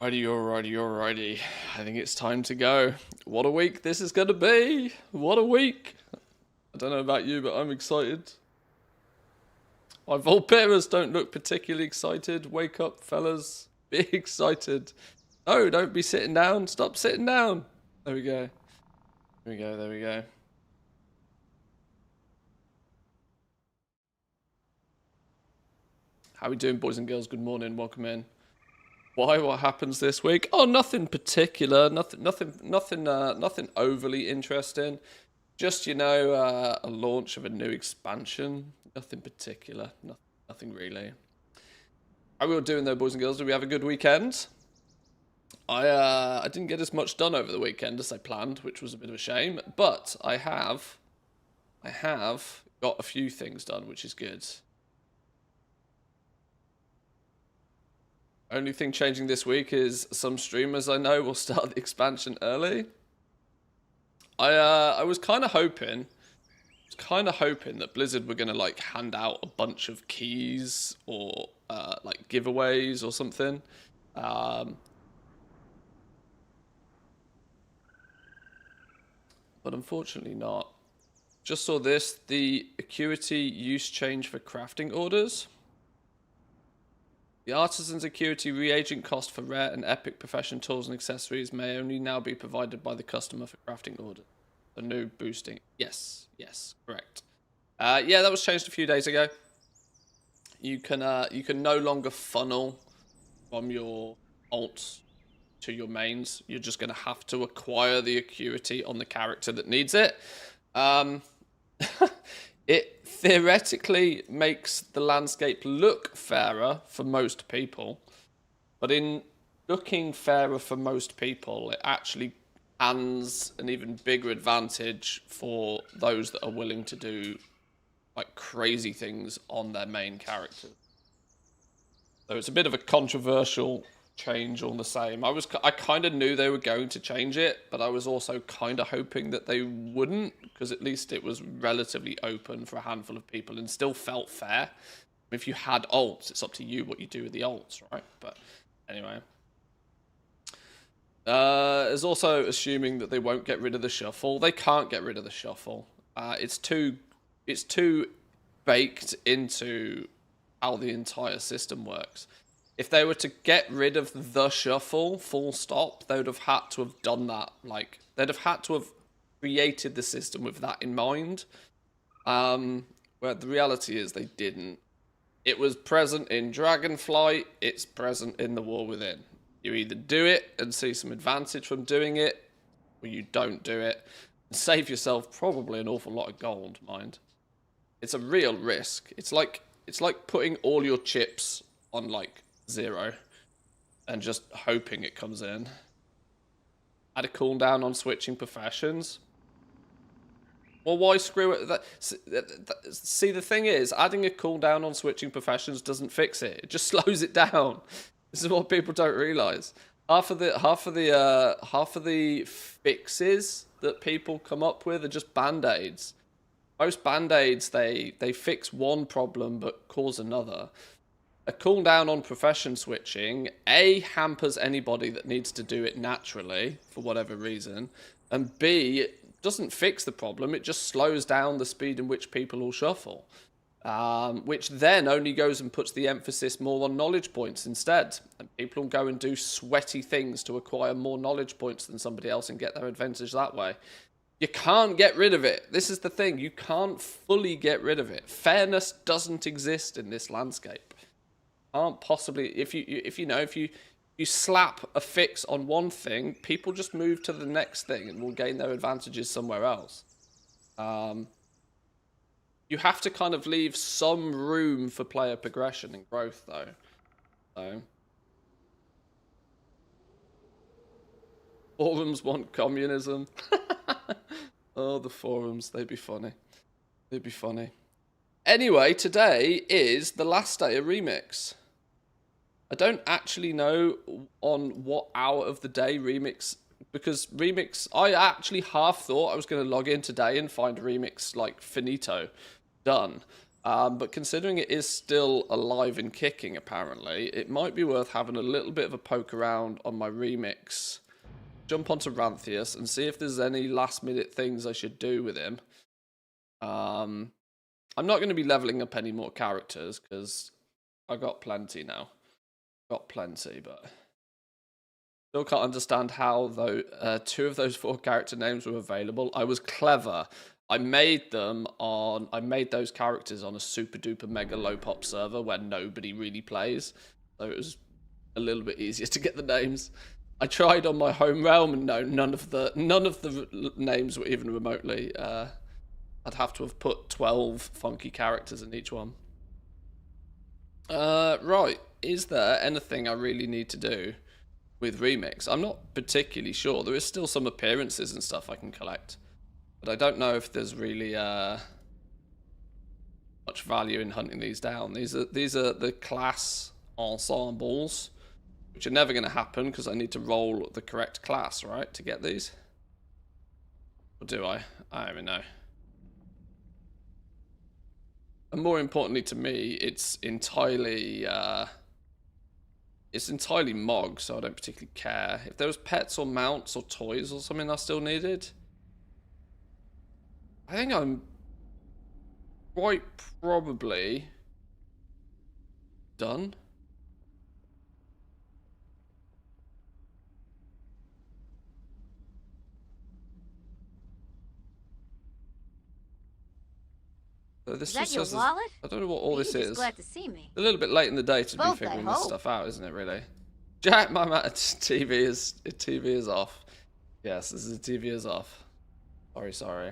Alrighty. I think it's time to go. What a week this is gonna be! What a week! I don't know about you, but I'm excited. My Volperas don't look particularly excited. Wake up, fellas. Be excited. Oh, don't be sitting down. Stop sitting down. There we go. There we go. How we doing, boys and girls? Good morning. Welcome in. Why? What happens this week? Oh, nothing particular. Nothing overly interesting. Just, a launch of a new expansion. Nothing particular. Nothing really. How we all doing though, boys and girls? Did we have a good weekend? I didn't get as much done over the weekend as I planned, which was a bit of a shame. But I have got a few things done, which is good. Only thing changing this week is some streamers I know will start the expansion early. I was kind of hoping that Blizzard were gonna like hand out a bunch of keys or like giveaways or something. But unfortunately not. Just saw this, the Acuity use change for crafting orders. The Artisan's Acuity reagent cost for rare and epic profession tools and accessories may only now be provided by the customer for crafting order. The new boosting. Yes, correct. Yeah, that was changed a few days ago. You can no longer funnel from your alts to your mains. You're just going to have to acquire the Acuity on the character that needs it. It theoretically makes the landscape look fairer for most people, but in looking fairer for most people, it actually hands an even bigger advantage for those that are willing to do like crazy things on their main character. So it's a bit of a controversial change all the same. I kind of knew they were going to change it, but I was also kind of hoping that they wouldn't, because at least it was relatively open for a handful of people and still felt fair. If you had ults, it's up to you what you do with the ults, right? But anyway. There's also assuming that they won't get rid of the shuffle. They can't get rid of the shuffle. It's too baked into how the entire system works. If they were to get rid of the shuffle, full stop, they would have had to have done that. Like, they'd have had to have created the system with that in mind. Where the reality is they didn't. It was present in Dragonflight, it's present in the War Within. You either do it and see some advantage from doing it, or you don't do it. And save yourself probably an awful lot of gold, mind. It's a real risk. It's like putting all your chips on, like, 0 and just hoping it comes in. Add a cooldown on switching professions. Well, why screw it? See, the thing is, adding a cooldown on switching professions doesn't fix it. It just slows it down. This is what people don't realize. Half of the fixes that people come up with are just band-aids. Most band-aids, they fix one problem but cause another. A cooldown on profession switching, A, hampers anybody that needs to do it naturally, for whatever reason, and B, doesn't fix the problem, it just slows down the speed in which people will shuffle. Which then only goes and puts the emphasis more on knowledge points instead. And people will go and do sweaty things to acquire more knowledge points than somebody else and get their advantage that way. You can't get rid of it. This is the thing, you can't fully get rid of it. Fairness doesn't exist in this landscape. Can't possibly, if you slap a fix on one thing, people just move to the next thing and will gain their advantages somewhere else. You have to kind of leave some room for player progression and growth, though. So, forums want communism. Oh, the forums, they'd be funny. They'd be funny. Anyway, today is the last day of REMIX. I don't actually know on what hour of the day REMIX, because REMIX, I actually half thought I was going to log in today and find REMIX like finito, done. But considering it is still alive and kicking, apparently, it might be worth having a little bit of a poke around on my remix. Jump onto Ranthius and see if there's any last-minute things I should do with him. I'm not going to be leveling up any more characters because I got plenty now. Got plenty, but still can't understand how though 2 of those 4 character names were available. I was clever. I made those characters on a super duper mega low pop server where nobody really plays, so it was a little bit easier to get the names. I tried on my home realm, and no, none of the names were even remotely. I'd have to have put 12 funky characters in each one. Right, is there anything I really need to do with Remix? I'm not particularly sure. There is still some appearances and stuff I can collect, but I don't know if there's really much value in hunting these down. These are the class ensembles, which are never going to happen because I need to roll the correct class, right, to get these. Or do I? I don't even know. And more importantly to me, it's entirely MOG, so I don't particularly care. If there was pets or mounts or toys or something I still needed, I think I'm quite probably done. So this Is that your says wallet? I don't know what all this is. Glad to see me. A little bit late in the day to be figuring this stuff out, isn't it? Really, Jack, my TV is off. Yes, this is TV is off. Sorry.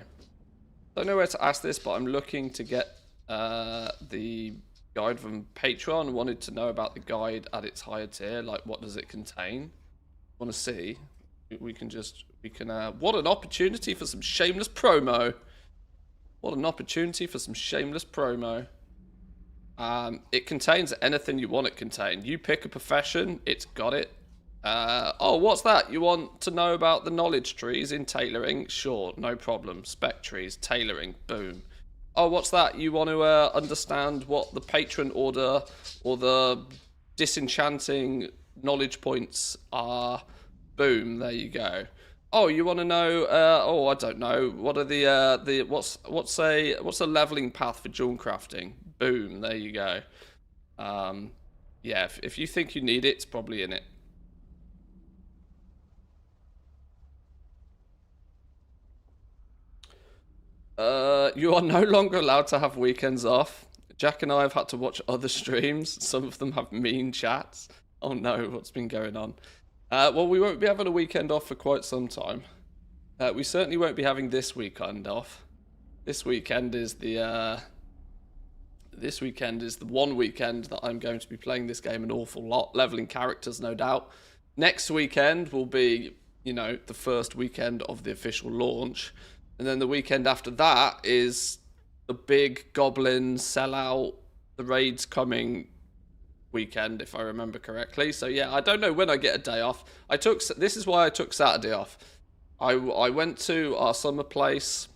Don't know where to ask this, but I'm looking to get the guide from Patreon. Wanted to know about the guide at its higher tier. Like, what does it contain? Want to see? We can. What an opportunity for some shameless promo. What an opportunity for some shameless promo. It contains anything you want it to contain. You pick a profession, it's got it. Oh, what's that? You want to know about the knowledge trees in tailoring? Sure, no problem. Spec trees, tailoring, boom. Oh, what's that? You want to understand what the patron order or the disenchanting knowledge points are? Boom, there you go. Oh, you want to know? I don't know. What are what's a leveling path for jewel crafting? Boom, there you go. Yeah, if you think you need it, it's probably in it. You are no longer allowed to have weekends off. Jack and I have had to watch other streams. Some of them have mean chats. Oh no, what's been going on? Well, we won't be having a weekend off for quite some time. We certainly won't be having this weekend off. This weekend is the one weekend that I'm going to be playing this game an awful lot, leveling characters, no doubt. Next weekend will be, the first weekend of the official launch. And then the weekend after that is the big Goblin sellout, the raids coming weekend, if I remember correctly. So yeah, I don't know when I get a day off. This is why I took Saturday off. I went to our summer place.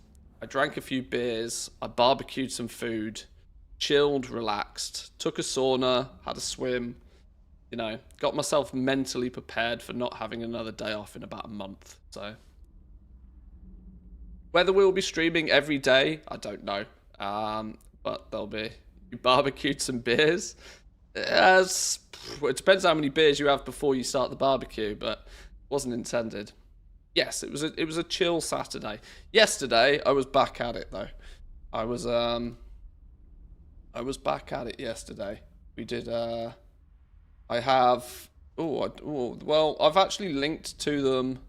I drank a few beers. I barbecued some food, chilled, relaxed, took a sauna, had a swim. Got myself mentally prepared for not having another day off in about a month. So whether we'll be streaming every day, I don't know. But there'll be. We barbecued some beers. It depends how many beers you have before you start the barbecue, but it wasn't intended. Yes, it was a chill Saturday. Yesterday, I was back at it though. I was back at it yesterday. We did. I've actually linked to them.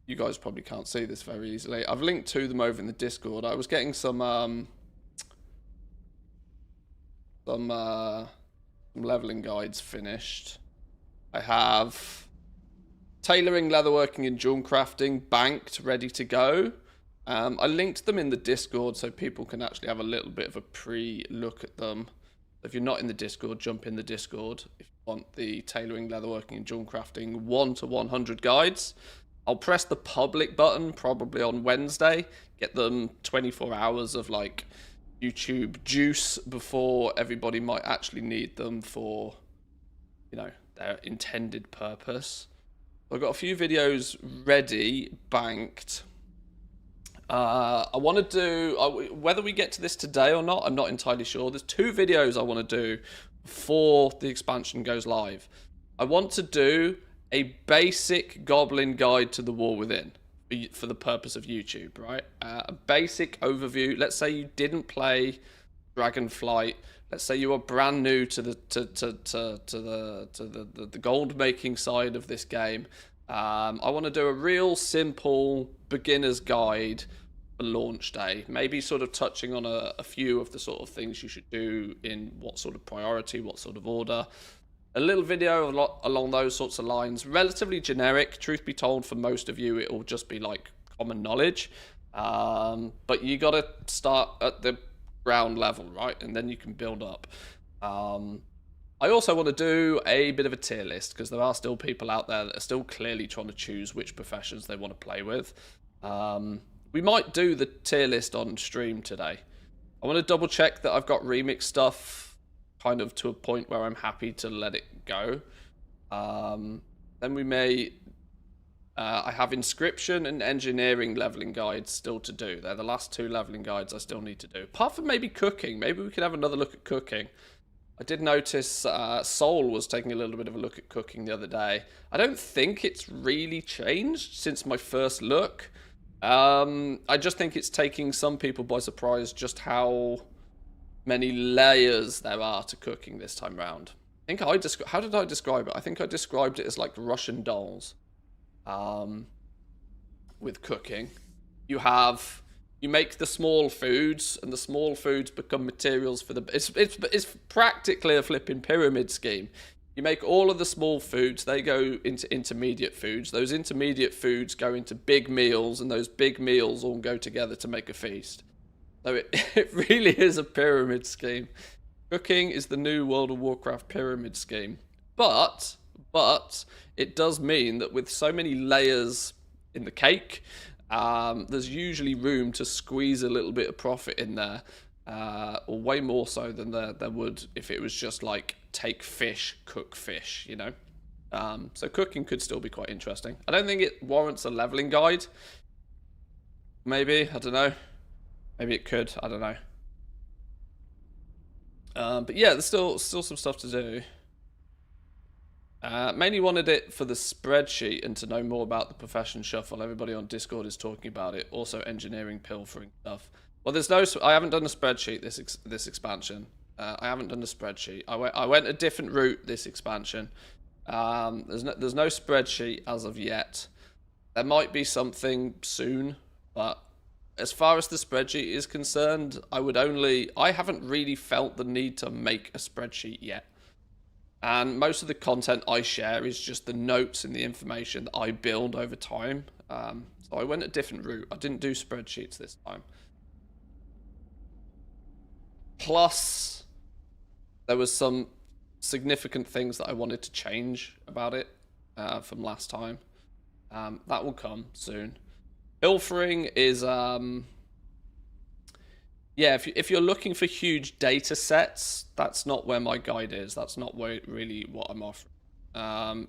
You guys probably can't see this very easily. I've linked to them over in the Discord. I was getting some leveling guides finished. I have tailoring, leatherworking, and jewel crafting banked, ready to go. I linked them in the Discord so people can actually have a little bit of a pre-look at them. If you're not in the Discord, jump in the Discord if you want the tailoring, leatherworking, and jewel crafting 1 to 100 guides. I'll press the public button probably on Wednesday. Get them 24 hours of YouTube juice before everybody might actually need them for, you know, their intended purpose. I've got a few videos ready, banked. I want to do, whether we get to this today or not, I'm not entirely sure. There's 2 videos I want to do before the expansion goes live. I want to do a basic Goblin guide to the War Within for the purpose of YouTube, right? A basic overview. Let's say you didn't play Dragonflight. Let's say you are brand new to the the gold making side of this game. I want to do a real simple beginner's guide for launch day. Maybe sort of touching on a few of the sort of things you should do in what sort of priority, what sort of order. A little video along those sorts of lines. Relatively generic. Truth be told, for most of you, it will just be like common knowledge. But you got to start at the ground level, right? And then you can build up. I also want to do a bit of a tier list, because there are still people out there that are still clearly trying to choose which professions they want to play with. We might do the tier list on stream today. I want to double check that I've got remix stuff kind of to a point where I'm happy to let it go. Then we may... I have inscription and engineering leveling guides still to do. They're the last 2 leveling guides I still need to do. Apart from maybe cooking. Maybe we could have another look at cooking. I did notice Soul was taking a little bit of a look at cooking the other day. I don't think it's really changed since my first look. I just think it's taking some people by surprise just how many layers there are to cooking this time round. I think how did I describe it? I think I described it as like Russian dolls. With cooking, you make the small foods, and the small foods become materials for the... It's practically a flipping pyramid scheme. You make all of the small foods, they go into intermediate foods. Those intermediate foods go into big meals, and those big meals all go together to make a feast. So it really is a pyramid scheme. Cooking is the new World of Warcraft pyramid scheme. But it does mean that with so many layers in the cake, there's usually room to squeeze a little bit of profit in there, or way more so than there would if it was just like take fish, cook fish, you know? So cooking could still be quite interesting. I don't think it warrants a leveling guide. Maybe, I don't know. Maybe it could, I don't know. But yeah, there's still some stuff to do. Mainly wanted it for the spreadsheet and to know more about the profession shuffle. Everybody on Discord is talking about it. Also engineering pilfering stuff. Well, I haven't done a spreadsheet this expansion. I haven't done a spreadsheet. I went a different route this expansion. There's no spreadsheet as of yet. There might be something soon, but as far as the spreadsheet is concerned, I haven't really felt the need to make a spreadsheet yet. And most of the content I share is just the notes and the information that I build over time. So I went a different route. I didn't do spreadsheets this time. Plus, there was some significant things that I wanted to change about it from last time. That will come soon. Pilfering is... yeah, if you're looking for huge data sets, that's not where my guide is. That's not really what I'm offering.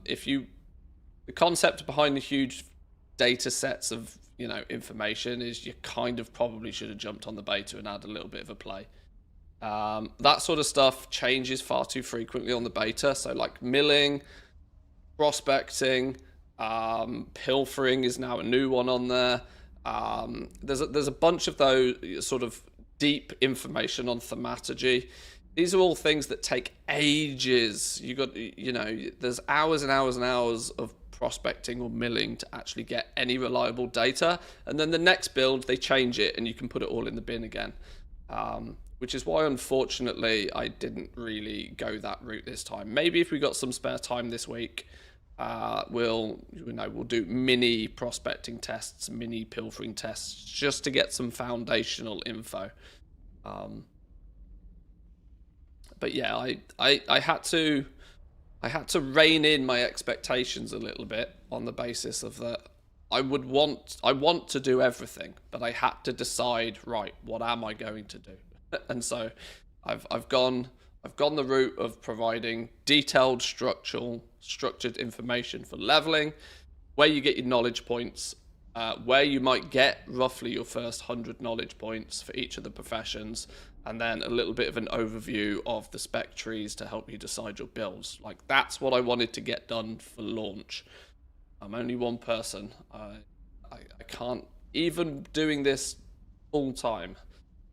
The concept behind the huge data sets of, you know, information is you kind of probably should have jumped on the beta and had a little bit of a play. That sort of stuff changes far too frequently on the beta. So like milling, prospecting, pilfering is now a new one on there. There's a bunch of those sort of deep information on thaumaturgy. These are all things that take ages. There's hours and hours and hours of prospecting or milling to actually get any reliable data, and then the next build they change it and you can put it all in the bin again, which is why unfortunately I didn't really go that route this time. Maybe if we got some spare time this week, we'll do mini prospecting tests, mini pilfering tests, just to get some foundational info. But yeah, I had to rein in my expectations a little bit on the basis of that I want to do everything, but I had to decide, right, what am I going to do? And so I've gone the route of providing detailed structured information for leveling, where you get your knowledge points, where you might get roughly your first 100 knowledge points for each of the professions, and then a little bit of an overview of the spec trees to help you decide your builds. Like, that's what I wanted to get done for launch. I'm only one person. I can't, even doing this full time,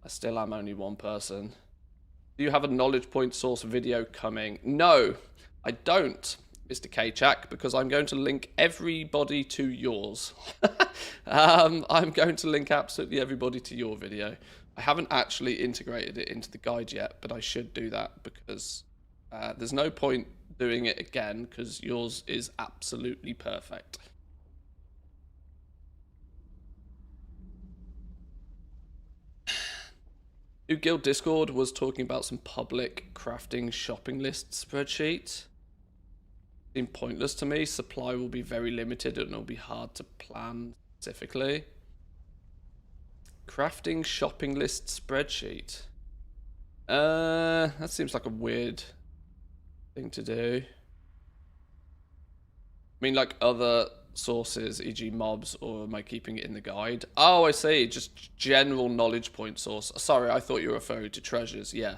I still am only one person. Do you have a knowledge point source video coming? No, I don't, Mr. Kachak, because I'm going to link everybody to yours. I'm going to link absolutely everybody to your video. I haven't actually integrated it into the guide yet, but I should do that because there's no point doing it again because yours is absolutely perfect. New Guild Discord was talking about some public crafting shopping list spreadsheet. Seemed pointless to me. Supply will be very limited and it'll be hard to plan specifically. Crafting shopping list spreadsheet. That seems like a weird thing to do. I mean, like other sources, e.g. mobs, or am I keeping it in the guide? Oh, I see. Just general knowledge point source. Sorry, I thought you were referring to treasures. Yeah.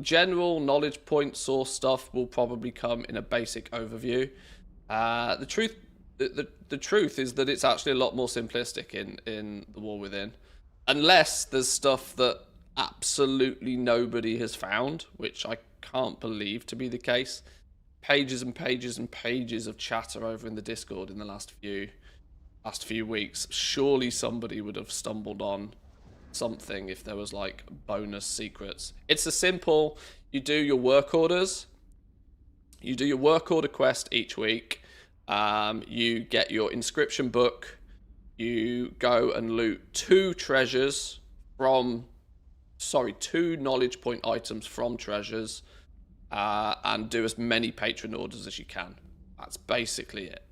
General knowledge point source stuff will probably come in a basic overview. The truth is that it's actually a lot more simplistic in the War Within, unless there's stuff that absolutely nobody has found, which I can't believe to be the case. Pages and pages and pages of chatter over in the Discord in the last few weeks. Surely somebody would have stumbled on something if there was like bonus secrets. It's a simple, you do your work orders. You do your work order quest each week. You get your inscription book. You go and loot two knowledge point items from treasures. And do as many patron orders as you can. That's basically it.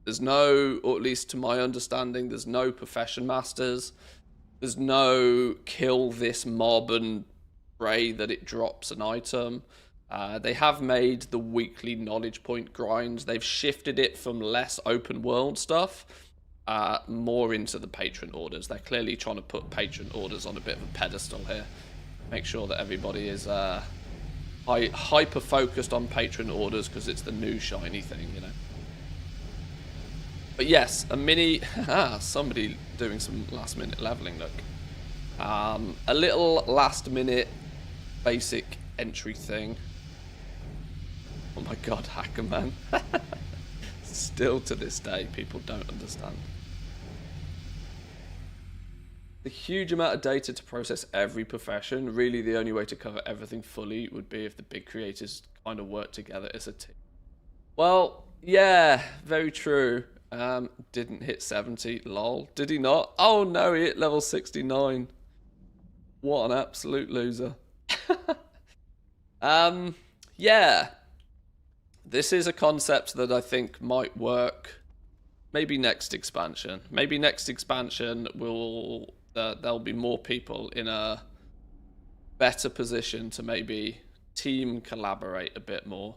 There's no, or at least to my understanding, there's no profession masters. There's no kill this mob and pray that it drops an item. They have made the weekly knowledge point grinds. They've shifted it from less open world stuff more into the patron orders. They're clearly trying to put patron orders on a bit of a pedestal here. Make sure that everybody is hyper focused on patron orders because it's the new shiny thing, you know. But yes, a mini somebody doing some last minute leveling, look. A little last minute basic entry thing. Oh my god, hacker man. Still to this day people don't understand. The huge amount of data to process every profession, really the only way to cover everything fully would be if the big creators kind of work together as a team. Well, yeah, very true. Didn't hit 70, lol. Did he not? Oh no, he hit level 69. What an absolute loser. Yeah. This is a concept that I think might work. Maybe next expansion. Maybe next expansion will... there'll be more people in a better position to maybe team collaborate a bit more.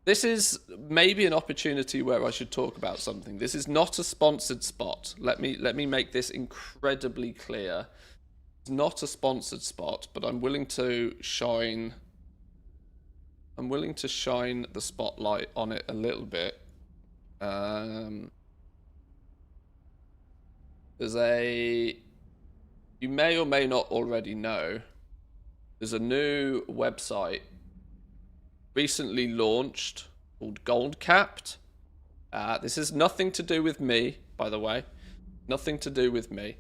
This is maybe an opportunity where I should talk about something. This is not a sponsored spot. Let me make this incredibly clear. It's not a sponsored spot, but I'm willing to shine the spotlight on it a little bit. You may or may not already know, there's a new website recently launched called Gold Capped. This is nothing to do with me, by the way. Nothing to do with me.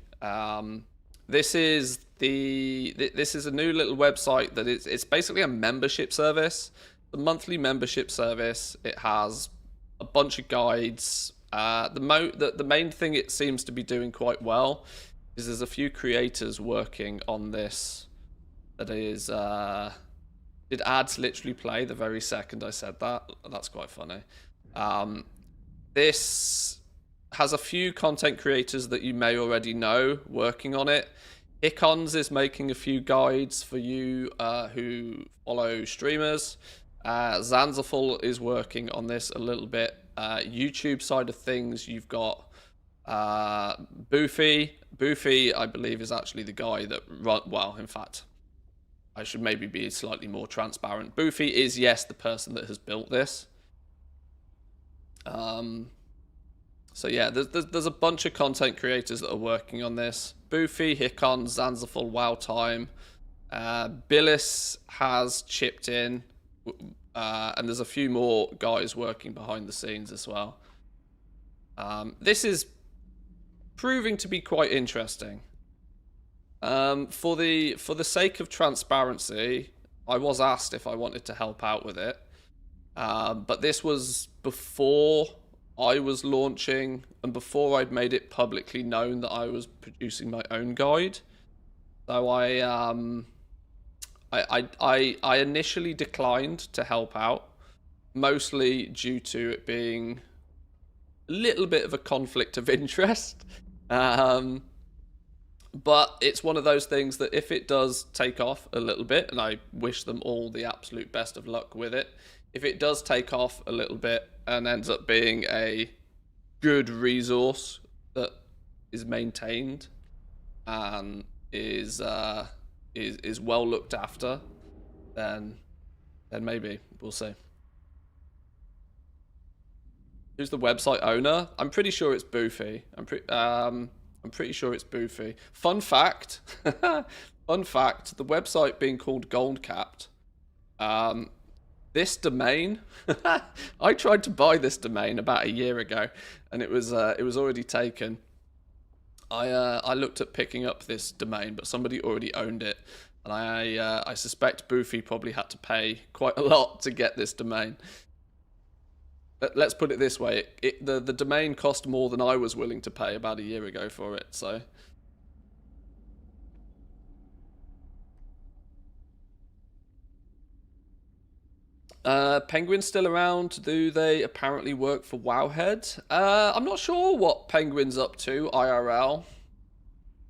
This is a new little website that it's basically a membership service. The monthly membership service. It has a bunch of guides. The main thing it seems to be doing quite well is there's a few creators working on this that is did ads literally play the very second I said that? That's quite funny. This has a few content creators that you may already know working on it. Hickons is making a few guides for you who follow streamers. Zanzaful is working on this a little bit. YouTube side of things, you've got Boofy. Boofy, I believe, is actually the guy that well, in fact, I should maybe be slightly more transparent. Boofy is, yes, the person that has built this. So yeah, there's a bunch of content creators that are working on this. Boofy, Hickon, Zanzaful, Wowtime. Billis has chipped in. And there's a few more guys working behind the scenes as well. This is proving to be quite interesting. For the sake of transparency, I was asked if I wanted to help out with it. But this was before I was launching and before I'd made it publicly known that I was producing my own guide. So I initially declined to help out, mostly due to it being a little bit of a conflict of interest. But it's one of those things that if it does take off a little bit, and I wish them all the absolute best of luck with it, if it does take off a little bit and ends up being a good resource that is maintained and is well looked after, then maybe we'll see. Who's the website owner? I'm pretty sure it's Boofy. I'm pretty sure it's Boofy. Fun fact, fun fact: the website being called Goldcapped. This domain, I tried to buy this domain about a year ago, and it was already taken. I looked at picking up this domain, but somebody already owned it, and I suspect Boofy probably had to pay quite a lot to get this domain. Let's put it this way: the domain cost more than I was willing to pay about a year ago for it. So. Penguin's still around. Do they apparently work for Wowhead? I'm not sure what Penguin's up to IRL.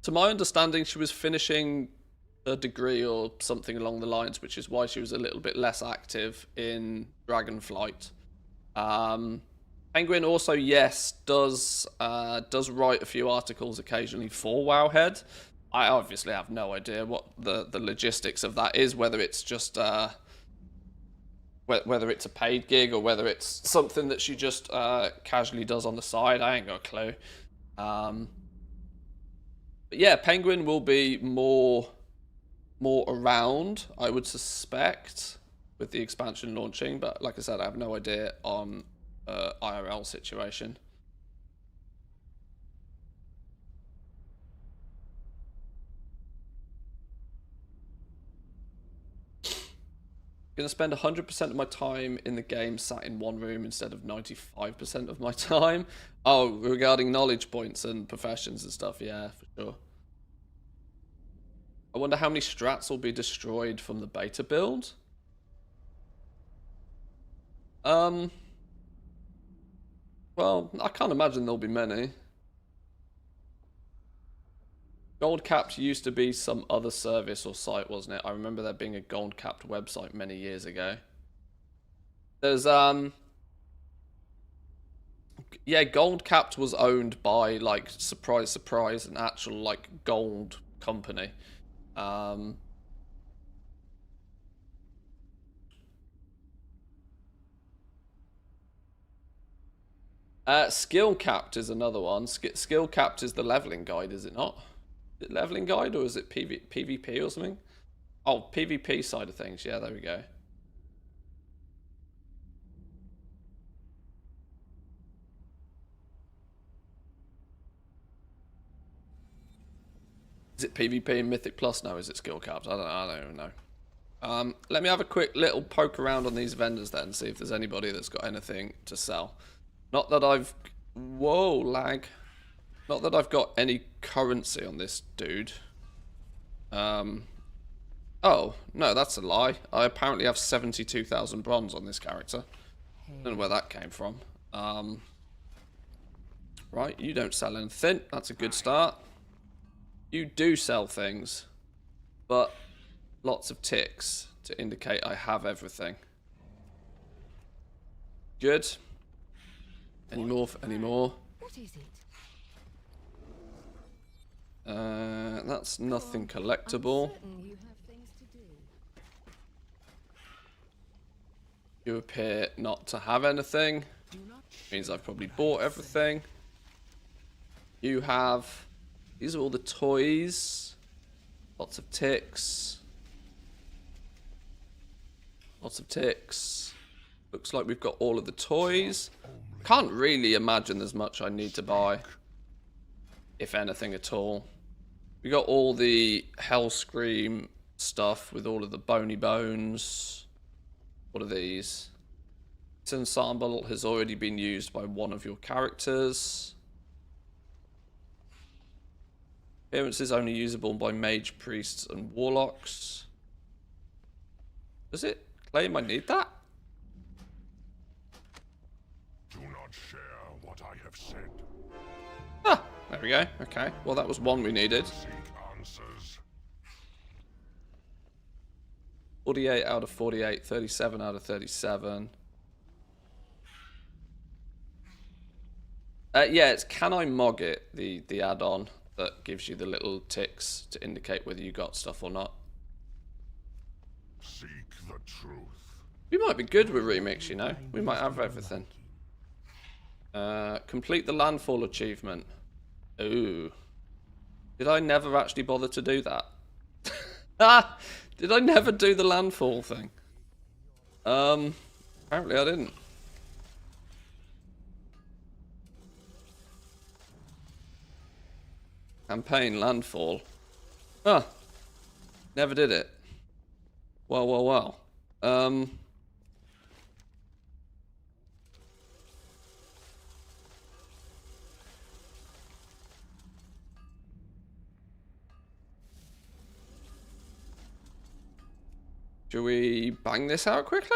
To my understanding, she was finishing a degree or something along the lines, which is why she was a little bit less active in Dragonflight. Penguin also, yes, does write a few articles occasionally for Wowhead. I obviously have no idea what the logistics of that is, whether it's just whether it's a paid gig or whether it's something that she just casually does on the side. I ain't got a clue. But yeah, Penguin will be more around, I would suspect, with the expansion launching. But like I said, I have no idea on IRL situation. Gonna spend 100% of my time in the game sat in one room instead of 95% of my time. Oh, regarding knowledge points and professions and stuff, yeah, for sure. I wonder how many strats will be destroyed from the beta build. Well, I can't imagine there'll be many. Gold-capped used to be some other service or site, wasn't it? I remember there being a gold-capped website many years ago. There's, yeah, gold-capped was owned by, like, surprise, surprise, an actual, like, gold company. Skill capped is another one. Skill capped is the leveling guide, is it not? Is it leveling guide or is it PvP or something? Oh, PvP side of things. Yeah, there we go. Is it PvP and Mythic Plus now? Is it skill capped? I don't even know. Let me have a quick little poke around on these vendors then, see if there's anybody that's got anything to sell. Not that I've... Whoa, lag. Not that I've got any currency on this dude. Oh, no, that's a lie. I apparently have 72,000 bronze on this character. Don't know where that came from. Right, you don't sell anything. That's a good start. You do sell things, but lots of ticks to indicate I have everything. Good. Any more? Any more? What is it? That's nothing collectible. You have things to do. You appear not to have anything. Means I've probably bought everything. You have... These are all the toys. Lots of ticks. Lots of ticks. Looks like we've got all of the toys. Can't really imagine there's much I need to buy. If anything at all. We got all the Hellscream stuff with all of the bony bones. What are these? This ensemble has already been used by one of your characters. Appearance is only usable by mage, priests, and warlocks. Does it claim I need that? Do not share what I have said. Ah, there we go. Okay, well that was one we needed. Seek answers. 48 out of 48, 37 out of 37. Yeah, it's Can I Mog It, the add-on that gives you the little ticks to indicate whether you got stuff or not. Seek the truth. We might be good with Remix, you know. We might have everything. Complete the landfall achievement. Ooh. Did I never actually bother to do that? Ah! Did I never do the landfall thing? Apparently I didn't. Campaign landfall. Huh. Never did it. Well, well, well. Should we bang this out quickly?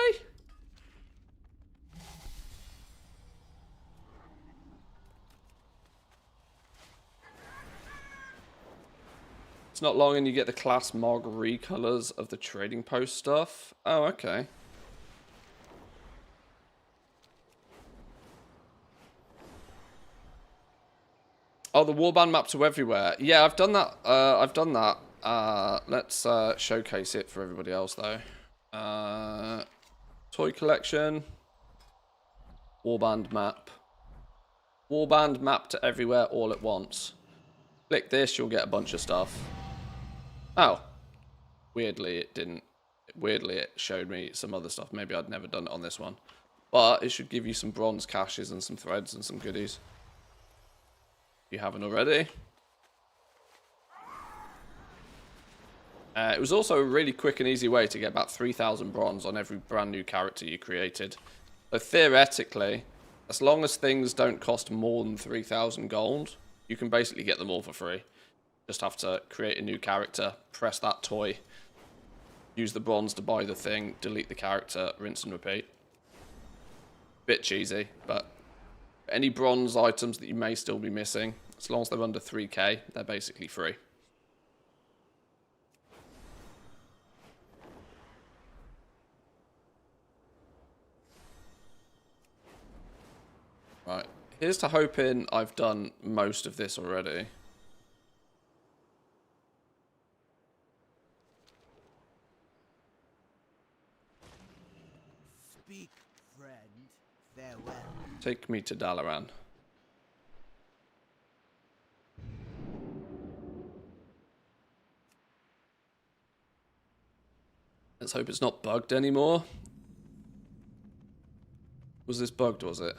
It's not long and you get the class mog recolors of the trading post stuff. Oh, okay. Oh, the warband map to everywhere. Yeah, I've done that. Let's showcase it for everybody else, though. Toy collection. Warband map. Warband map to everywhere all at once. Click this, you'll get a bunch of stuff. Oh. Weirdly, it didn't. Weirdly, it showed me some other stuff. Maybe I'd never done it on this one. But it should give you some bronze caches and some threads and some goodies. If you haven't already. It was also a really quick and easy way to get about 3,000 bronze on every brand new character you created. So theoretically, as long as things don't cost more than 3,000 gold, you can basically get them all for free. Just have to create a new character, press that toy, use the bronze to buy the thing, delete the character, rinse and repeat. Bit cheesy, but any bronze items that you may still be missing, as long as they're under 3k, they're basically free. Right, here's to hoping I've done most of this already. Speak, friend. Farewell. Take me to Dalaran. Let's hope it's not bugged anymore. Was this bugged, was it?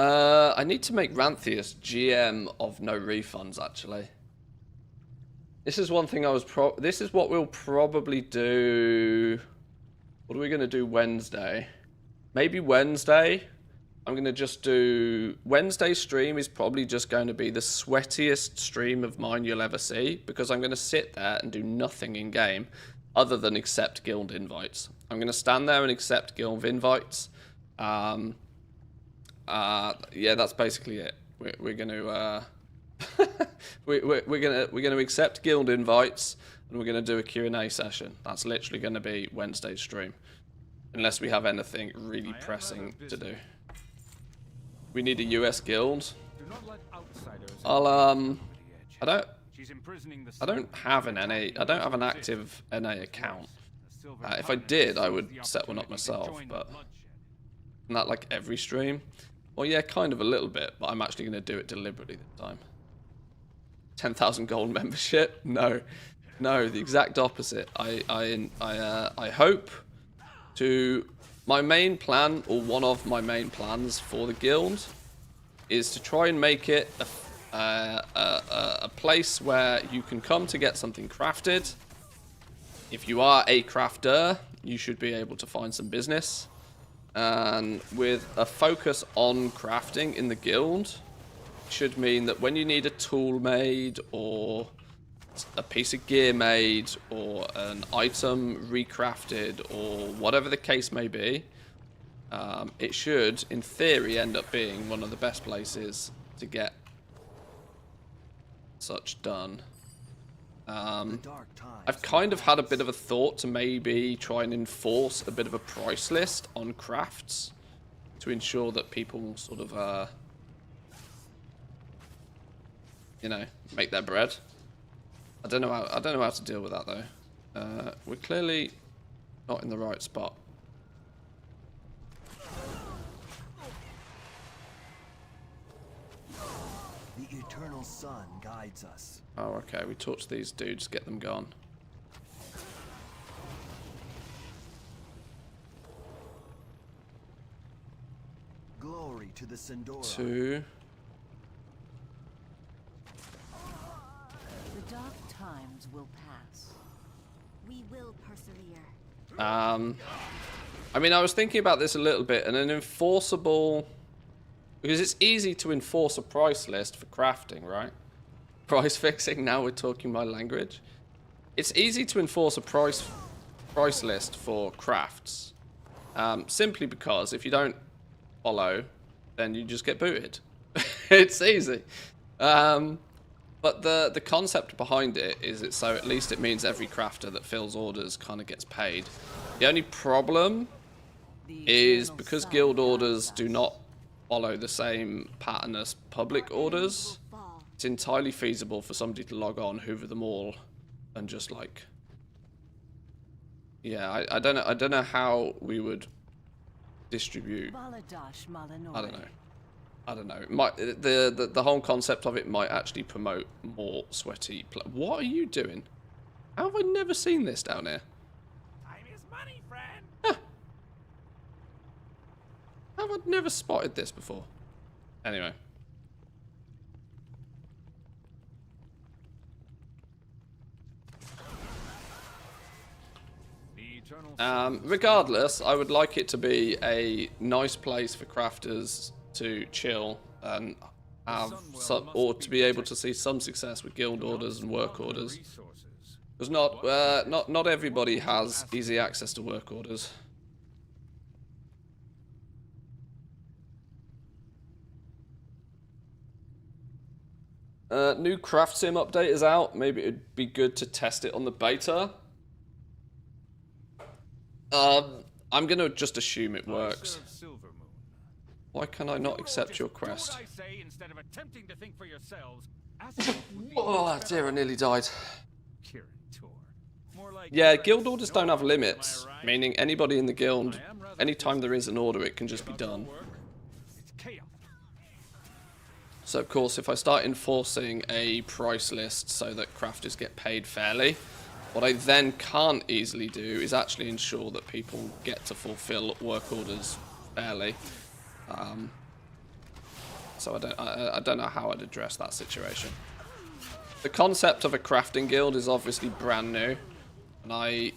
I need to make Ranthius GM of no refunds, actually. This is one thing I was this is what we'll probably do. What are we going to do Wednesday? Maybe Wednesday. I'm going to just do... Wednesday's stream is probably just going to be the sweatiest stream of mine you'll ever see, because I'm going to sit there and do nothing in game other than accept guild invites. I'm going to stand there and accept guild invites. Yeah, that's basically it. We're gonna we're gonna accept guild invites and we're gonna do a Q&A session. That's literally gonna be Wednesday's stream, unless we have anything really pressing to do. We need a US guild. I don't have an NA. I don't have an active NA account. If I did, I would set one up myself, but not like every stream. Well, yeah, kind of a little bit, but I'm actually going to do it deliberately this time. 10,000 gold membership? No, no, the exact opposite. I hope to. My main plan, or one of my main plans for the guild, is to try and make it a place where you can come to get something crafted. If you are a crafter, you should be able to find some business. And with a focus on crafting in the guild, should mean that when you need a tool made, or a piece of gear made, or an item recrafted, or whatever the case may be, it should, in theory, end up being one of the best places to get such done. I've kind of had a bit of a thought to maybe try and enforce a bit of a price list on crafts to ensure that people sort of, you know, make their bread. I don't know how to deal with that though. We're clearly not in the right spot. The eternal sun guides us. Oh, okay. We torch these dudes, get them gone. Glory to the Sindora. 2. The dark times will pass. We will persevere. I mean, I was thinking about this a little bit, and an enforceable, because it's easy to enforce a price list for crafting, right? Price fixing, now we're talking my language. It's easy to enforce a price list for crafts. Simply because if you don't follow, then you just get booted. It's easy. But the concept behind it is it so at least it means every crafter that fills orders kind of gets paid. The only problem is because guild orders do not follow the same pattern as public orders, it's entirely feasible for somebody to log on, hoover them all, and just like, yeah, I don't know how we would distribute. I don't know. It might, the whole concept of it might actually promote more sweaty play. What are you doing? How have I never seen this down here? Time is money, friend. Huh. How have I never spotted this before? Anyway. Regardless, I would like it to be a nice place for crafters to chill and have some, or to be able to see some success with guild orders and work orders. Because not everybody has easy access to work orders. New craft sim update is out. Maybe it'd be good to test it on the beta. I'm gonna just assume it works. Why can I not accept your quest? Oh dear, I nearly died. Yeah, guild orders don't have limits, meaning anybody in the guild, anytime there is an order, it can just be done. So of course, if I start enforcing a price list so that crafters get paid fairly, what I then can't easily do is actually ensure that people get to fulfill work orders fairly. So I don't know how I'd address that situation. The concept of a crafting guild is obviously brand new, and I,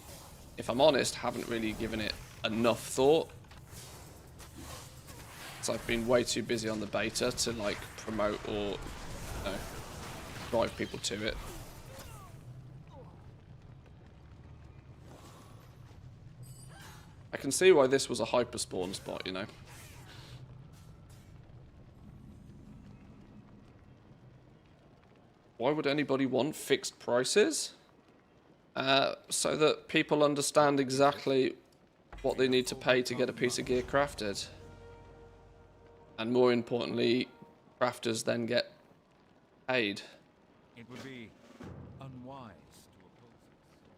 if I'm honest, haven't really given it enough thought. So I've been way too busy on the beta to like promote or, you know, drive people to it. I can see why this was a hyper spawn spot, you know. Why would anybody want fixed prices? So that people understand exactly what they need to pay to get a piece of gear crafted. And more importantly, crafters then get paid. It would be unwise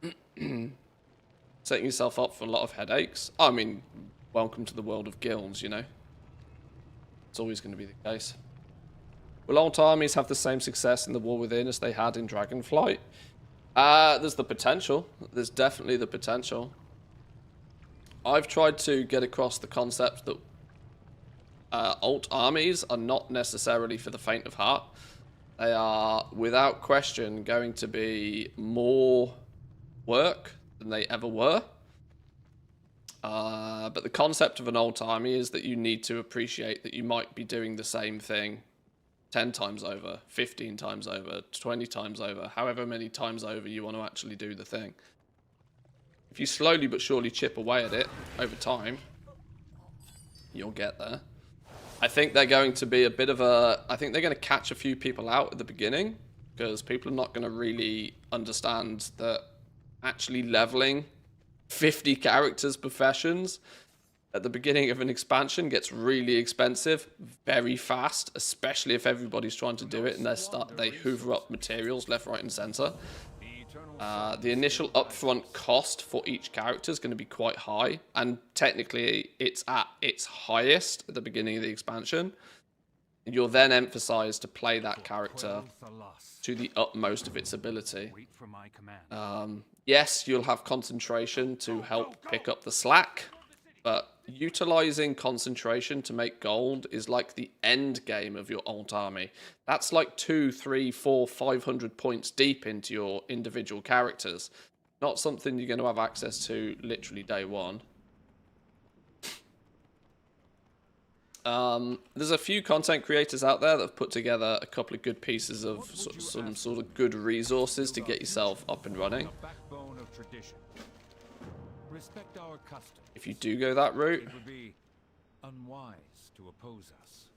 to oppose us. Setting yourself up for a lot of headaches. I mean, welcome to the world of guilds, you know. It's always going to be the case. Will alt armies have the same success in the War Within as they had in Dragonflight? There's the potential. There's definitely the potential. I've tried to get across the concept that alt armies are not necessarily for the faint of heart. They are, without question, going to be more work than they ever were. But the concept of an alt army is that you need to appreciate that you might be doing the same thing 10 times over, 15 times over, 20 times over, however many times over you want to actually do the thing. If you slowly but surely chip away at it over time, you'll get there. I think they're going to be a bit of a... I think they're going to catch a few people out at the beginning, because people are not going to really understand that actually leveling 50 characters professions at the beginning of an expansion gets really expensive very fast, especially if everybody's trying to do it and they hoover up materials left, right, and center. The initial upfront cost for each character is going to be quite high, and technically it's at its highest at the beginning of the expansion. You're then emphasized to play that character to the utmost of its ability. Yes, you'll have concentration to help pick up the slack, but utilizing concentration to make gold is like the end game of your alt army. That's like 200, 300, 400, 500 points deep into your individual characters. Not something you're going to have access to literally day one. There's a few content creators out there that have put together a couple of good pieces of some sort of good resources to get yourself up and running. Respect our customs. If you do go that route, It would be unwise to oppose us.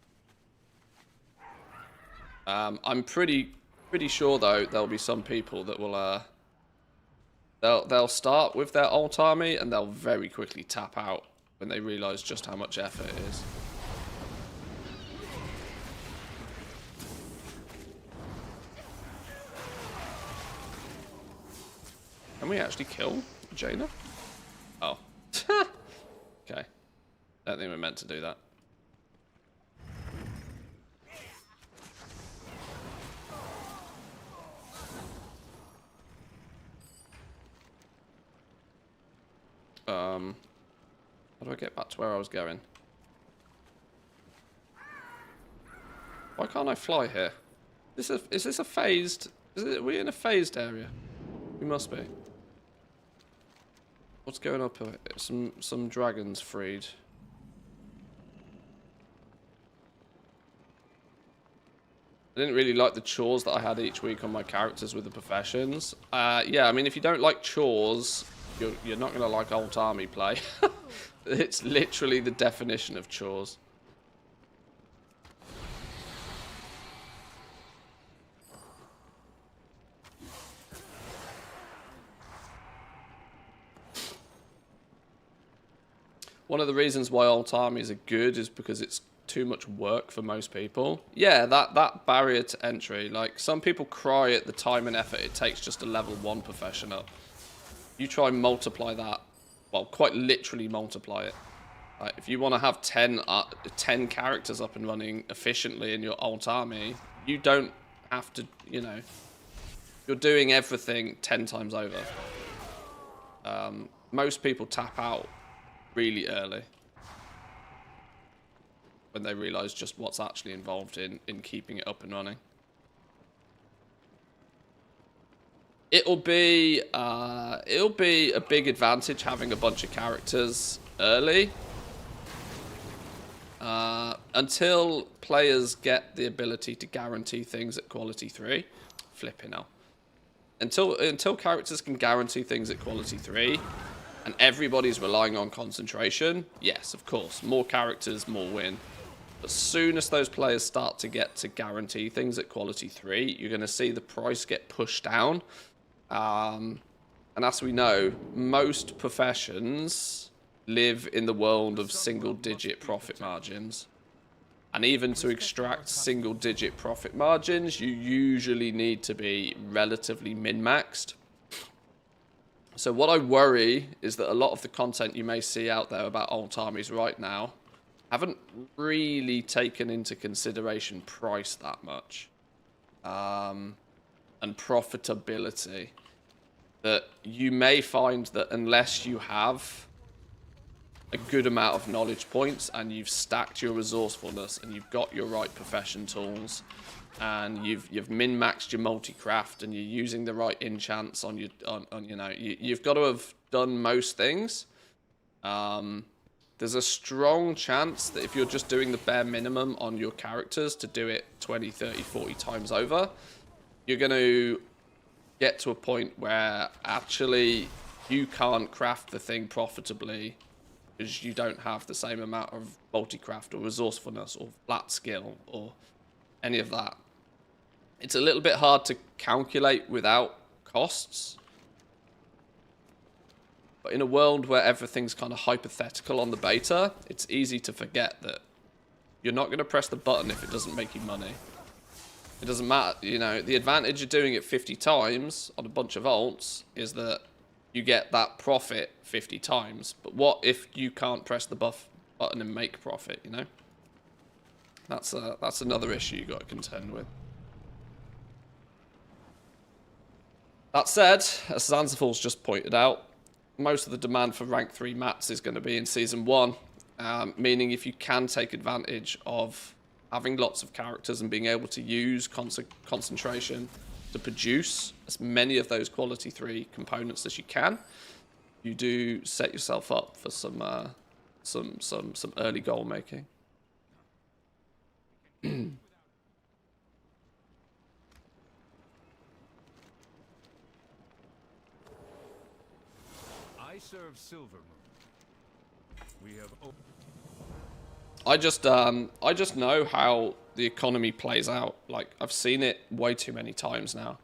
I'm pretty sure though there'll be some people that will they'll start with their alt army and they'll very quickly tap out when they realize just how much effort it is. Can we actually kill Jaina? Oh. Okay. Don't think we're meant to do that. How do I get back to where I was going? Why can't I fly here? Is this a phased... are we in a phased area? We must be. What's going up here? Some dragons freed. I didn't really like the chores that I had each week on my characters with the professions. Yeah, I mean, if you don't like chores, you're not going to like alt army play. It's literally the definition of chores. One of the reasons why alt armies are good is because it's too much work for most people. Yeah, that barrier to entry, like some people cry at the time and effort it takes just to level 1 profession up. You try and multiply that, well, quite literally multiply it. If you want to have 10 characters up and running efficiently in your alt army, you don't have to, you know, you're doing everything 10 times over. Most people tap out really early when they realize just what's actually involved in keeping it up and running. It'll be a big advantage having a bunch of characters early, until players get the ability to guarantee things at quality 3. Flipping hell. Until characters can guarantee things at quality 3, and everybody's relying on concentration, yes, of course, more characters, more win. As soon as those players start to get to guarantee things at quality 3, you're going to see the price get pushed down. And as we know, most professions live in the world of single-digit profit margins. And even to extract single-digit profit margins, you usually need to be relatively min-maxed. So what I worry is that a lot of the content you may see out there about alt armies right now haven't really taken into consideration price that much. And profitability. That you may find that unless you have a good amount of knowledge points and you've stacked your resourcefulness and you've got your right profession tools and you've min-maxed your multi-craft and you're using the right enchants on your you've got to have done most things. There's a strong chance that if you're just doing the bare minimum on your characters to do it 20, 30, 40 times over, you're going to get to a point where actually you can't craft the thing profitably because you don't have the same amount of multi-craft or resourcefulness or flat skill or any of that. It's a little bit hard to calculate without costs. But in a world where everything's kind of hypothetical on the beta, it's easy to forget that you're not going to press the button if it doesn't make you money. It doesn't matter, you know, the advantage of doing it 50 times on a bunch of alts is that you get that profit 50 times. But what if you can't press the button and make profit, you know? That's another issue you got to contend with. That said, as Zanzafal's just pointed out, most of the demand for rank 3 mats is going to be in Season 1, meaning if you can take advantage of having lots of characters and being able to use concentration to produce as many of those quality 3 components as you can, you do set yourself up for some early goal making. I serve Silver Moon. We have. I just know how the economy plays out. Like, I've seen it way too many times now.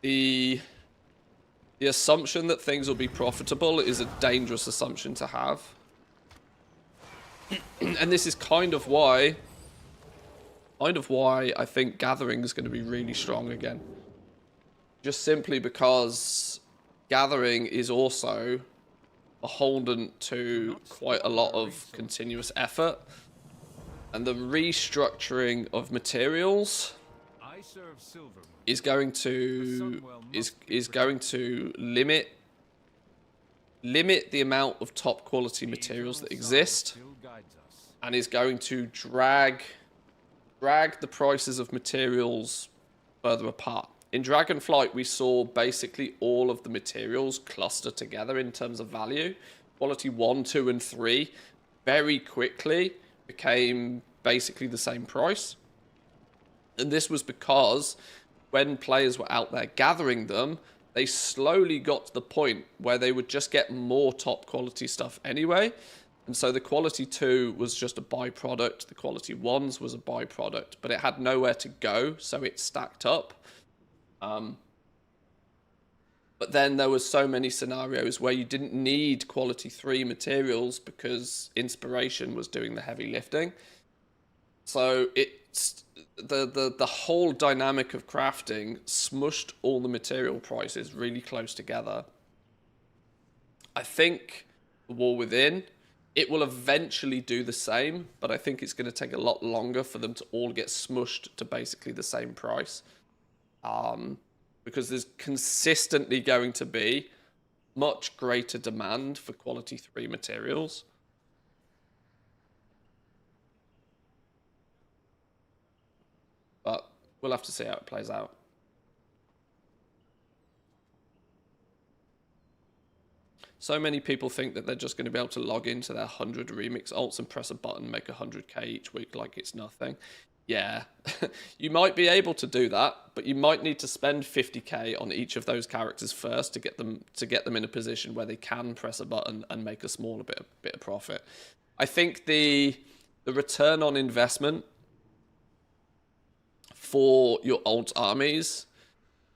The assumption that things will be profitable is a dangerous assumption to have. And this is kind of why I think Gathering is going to be really strong again. Just simply because Gathering is also beholden to quite a lot of continuous effort, and the restructuring of materials is going to limit the amount of top quality materials that exist, and is going to drag the prices of materials further apart. In Dragonflight, we saw basically all of the materials cluster together in terms of value. Quality 1, 2, and 3 very quickly became basically the same price. And this was because when players were out there gathering them, they slowly got to the point where they would just get more top quality stuff anyway. And so the quality 2 was just a byproduct. The quality 1s was a byproduct, but it had nowhere to go, so it stacked up. But then there was so many scenarios where you didn't need quality 3 materials because inspiration was doing the heavy lifting. So it's the whole dynamic of crafting smushed all the material prices really close together. I think the War Within, it will eventually do the same, but I think it's going to take a lot longer for them to all get smushed to basically the same price. Because there's consistently going to be much greater demand for quality 3 materials. But we'll have to see how it plays out. So many people think that they're just going to be able to log into their 100 remix alts and press a button, make 100k each week like it's nothing. Yeah, you might be able to do that, but you might need to spend 50k on each of those characters first to get them in a position where they can press a button and make a smaller bit of profit. I think the the return on investment for your alt armies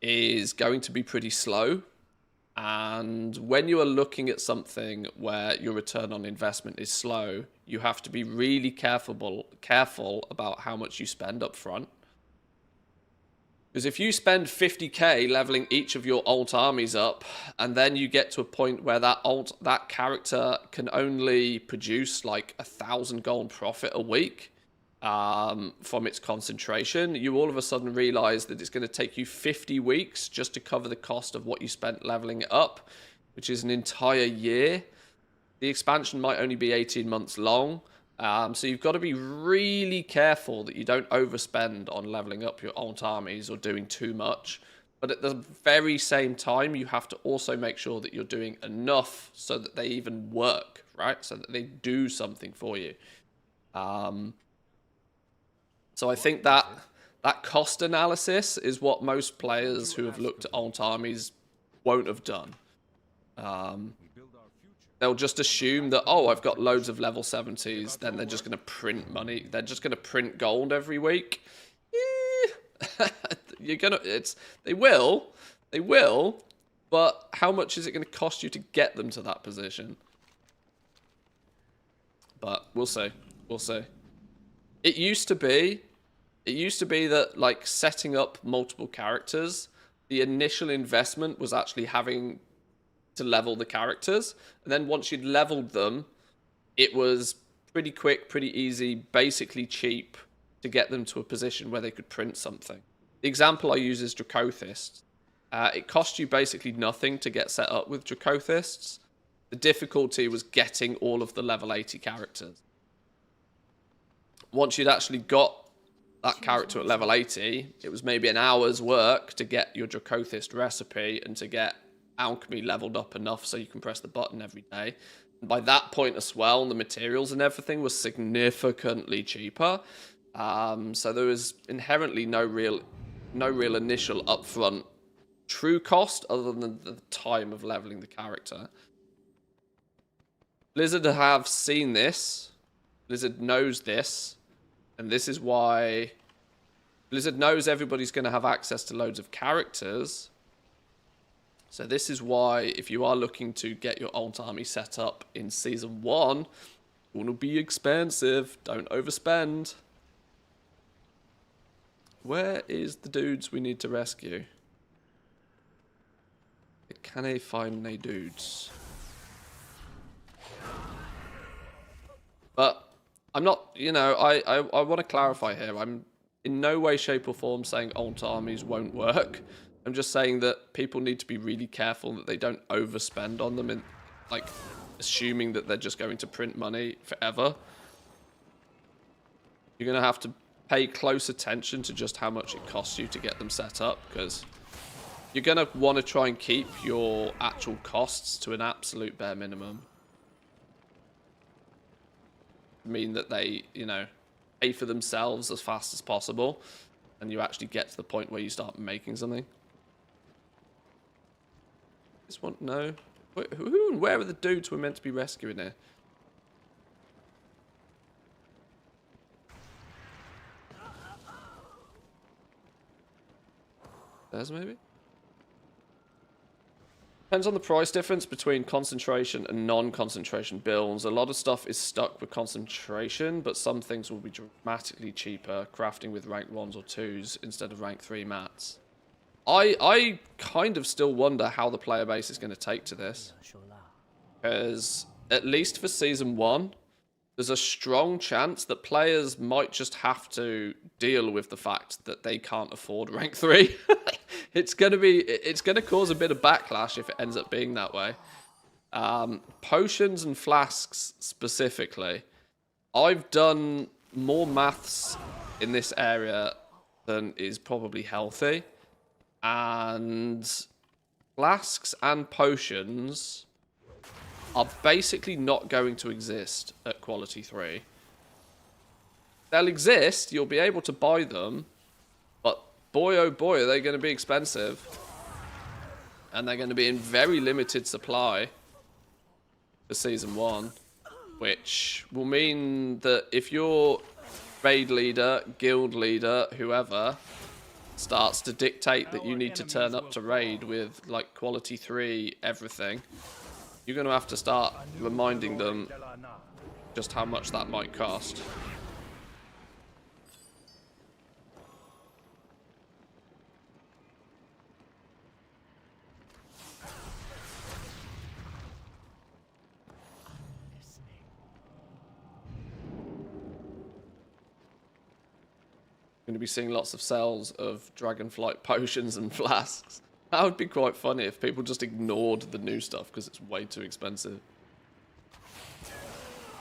is going to be pretty slow. And when you are looking at something where your return on investment is slow, you have to be really careful about how much you spend up front. Because if you spend 50k leveling each of your alt armies up, and then you get to a point where that character can only produce like 1,000 gold profit a week from its concentration, you all of a sudden realize that it's going to take you 50 weeks just to cover the cost of what you spent leveling it up, which is an entire year. The expansion might only be 18 months long. So you've got to be really careful that you don't overspend on leveling up your alt armies or doing too much. But at the very same time, you have to also make sure that you're doing enough so that they even work, right? So that they do something for you. So I think that cost analysis is what most players who have looked at alt armies won't have done. They'll just assume that, oh, I've got loads of level 70s, then they're just going to print money. They're just going to print gold every week. They will, but how much is it going to cost you to get them to that position? But we'll see. It used to be that, like, setting up multiple characters, the initial investment was actually having to level the characters, and then once you'd leveled them, it was pretty quick, pretty easy, basically cheap to get them to a position where they could print something. The example I use is Dracothists. It cost you basically nothing to get set up with Dracothists. The difficulty was getting all of the level 80 characters. Once you'd actually got that character at level 80, it was maybe an hour's work to get your Dracothist recipe and to get alchemy leveled up enough so you can press the button every day. And by that point as well, the materials and everything was significantly cheaper. So there was inherently no real initial upfront true cost other than the time of leveling the character. Blizzard have seen this. Blizzard knows this. And this is why Blizzard knows everybody's going to have access to loads of characters. So this is why, if you are looking to get your alt army set up in Season 1, it's going to be expensive. Don't overspend. Where is the dudes we need to rescue? Can I find any dudes? But I'm not, I want to clarify here. I'm in no way, shape or form saying alt armies won't work. I'm just saying that people need to be really careful that they don't overspend on them and, like, assuming that they're just going to print money forever. You're going to have to pay close attention to just how much it costs you to get them set up, because you're going to want to try and keep your actual costs to an absolute bare minimum. Mean that they, pay for themselves as fast as possible, and you actually get to the point where you start making something. This one, no. Who and where are the dudes we're meant to be rescuing here? There's maybe? Depends on the price difference between concentration and non-concentration builds. A lot of stuff is stuck with concentration, but some things will be dramatically cheaper, crafting with rank 1s or 2s instead of rank 3 mats. I kind of still wonder how the player base is going to take to this. Because, at least for Season 1, there's a strong chance that players might just have to deal with the fact that they can't afford rank 3. It's going to cause a bit of backlash if it ends up being that way. Potions and flasks specifically. I've done more maths in this area than is probably healthy. And flasks and potions are basically not going to exist at quality 3. They'll exist, you'll be able to buy them, but boy oh boy are they going to be expensive. And they're going to be in very limited supply for Season 1. which will mean that if your raid leader, guild leader, whoever starts to dictate that you need to turn up to raid with like quality 3 everything, you're going to have to start reminding them just how much that might cost. Going to be seeing lots of sales of Dragonflight potions and flasks. That would be quite funny if people just ignored the new stuff because it's way too expensive.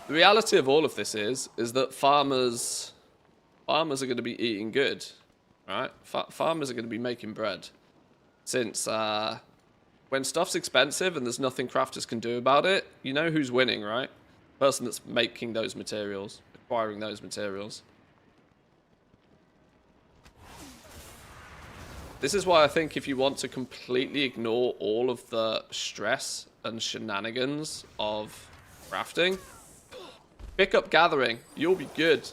The reality of all of this is that farmers are going to be eating good, right? Farmers are going to be making bread. Since when stuff's expensive and there's nothing crafters can do about it, you know who's winning, right? The person that's making those materials, acquiring those materials. This is why I think if you want to completely ignore all of the stress and shenanigans of crafting, pick up gathering. You'll be good.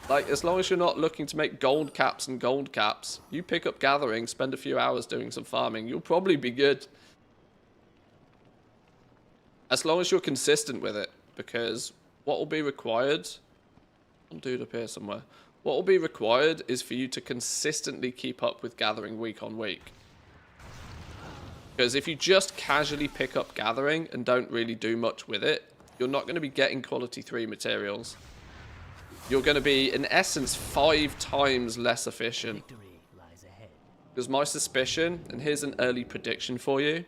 Like, as long as you're not looking to make gold caps and gold caps, you pick up gathering, spend a few hours doing some farming, you'll probably be good. As long as you're consistent with it, because what will be required... Some dude up here somewhere. What will be required is for you to consistently keep up with gathering week on week. Because if you just casually pick up gathering and don't really do much with it, you're not going to be getting quality 3 materials. You're going to be, in essence, 5 times less efficient. Because my suspicion, and here's an early prediction for you,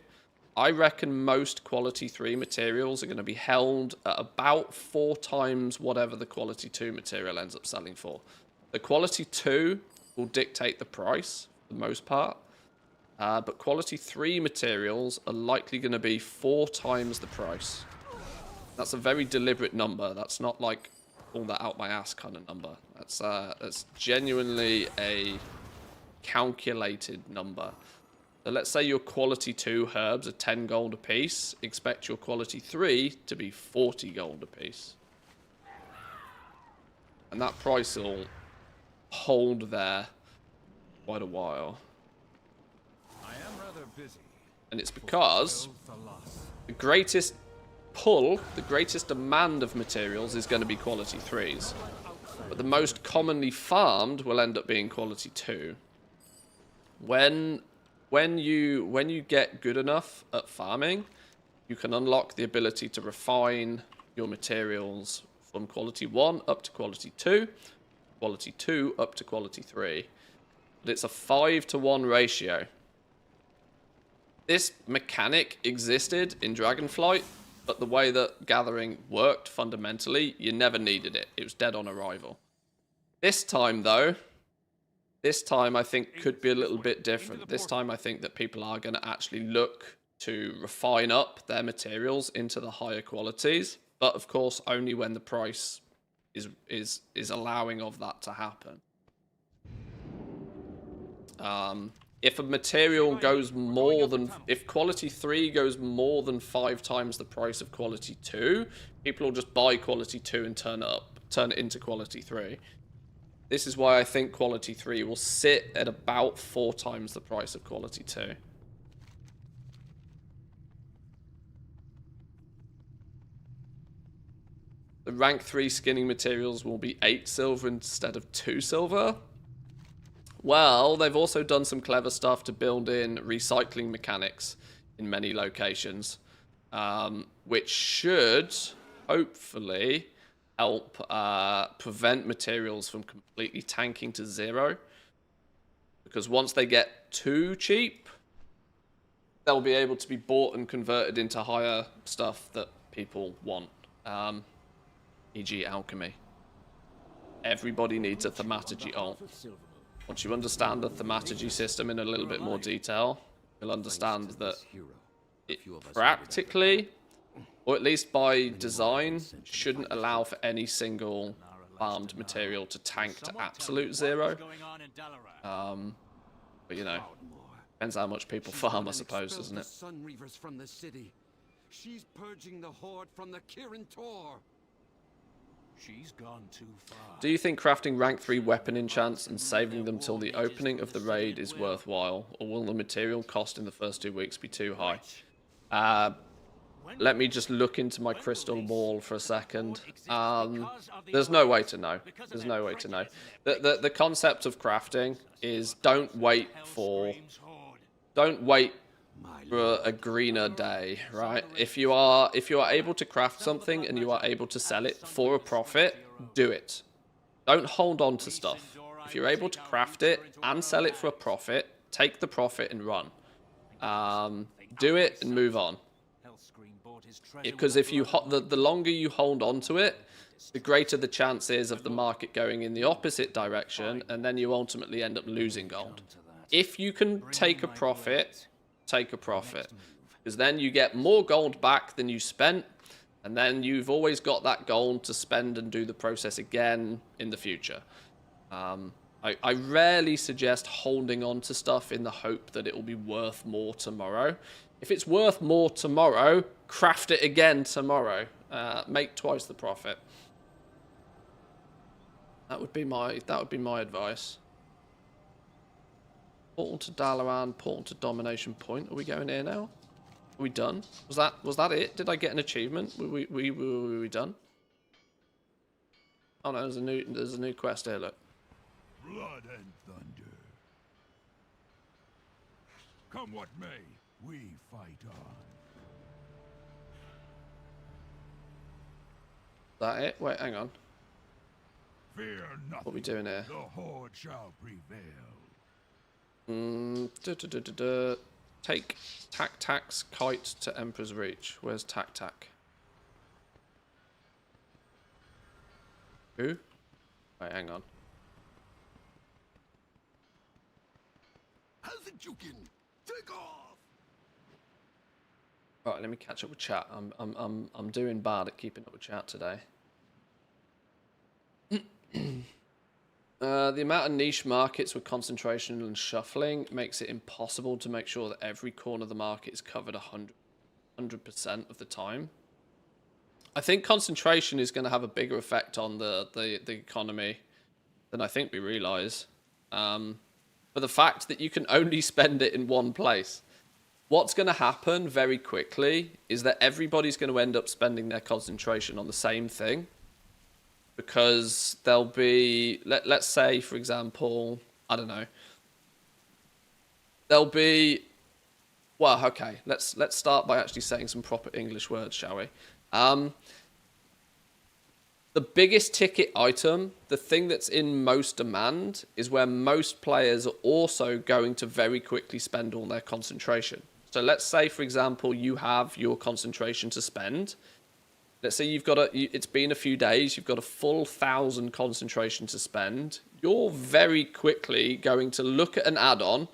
I reckon most quality 3 materials are going to be held at about 4 times whatever the quality 2 material ends up selling for. The quality 2 will dictate the price for the most part, but quality 3 materials are likely going to be 4 times the price. That's a very deliberate number. That's not like pull that out my ass kind of number. That's genuinely a calculated number. So let's say your quality 2 herbs are 10 gold a piece. Expect your quality 3 to be 40 gold a piece. And that price will hold there quite a while. I am rather busy. And it's because the greatest pull, the greatest demand of materials is going to be quality 3s. But the most commonly farmed will end up being quality 2. When you get good enough at farming, you can unlock the ability to refine your materials from quality 1 up to quality 2, quality 2 up to quality 3. But it's a 5-to-1 ratio. This mechanic existed in Dragonflight, but the way that gathering worked fundamentally, you never needed it. It was dead on arrival. This time, though, I think could be a little bit different. This time I think that people are going to actually look to refine up their materials into the higher qualities, but of course only when the price is allowing of that to happen. If a material goes more than, if quality 3 goes more than 5 times the price of quality 2, people will just buy quality 2 and turn it into quality 3. This is why I think quality 3 will sit at about 4 times the price of quality 2. The rank 3 skinning materials will be 8 silver instead of 2 silver. Well, they've also done some clever stuff to build in recycling mechanics in many locations, which should hopefully help prevent materials from completely tanking to 0. Because once they get too cheap, they'll be able to be bought and converted into higher stuff that people want. E.g. alchemy. Everybody needs a thaumaturgy ult. Once you understand the thaumaturgy system in a little bit more detail, you'll understand that it practically, or at least by design, shouldn't allow for any single farmed material to tank to absolute 0. But you know, depends how much people farm, I suppose, doesn't it? She's purging the horde from the Kirin Tor. She's gone too far. Do you think crafting rank 3 weapon enchants and saving them till the opening of the raid is worthwhile, or will the material cost in the first 2 weeks be too high? Let me just look into my crystal ball for a second. There's no way to know. There's no way to know. The concept of crafting is don't wait for a greener day, right? If you are able to craft something and you are able to sell it for a profit, do it. Don't hold on to stuff. If you're able to craft it and sell it for a profit, take the profit and run. Do it and move on. Because if you the longer you hold on to it, the greater the chance is of the market going in the opposite direction, and then you ultimately end up losing gold. If you can take a profit, take a profit, because then you get more gold back than you spent, and then you've always got that gold to spend and do the process again in the future. I rarely suggest holding on to stuff in the hope that it will be worth more tomorrow. If it's worth more tomorrow, craft it again tomorrow. Make twice the profit. That would be my advice. Portal to Dalaran, portal to Domination Point. Are we going here now? Are we done? Was that it? Did I get an achievement? Were we done? Oh no, there's a new quest here, look. Blood and thunder. Come what may, we fight on. Is that it? Wait, hang on. Fear nothing. What are we doing here? The horde shall prevail. Take Tac-Tac's kite to Emperor's Reach. Where's Tac-Tac? Who? Wait, hang on. How's it juking? Take off! Right, let me catch up with chat. I'm doing bad at keeping up with chat today. The amount of niche markets with concentration and shuffling makes it impossible to make sure that every corner of the market is covered 100% of the time. I think concentration is going to have a bigger effect on the economy than I think we realise. For the fact that you can only spend it in one place. What's going to happen very quickly is that everybody's going to end up spending their concentration on the same thing. Because there'll be, let's say, for example, I don't know. There'll be, well, okay, let's start by actually saying some proper English words, shall we? The biggest ticket item, the thing that's in most demand, is where most players are also going to very quickly spend all their concentration. So let's say, for example, you have your concentration to spend. Let's say you've got it's been a few days, you've got a full 1,000 concentration to spend. You're very quickly going to look at an add-on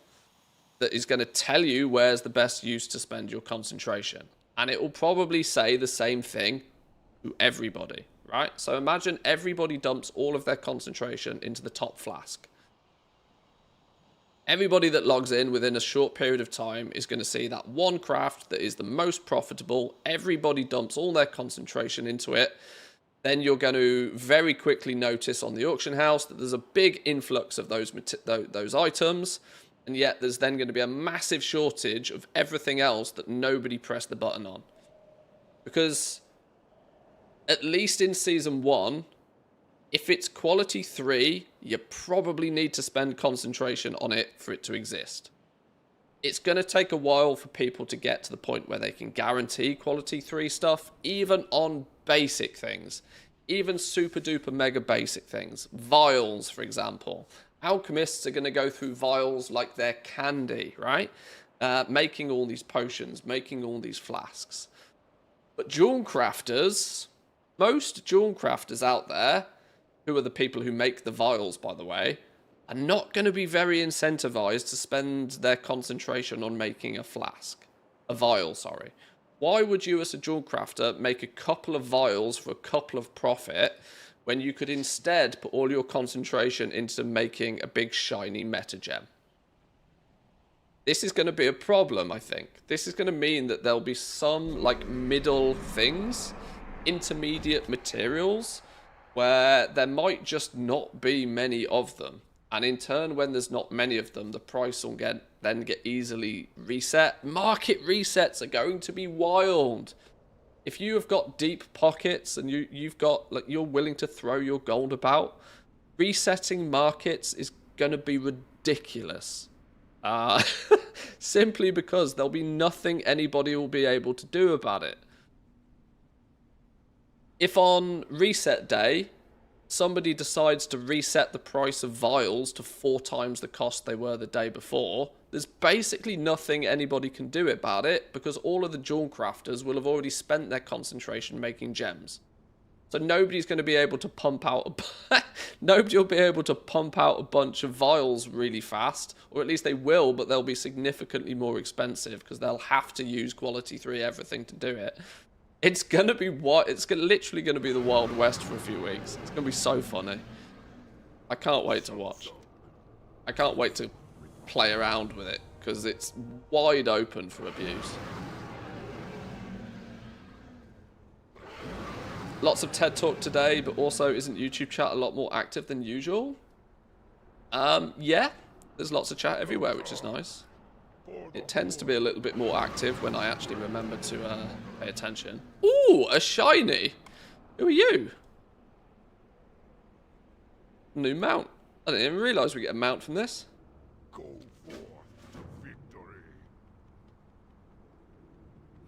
that is going to tell you where's the best use to spend your concentration. And it will probably say the same thing to everybody, right? So imagine everybody dumps all of their concentration into the top flask. Everybody that logs in within a short period of time is going to see that one craft that is the most profitable. Everybody dumps all their concentration into it. Then you're going to very quickly notice on the auction house that there's a big influx of those items. And yet there's then going to be a massive shortage of everything else that nobody pressed the button on. Because at least in Season 1... if it's quality 3, you probably need to spend concentration on it for it to exist. It's going to take a while for people to get to the point where they can guarantee quality 3 stuff, even on basic things. Even super duper mega basic things. Vials, for example. Alchemists are going to go through vials like they're candy, right? Making all these potions, making all these flasks. But jewel crafters, most jewel crafters out there, who are the people who make the vials, by the way, are not going to be very incentivized to spend their concentration on making a flask. A vial, sorry. Why would you, as a jewel crafter, make a couple of vials for a couple of profit when you could instead put all your concentration into making a big shiny meta gem? This is going to be a problem, I think. This is going to mean that there'll be some, like, middle things, intermediate materials, where there might just not be many of them. And in turn, when there's not many of them, the price will then get easily reset. Market resets are going to be wild. If you have got deep pockets and you've got, like, you're willing to throw your gold about, resetting markets is going to be ridiculous. Simply because there'll be nothing anybody will be able to do about it. If on reset day, somebody decides to reset the price of vials to 4 times the cost they were the day before, there's basically nothing anybody can do about it, because all of the jewel crafters will have already spent their concentration making gems. So nobody's going to be able to pump out nobody will be able to pump out a bunch of vials really fast, or at least they will, but they'll be significantly more expensive because they'll have to use quality 3 everything to do it. It's going to be literally going to be the Wild West for a few weeks. It's going to be so funny. I can't wait to watch. I can't wait to play around with it because it's wide open for abuse. Lots of TED Talk today, but also isn't YouTube chat a lot more active than usual? Yeah, there's lots of chat everywhere, which is nice. It tends to be a little bit more active when I actually remember to pay attention. Ooh, a shiny! Who are you? New mount. I didn't even realise we get a mount from this. Go forth to victory.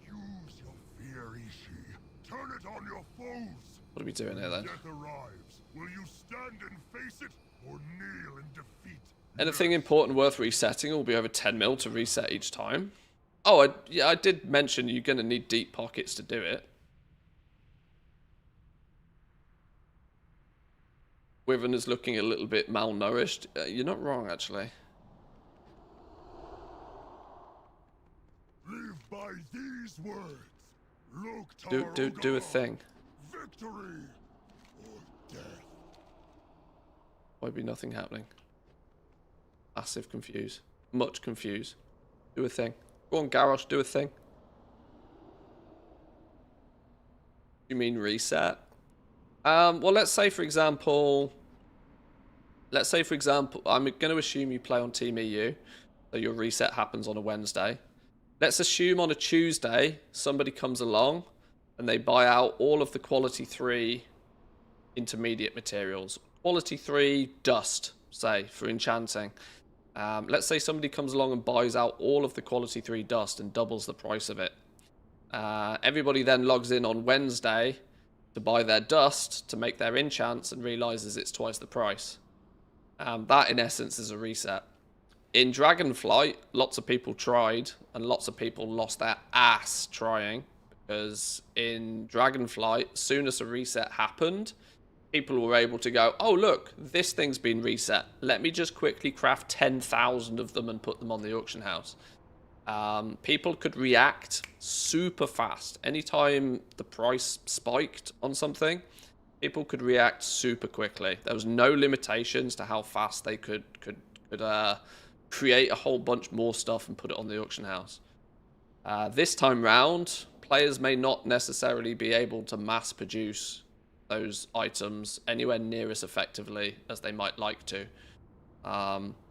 Use your fear, Ishi. Turn it on your foes. What are we doing here then? Death arrives. Will you stand and face it, or kneel in defeat? Anything important worth resetting will be over 10 mil to reset each time. Oh, yeah, I did mention you're going to need deep pockets to do it. Wyvern is looking a little bit malnourished. You're not wrong, actually. Live by these words. Look, Do a thing. Victory or death. Why be nothing happening? Massive confuse. Much confuse. Do a thing. Go on, Garrosh, do a thing. You mean reset? Well, let's say for example, I'm going to assume you play on Team EU, so your reset happens on a Wednesday. Let's assume on a Tuesday, somebody comes along and they buy out all of the quality 3 intermediate materials. Quality 3 dust, say, for enchanting. Let's say somebody comes along and buys out all of the quality 3 dust and doubles the price of it. Everybody then logs in on Wednesday to buy their dust to make their enchants and realizes it's twice the price. That in essence is a reset. In Dragonflight, lots of people tried and lots of people lost their ass trying, because in Dragonflight, as soon as a reset happened, people were able to go, oh look, this thing's been reset. Let me just quickly craft 10,000 of them and put them on the auction house. People could react super fast. Anytime the price spiked on something, people could react super quickly. There was no limitations to how fast they could create a whole bunch more stuff and put it on the auction house. This time round, players may not necessarily be able to mass produce those items anywhere near as effectively as they might like to.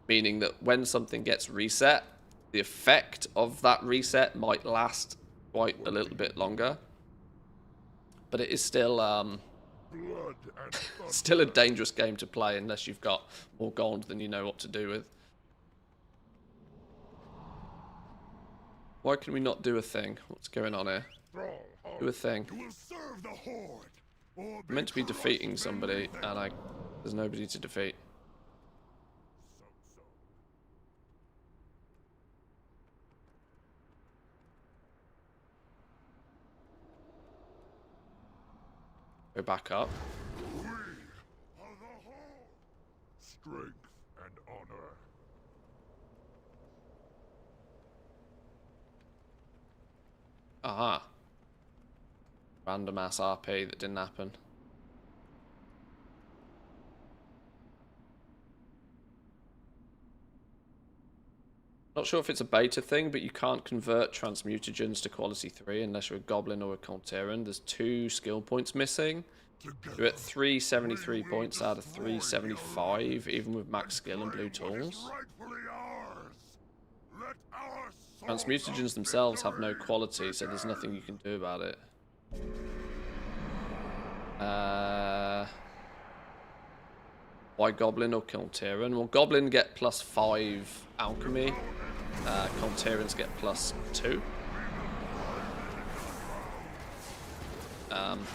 Meaning that when something gets reset, the effect of that reset might last quite a little bit longer. But it is still still a dangerous game to play unless you've got more gold than you know what to do with. Why can we not do a thing? What's going on here? Do a thing. You will serve the Horde, or I'm meant to be defeating somebody, and there's nobody to defeat. Go back up. We are the Horde. Strength and honor. Aha. Random ass RP that didn't happen. Not sure if it's a beta thing, but you can't convert transmutagens to quality 3 unless you're a goblin or a Colteran. There's 2 skill points missing. You're at 373 points out of 375, even with max skill and blue tools. Transmutagens themselves have no quality, so there's nothing you can do about it. Why Goblin or Colteran? Well, Goblin get +5 alchemy. Colterans get +2.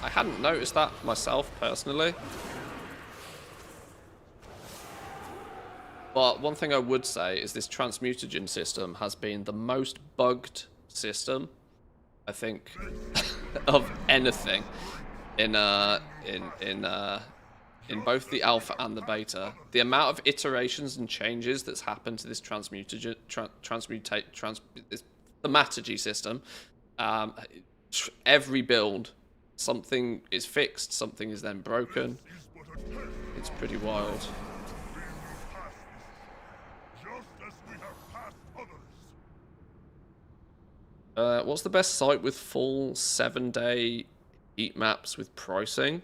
I hadn't noticed that myself personally. But one thing I would say is this transmutagen system has been the most bugged system, I think, of anything in both the alpha and the beta. The amount of iterations and changes that's happened to this thematurgy system, every build, something is fixed, something is then broken. It's pretty wild. What's the best site with full 7-day heat maps with pricing?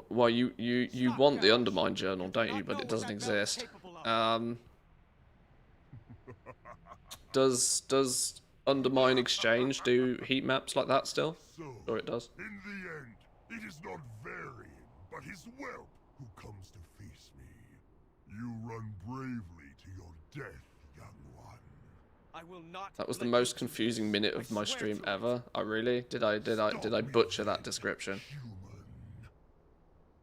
Well, you want the Undermine Journal, don't you? But it doesn't exist. Does Undermine Exchange do heat maps like that still? Or it does? In the end, it is not Varian, but his whelp who comes to feast me. You run bravely to your death, young one. I will not. That was the most confusing minute of my stream ever. Oh really? Did I butcher that description?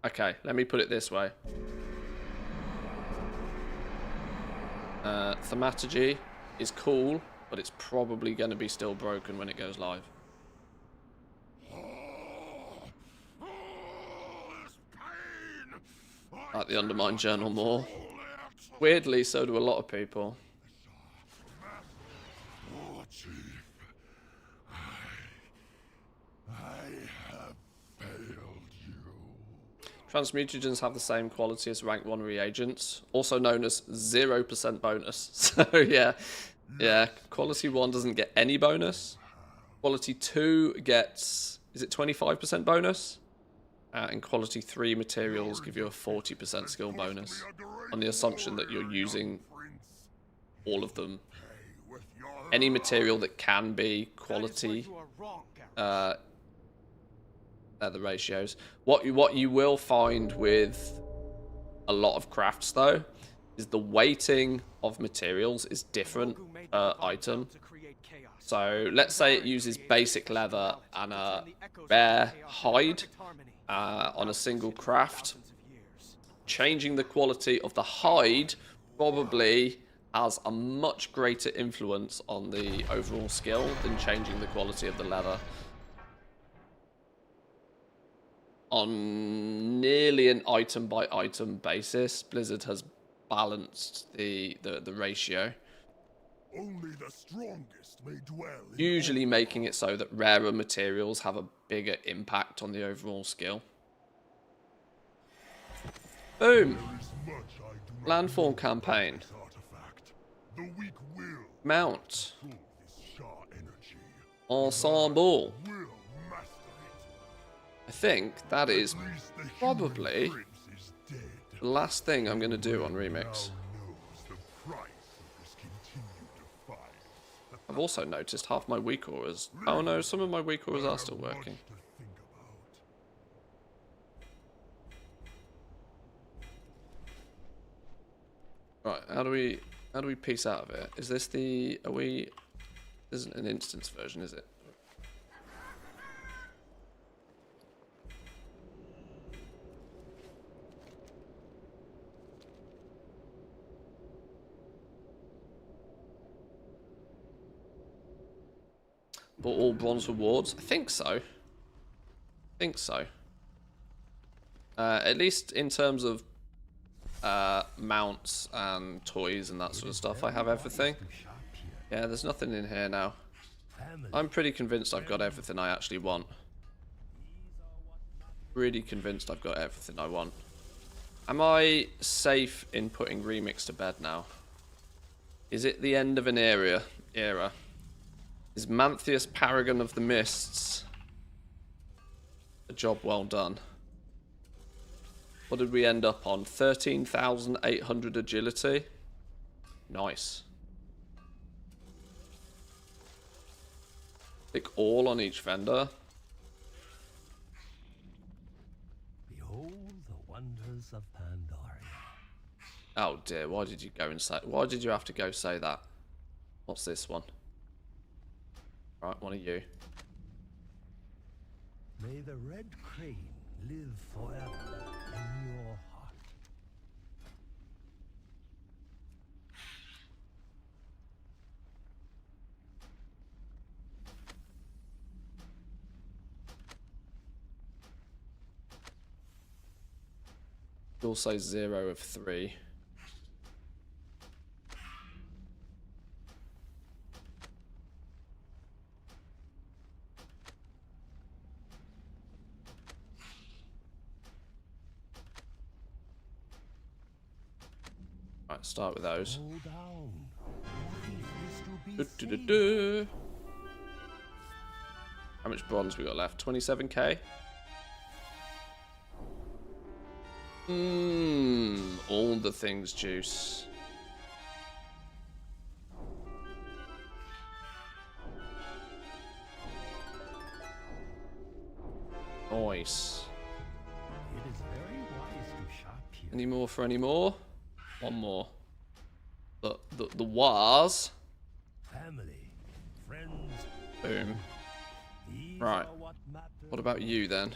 Okay, let me put it this way. Thematurgy is cool, but it's probably going to be still broken when it goes live. I like the Undermine Journal more. Weirdly, so do a lot of people. Oh, Chief, I have failed you. Transmutagens have the same quality as rank 1 reagents, also known as 0% bonus. So yeah, quality 1 doesn't get any bonus. Quality 2 gets, is it 25% bonus? And quality 3 materials give you a 40% skill bonus, on the assumption that you're using all of them. Any material that can be quality, they're the ratios. What you will find with a lot of crafts though is the weighting of materials is different per item. So let's say it uses basic leather and a rare hide on a single craft. Changing the quality of the hide probably has a much greater influence on the overall skill than changing the quality of the leather. On nearly an item by item basis, Blizzard has balanced the ratio. Only the strongest may dwell in Usually making it so that rarer materials have a bigger impact on the overall skill. Boom! There is much I do not Landform campaign. this artifact. The weak will Mount. pull this Shah energy. Ensemble. Will master it. I think that is At least the probably human prince is dead. the last thing I'm going to do on Now Remix. knows the price of this continued defiance. I've also noticed half my weak auras. Oh no, some of my weak auras are still Much working. to think about. Right, how do we piece out of it? Is this the this isn't an instance version, is it? Bought all bronze rewards? I think so. At least in terms of mounts and toys and that sort of stuff, I have everything. Yeah, there's nothing in here now. I'm pretty convinced I've got everything I actually want. Pretty convinced I've got everything I want. Am I safe in putting Remix to bed now? Is it the end of an era? Is Manthius Paragon of the Mists a job well done? What did we end up on? 13,800 agility. Nice. Pick all on each vendor. Behold the wonders of Pandaria. Oh dear, why did you go and say... Why did you have to go say that? What's this one? Right, one of you. May the red crane live forever in your heart. You'll say 0 of 3. Right, start with those. Slow down. Life is to be Du-du-du-du. How much bronze we got left? 27k? All the things juice. Nice. It is very wise to shop here. Any more for any more? One more. The wars. Family, friends, Boom. these Right. are what matter. What about you then?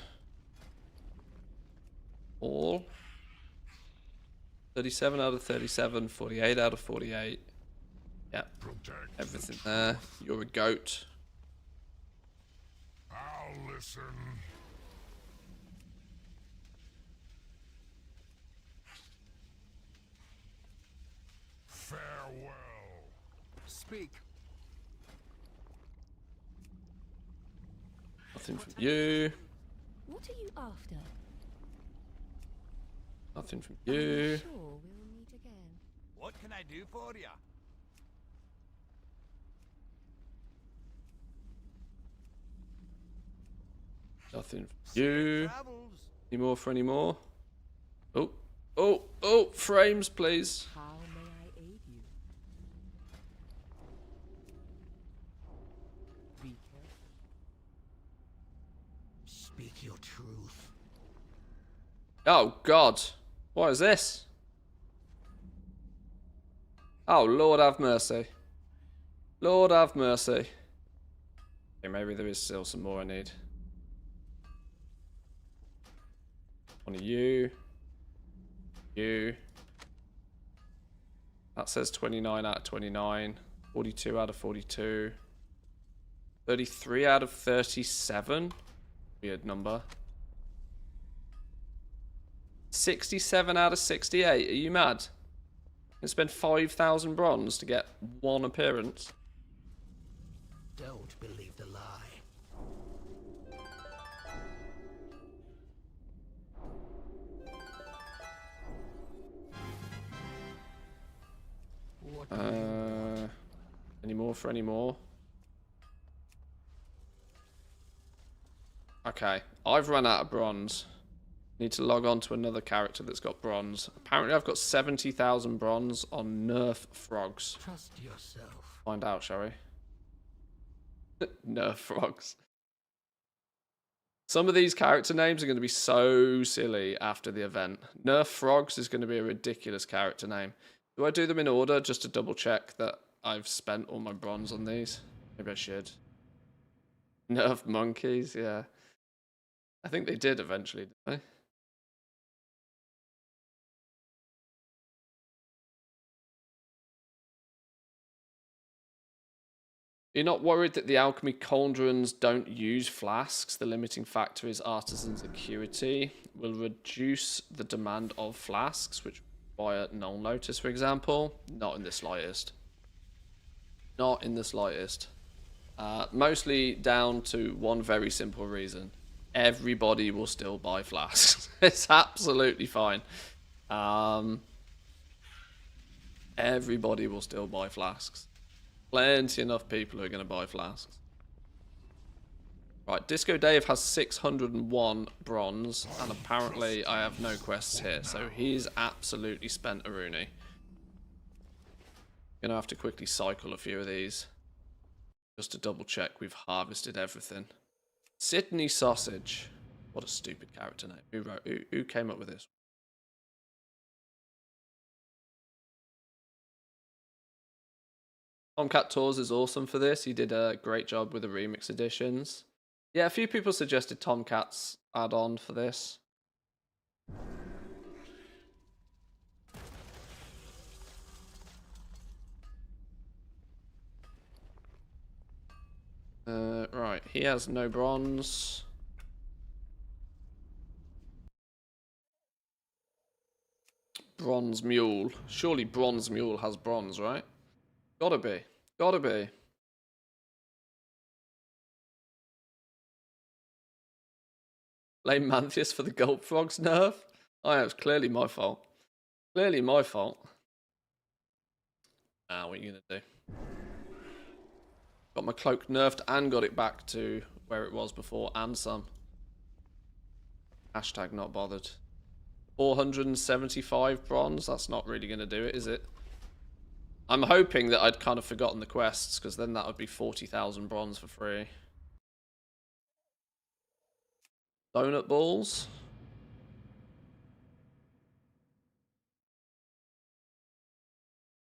All. 37 out of 37, 48 out of 48. Yeah, Protect. everything there. You're a goat. I'll listen. Farewell. Speak. Nothing from you. What are you after? Nothing from Are you you. sure we'll meet again? What can I do for ya? Nothing from you. Travels. Any more for any more? Oh, oh, oh, frames, please. How may I aid you? Be careful. Speak your truth. Oh, God. What is this? Oh, Lord have mercy. Lord have mercy. Okay, maybe there is still some more I need. One of you. You. That says 29 out of 29. 42 out of 42. 33 out of 37. Weird number. 67 out of 68. Are you mad? You spend 5,000 bronze to get one appearance. Don't believe the lie. Any more for any more? Okay, I've run out of bronze. Need to log on to another character that's got bronze. Apparently I've got 70,000 bronze on Nerf frogs. Trust yourself. Find out, shall we? Nerf frogs. Some of these character names are going to be so silly after the event. Nerf frogs is going to be a ridiculous character name. Do I do them in order just to double check that I've spent all my bronze on these? Maybe I should. Nerf monkeys, yeah. I think they did eventually, didn't they? You're not worried that the alchemy cauldrons don't use flasks? The limiting factor is artisan's acuity. Will reduce the demand of flasks, which require null notice, for example. Not in the slightest. Not in the slightest. Mostly down to one very simple reason. Everybody will still buy flasks. It's absolutely fine. Everybody will still buy flasks. Plenty enough people who are going to buy flasks. Right, Disco Dave has 601 bronze, and apparently I have no quests here, so he's absolutely spent a Rooney. Gonna have to quickly cycle a few of these, just to double check we've harvested everything. Sydney Sausage. What a stupid character name. Who came up with this? Tomcat Tours is awesome for this. He did a great job with the remix editions. Yeah, a few people suggested Tomcat's add-on for this. Right, he has no bronze. Bronze Mule. Surely Bronze Mule has bronze, right? Gotta be. Gotta be. Blame Manthius for the Gulp Frogs nerf? Oh, yeah, it's clearly my fault. Clearly my fault. Ah, what are you gonna do? Got my cloak nerfed and got it back to where it was before and some. Hashtag not bothered. 475 bronze? That's not really gonna do it, is it? I'm hoping that I'd kind of forgotten the quests, because then that would be 40,000 bronze for free. Donut balls.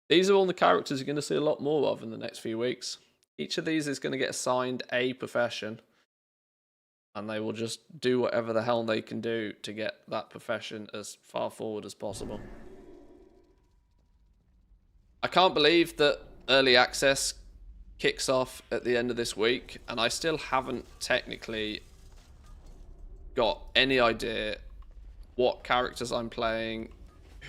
These are all the characters you're going to see a lot more of in the next few weeks. Each of these is going to get assigned a profession, and they will just do whatever the hell they can do to get that profession as far forward as possible. I can't believe that early access kicks off at the end of this week, and I still haven't technically got any idea what characters I'm playing,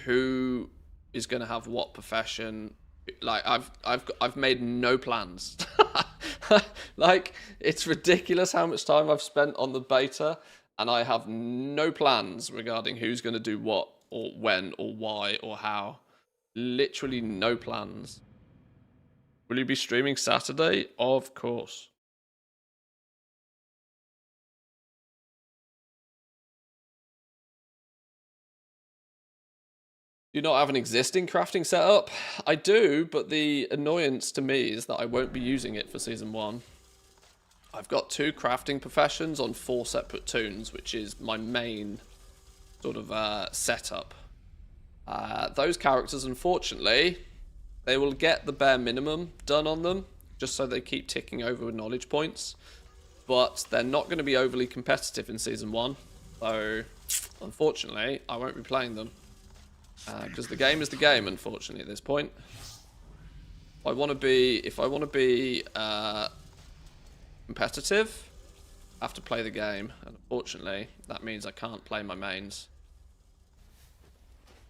who is going to have what profession. Like I've made no plans. Like, it's ridiculous how much time I've spent on the beta, and I have no plans regarding who's going to do what or when or why or how. Literally no plans. Will you be streaming Saturday? Of course. Do you not have an existing crafting setup? I do, but the annoyance to me is that I won't be using it for Season 1. I've got 2 crafting professions on 4 separate toons, which is my main sort of setup. Those characters, unfortunately, they will get the bare minimum done on them, just so they keep ticking over with knowledge points. But they're not going to be overly competitive in Season 1, so unfortunately, I won't be playing them. Because the game is the game, unfortunately, at this point. If I want to be competitive, I have to play the game, and unfortunately, that means I can't play my mains.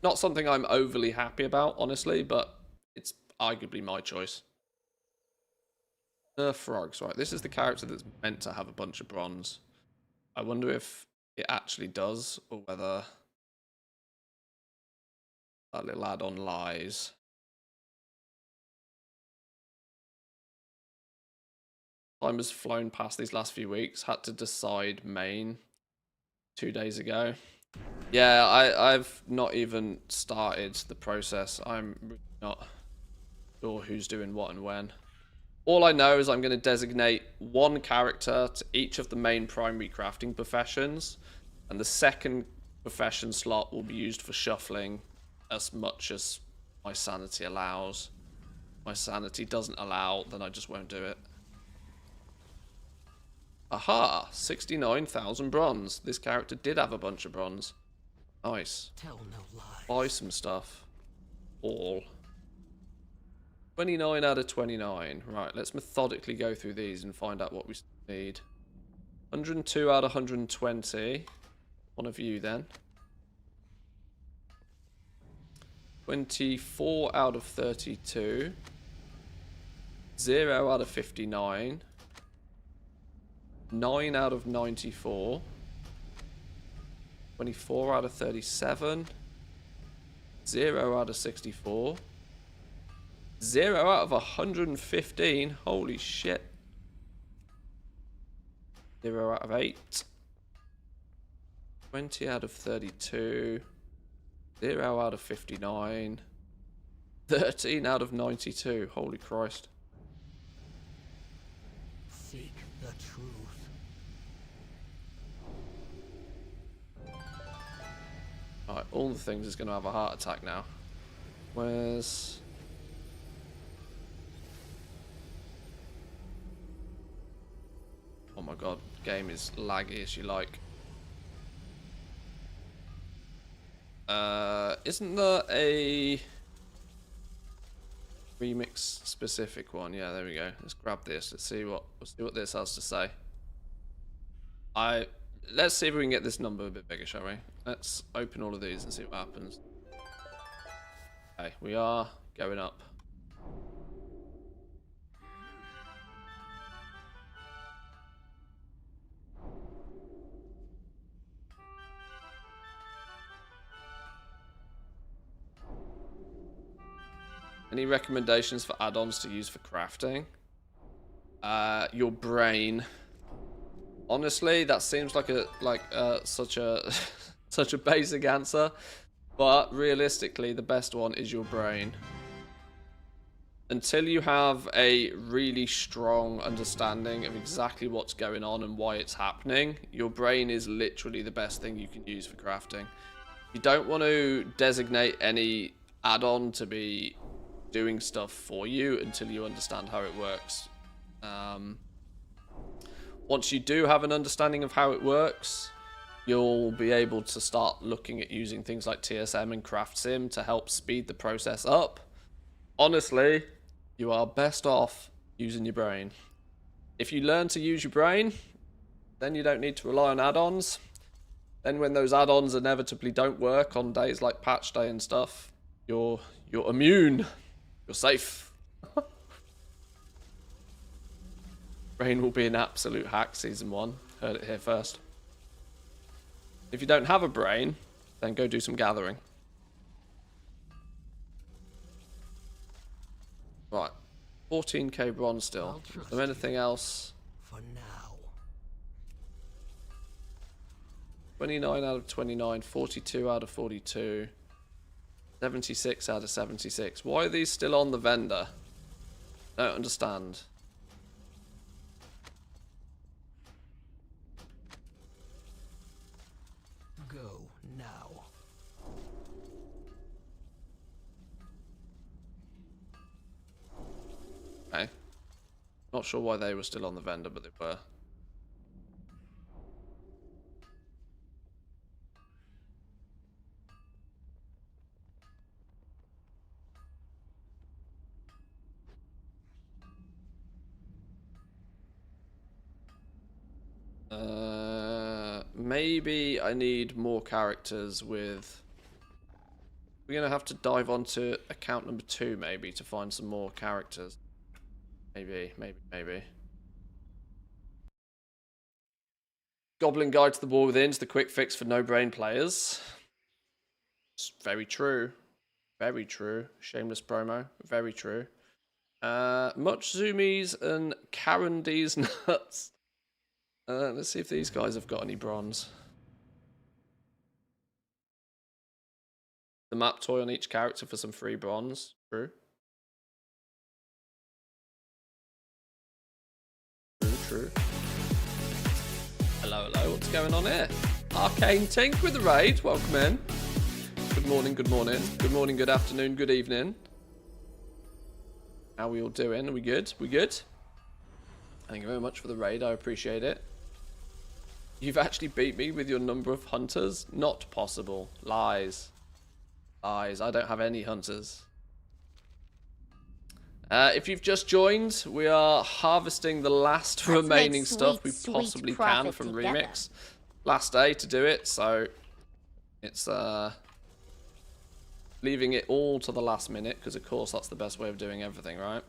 Not something I'm overly happy about, honestly, but it's arguably my choice. Frogs, right? This is the character that's meant to have a bunch of bronze. I wonder if it actually does, or whether that little add-on lies. Time has flown past these last few weeks. Had to decide main 2 days ago. Yeah, I've not even started the process. I'm really not sure who's doing what and when. All I know is I'm going to designate 1 character to each of the main primary crafting professions, and the second profession slot will be used for shuffling as much as my sanity allows. If my sanity doesn't allow, then I just won't do it. Aha! 69,000 bronze. This character did have a bunch of bronze. Nice. Tell no lies. Buy some stuff. All. 29 out of 29. Right, let's methodically go through these and find out what we need. 102 out of 120. One of you then. 24 out of 32. 0 out of 59. 9 out of 94. 24 out of 37. 0 out of 64. 0 out of 115. Holy shit. 0 out of 8. 20 out of 32. 0 out of 59. 13 out of 92. Holy Christ. Seek the truth. Alright, all the things is going to have a heart attack now. Where's... Oh my god, game is laggy as you like. Isn't there a remix specific one? Yeah, there we go. Let's grab this. Let's see what this has to say. Let's see if we can get this number a bit bigger, shall we? Let's open all of these and see what happens. Okay, we are going up. Any recommendations for add-ons to use for crafting? Your brain. Honestly, that seems like such a such a basic answer, but realistically, the best one is your brain. Until you have a really strong understanding of exactly what's going on and why it's happening, your brain is literally the best thing you can use for crafting. You don't want to designate any add-on to be doing stuff for you until you understand how it works. Once you do have an understanding of how it works, you'll be able to start looking at using things like TSM and Craft Sim to help speed the process up. Honestly, you are best off using your brain. If you learn to use your brain, then you don't need to rely on add-ons. Then when those add-ons inevitably don't work on days like patch day and stuff, you're immune. You're safe. Brain will be an absolute hack season 1. Heard it here first. If you don't have a brain, then go do some gathering. Right. 14k bronze still. Is there anything else? For now. 29 out of 29, 42 out of 42, 76 out of 76. Why are these still on the vendor? Don't understand. Go now. Okay. Not sure why they were still on the vendor, but they were. Maybe I need more characters with... We're going to have to dive onto account number 2 maybe to find some more characters. Maybe. Goblin Guide to the War Within is the quick fix for no-brain players. It's very true. Very true. Shameless promo. Very true. Much zoomies and Karendy's nuts. Let's see if these guys have got any bronze. The map toy on each character for some free bronze. True. True. Hello, what's going on here? Arcane Tink with the raid. Welcome in. Good morning, good morning. Good morning, good afternoon, good evening. How are we all doing? Are we good? We good? Thank you very much for the raid. I appreciate it. You've actually beat me with your number of hunters? Not possible. Lies. Lies. I don't have any hunters. If you've just joined, we are harvesting the last remaining stuff we possibly can from REMIX. Last day to do it, so it's leaving it all to the last minute, because of course that's the best way of doing everything, right?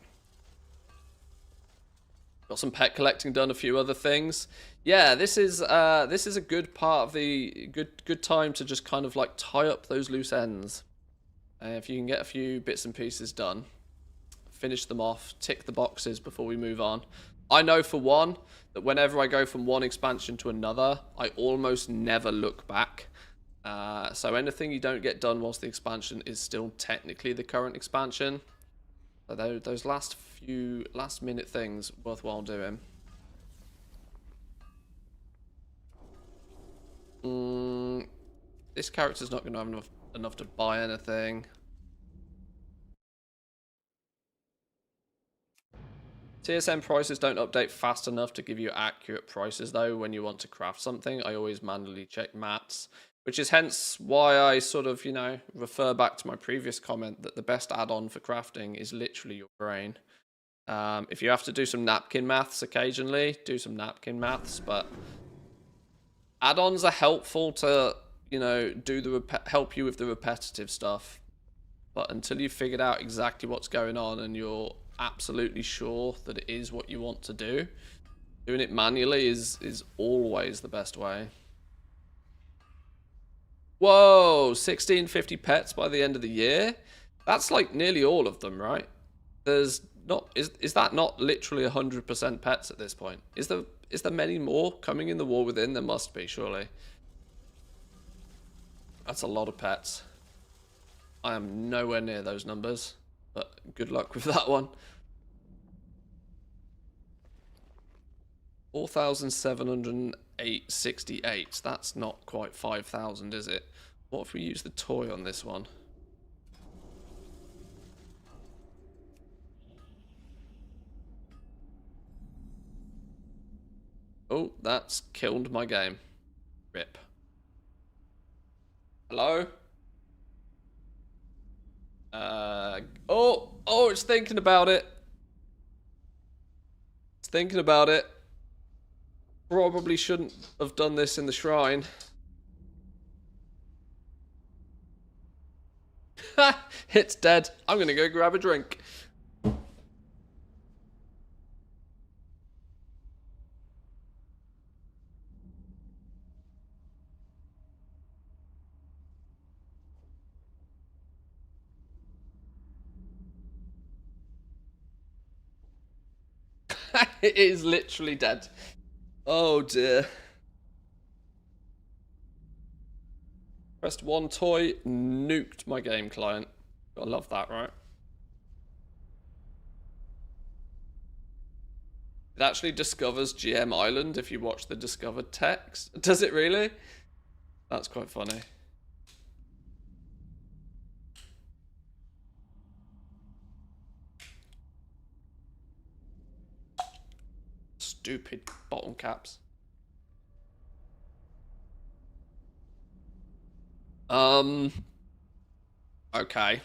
Got some pet collecting done, a few other things. Yeah, this is a good part of the good time to just kind of like tie up those loose ends. If you can get a few bits and pieces done, finish them off, tick the boxes before we move on. I know for one that whenever I go from one expansion to another, I almost never look back. So anything you don't get done whilst the expansion is still technically the current expansion. So those last minute things worthwhile doing. This character's not going to have enough to buy anything. TSM prices don't update fast enough to give you accurate prices though when you want to craft something. I always manually check mats, which is hence why I sort of, you know, refer back to my previous comment that the best add-on for crafting is literally your brain. If you have to do some napkin maths occasionally, do some napkin maths, but add-ons are helpful to, you know, help you with the repetitive stuff. But until you've figured out exactly what's going on and you're absolutely sure that it is what you want to do, doing it manually is always the best way. Whoa, 1650 pets by the end of the year? That's like nearly all of them, right? There's not, is that not literally 100% pets at this point? Is there many more coming in the War Within? There must be, surely. That's a lot of pets. I am nowhere near those numbers, but good luck with that one. 4,768. That's not quite 5,000, is it? What if we use the toy on this one? Oh, that's killed my game. Rip. Hello? Oh, it's thinking about it. It's thinking about it. Probably shouldn't have done this in the shrine. Ha! It's dead. I'm gonna go grab a drink. It is literally dead. Oh dear. Pressed one toy, nuked my game client. Gotta love that, right? It actually discovers GM Island if you watch the discovered text. Does it really? That's quite funny. Stupid bottom caps. Okay.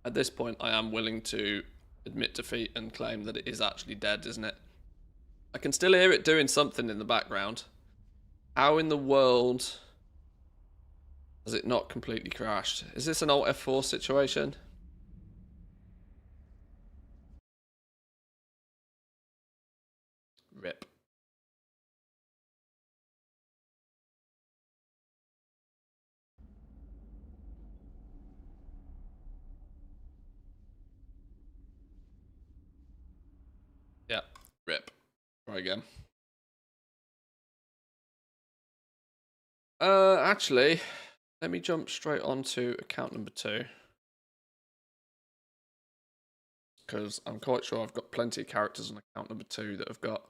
At this point, I am willing to admit defeat and claim that it is actually dead, isn't it? I can still hear it doing something in the background. How in the world has it not completely crashed? Is this an Alt F4 situation? Rip. Yeah, rip. Try again. Actually, let me jump straight onto account number 2. Because I'm quite sure I've got plenty of characters on account number 2 that have got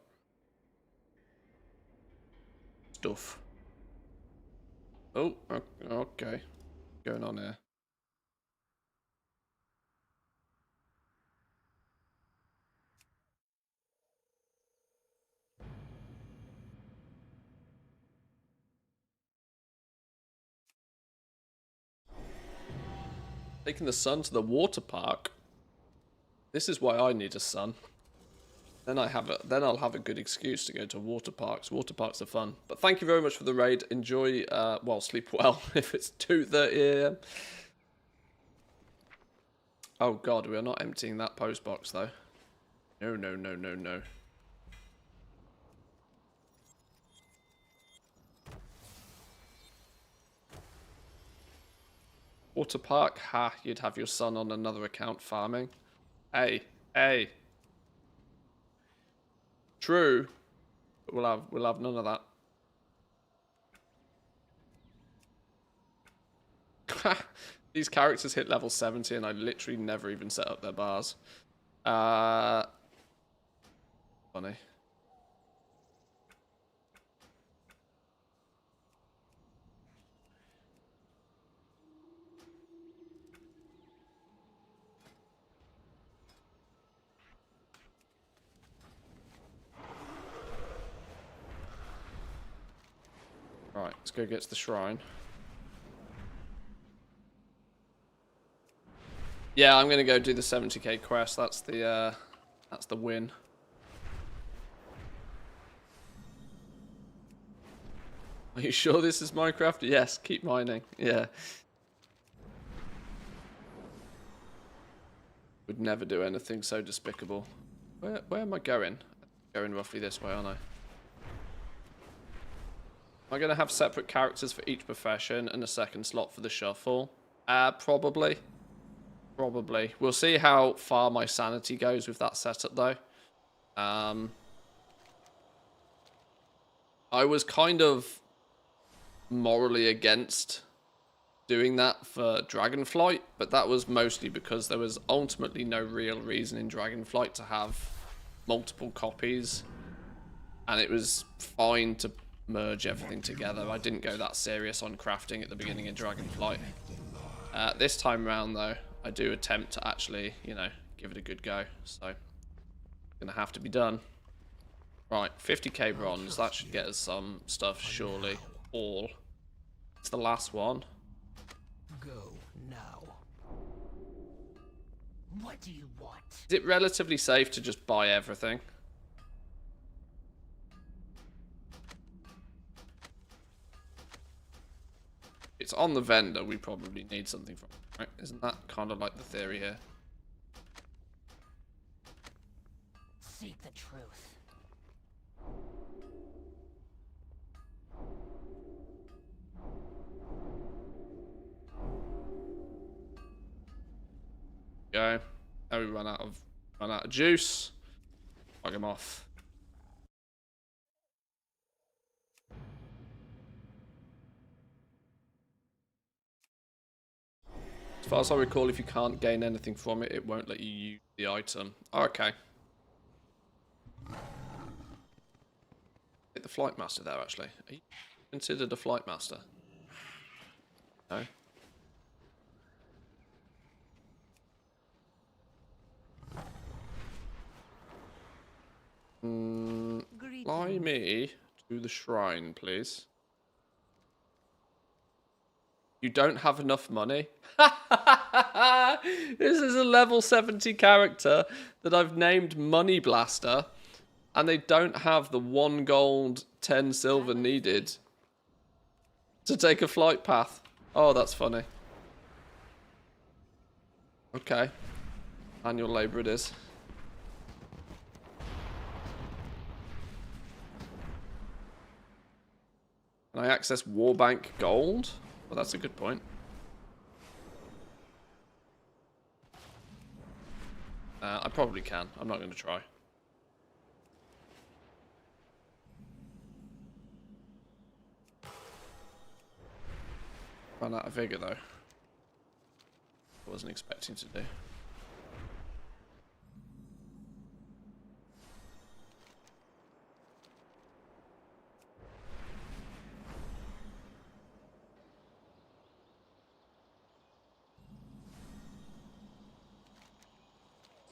stuff. Oh, okay. What's going on here? Taking the son to the water park. This is why I need a son. Then I'll have a good excuse to go to water parks. Water parks are fun. But thank you very much for the raid. Enjoy, well, sleep well if it's 2:30 AM. Oh god, we are not emptying that post box though. No, no, no, no, no. Water park? Ha, you'd have your son on another account farming. Hey, hey. True. But we'll have none of that. These characters hit level 70 and I literally never even set up their bars. Funny. Right, let's go get to the shrine. Yeah, I'm gonna go do the 70k quest. That's the win. Are you sure this is Minecraft? Yes, keep mining. Yeah. Would never do anything so despicable. Where am I going? Going roughly this way, aren't I? Am I going to have separate characters for each profession and a second slot for the shuffle? Probably. Probably. We'll see how far my sanity goes with that setup, though. I was kind of morally against doing that for Dragonflight, but that was mostly because there was ultimately no real reason in Dragonflight to have multiple copies, and it was fine to merge everything together. I didn't go that serious on crafting at the beginning of Dragonflight. This time around, though, I do attempt to actually, you know, give it a good go, so it's gonna have to be done. Right, 50k bronze, that should get us some stuff, surely. All. It's the last one. Go now. What do you want? Is it relatively safe to just buy everything? It's on the vendor, we probably need something from it, right? Isn't that kind of like the theory here? Seek the truth. Go. Now we run out of juice. Plug him off. As far as I recall, if you can't gain anything from it, it won't let you use the item. Oh, okay. Hit the flight master there, actually. Are you considered a flight master? No. Fly me to the shrine, please. You don't have enough money? This is a level 70 character that I've named Money Blaster, and they don't have the 1 gold, 10 silver needed to take a flight path. Oh, that's funny. Okay. Manual labor it is. Can I access Warbank Gold? Well, that's a good point. I probably can. I'm not going to try. Ran out of vigor, though. I wasn't expecting to do.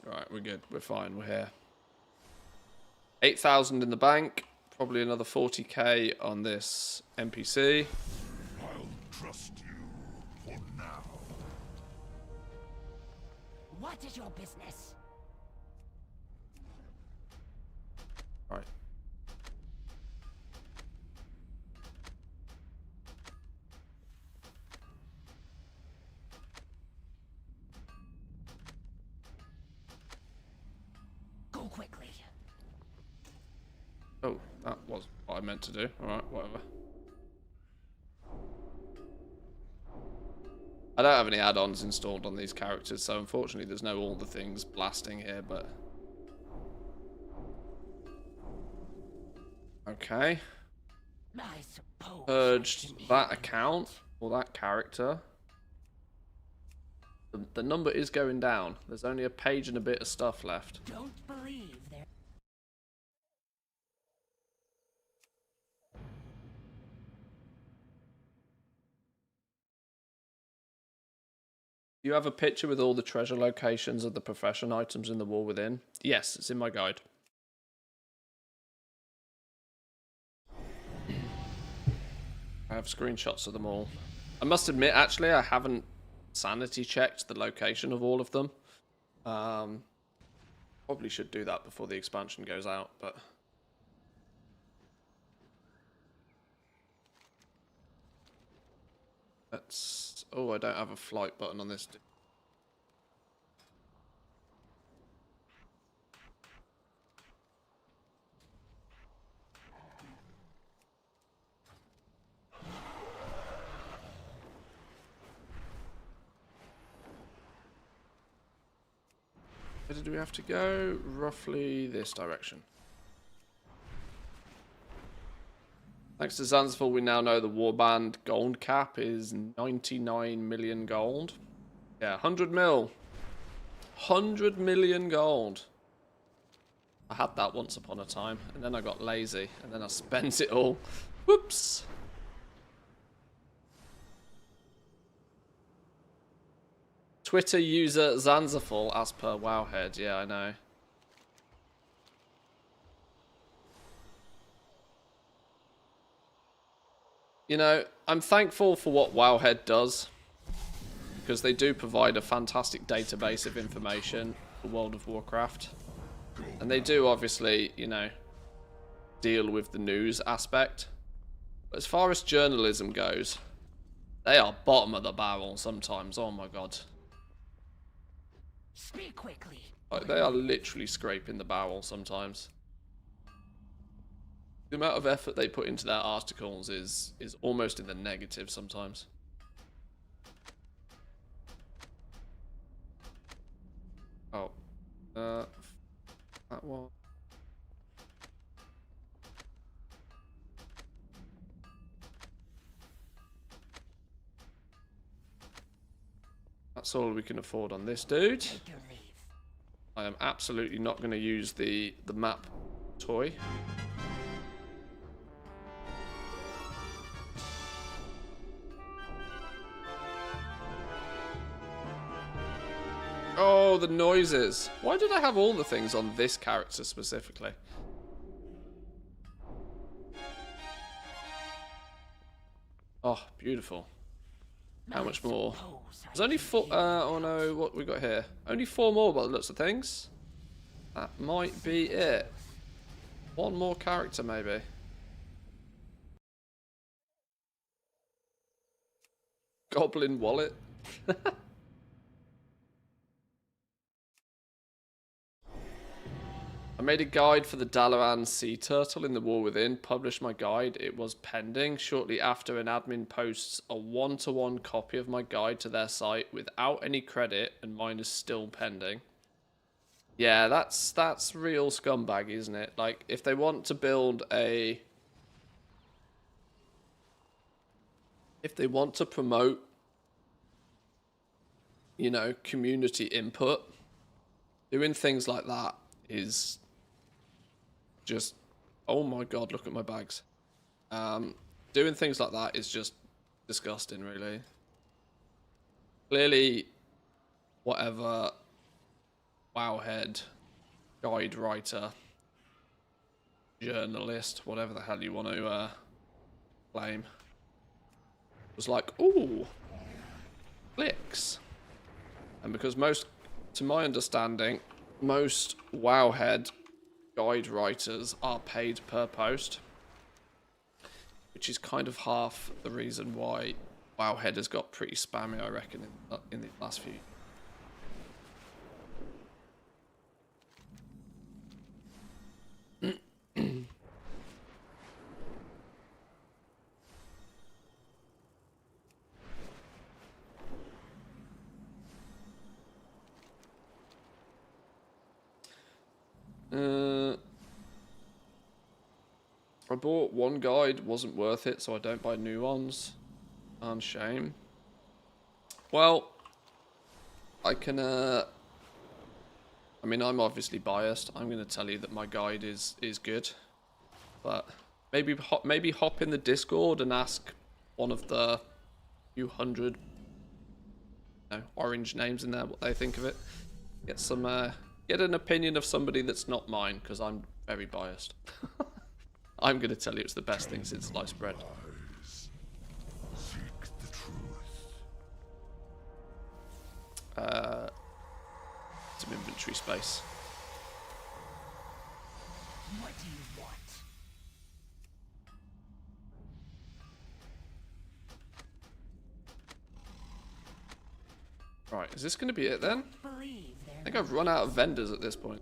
Right, we're good. We're fine. We're here. 8,000 in the bank. Probably another 40k on this NPC. I'll trust you for now. What is your business? Right. Go quickly. Oh, that was what I meant to do. Alright, whatever. I don't have any add-ons installed on these characters, so unfortunately there's no all the things blasting here, but... Okay. I suppose. Purged that account or that character. The number is going down. There's only a page and a bit of stuff left. Don't believe there. You have a picture with all the treasure locations of the profession items in the wall within? Yes, it's in my guide. I have screenshots of them all. I must admit, actually, I haven't sanity checked the location of all of them. Probably should do that before the expansion goes out, but... Let's... Oh, I don't have a flight button on this. Where did we have to go? Roughly this direction. Thanks to Zanzibar, we now know the warband gold cap is 99 million gold. Yeah, 100 mil. 100 million gold. I had that once upon a time, and then I got lazy, and then I spent it all. Whoops. Twitter user Zanzaful as per Wowhead. Yeah, I know. You know, I'm thankful for what Wowhead does, because they do provide a fantastic database of information for World of Warcraft. And they do obviously, you know, deal with the news aspect. But as far as journalism goes, they are bottom of the barrel sometimes. Oh my god. Speak quickly. Like, they are literally scraping the barrel sometimes. The amount of effort they put into their articles is almost in the negative sometimes. Oh. That one. That's all we can afford on this dude. Take your leave. I am absolutely not going to use the map toy. Oh, the noises. Why did I have all the things on this character specifically? Oh, beautiful. How much more? There's only 4. Oh no, what we got here? Only 4 more by the looks of things. That might be it. 1 more character, maybe. Goblin wallet. I made a guide for the Dalaran sea turtle in the War Within, published my guide. It was pending. Shortly after, an admin posts a 1-to-1 copy of my guide to their site without any credit, and mine is still pending. Yeah, that's real scumbag, isn't it? Like, if they want to build a... If they want to promote, you know, community input, doing things like that is... just, oh my god, look at my bags. Doing things like that is just disgusting, really. Clearly, whatever Wowhead, guide writer, journalist, whatever the hell you want to claim, was like, ooh, clicks. And because most, to my understanding, most Wowhead guide writers are paid per post, which is kind of half the reason why Wowhead has got pretty spammy, I reckon, in the last few. I bought one guide, wasn't worth it, so I don't buy new ones. Shame. Well, I can, I mean, I'm obviously biased. I'm going to tell you that my guide is good. But maybe hop in the Discord and ask one of the few hundred orange names in there what they think of it. Get some, get an opinion of somebody that's not mine, because I'm very biased. I'm going to tell you it's the best thing since sliced bread. Lies. Seek the truth. Some inventory space. What do you want? Right, is this going to be it then? Believe I there. think I've run out of vendors at this point.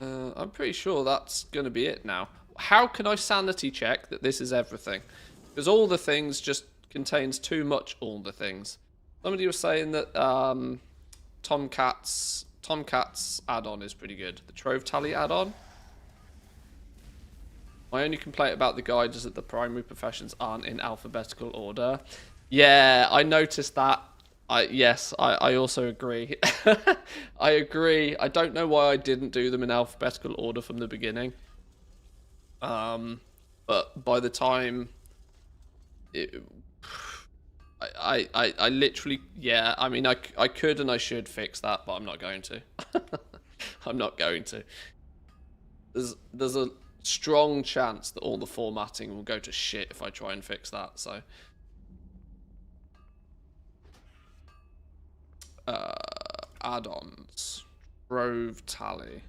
I'm pretty sure that's going to be it now. How can I sanity check that this is everything? Because all the things just contains too much all the things. Somebody was saying that Tomcat's add-on is pretty good. The Trove Tally add-on. My only complaint about the guide is that the primary professions aren't in alphabetical order. Yeah, I noticed that. Yes, I also agree. I agree. I don't know why I didn't do them in alphabetical order from the beginning. But by the time I literally, yeah, I mean, I could and I should fix that, but I'm not going to. I'm not going to. There's a strong chance that all the formatting will go to shit if I try and fix that, so. Add-ons. Trove Tally.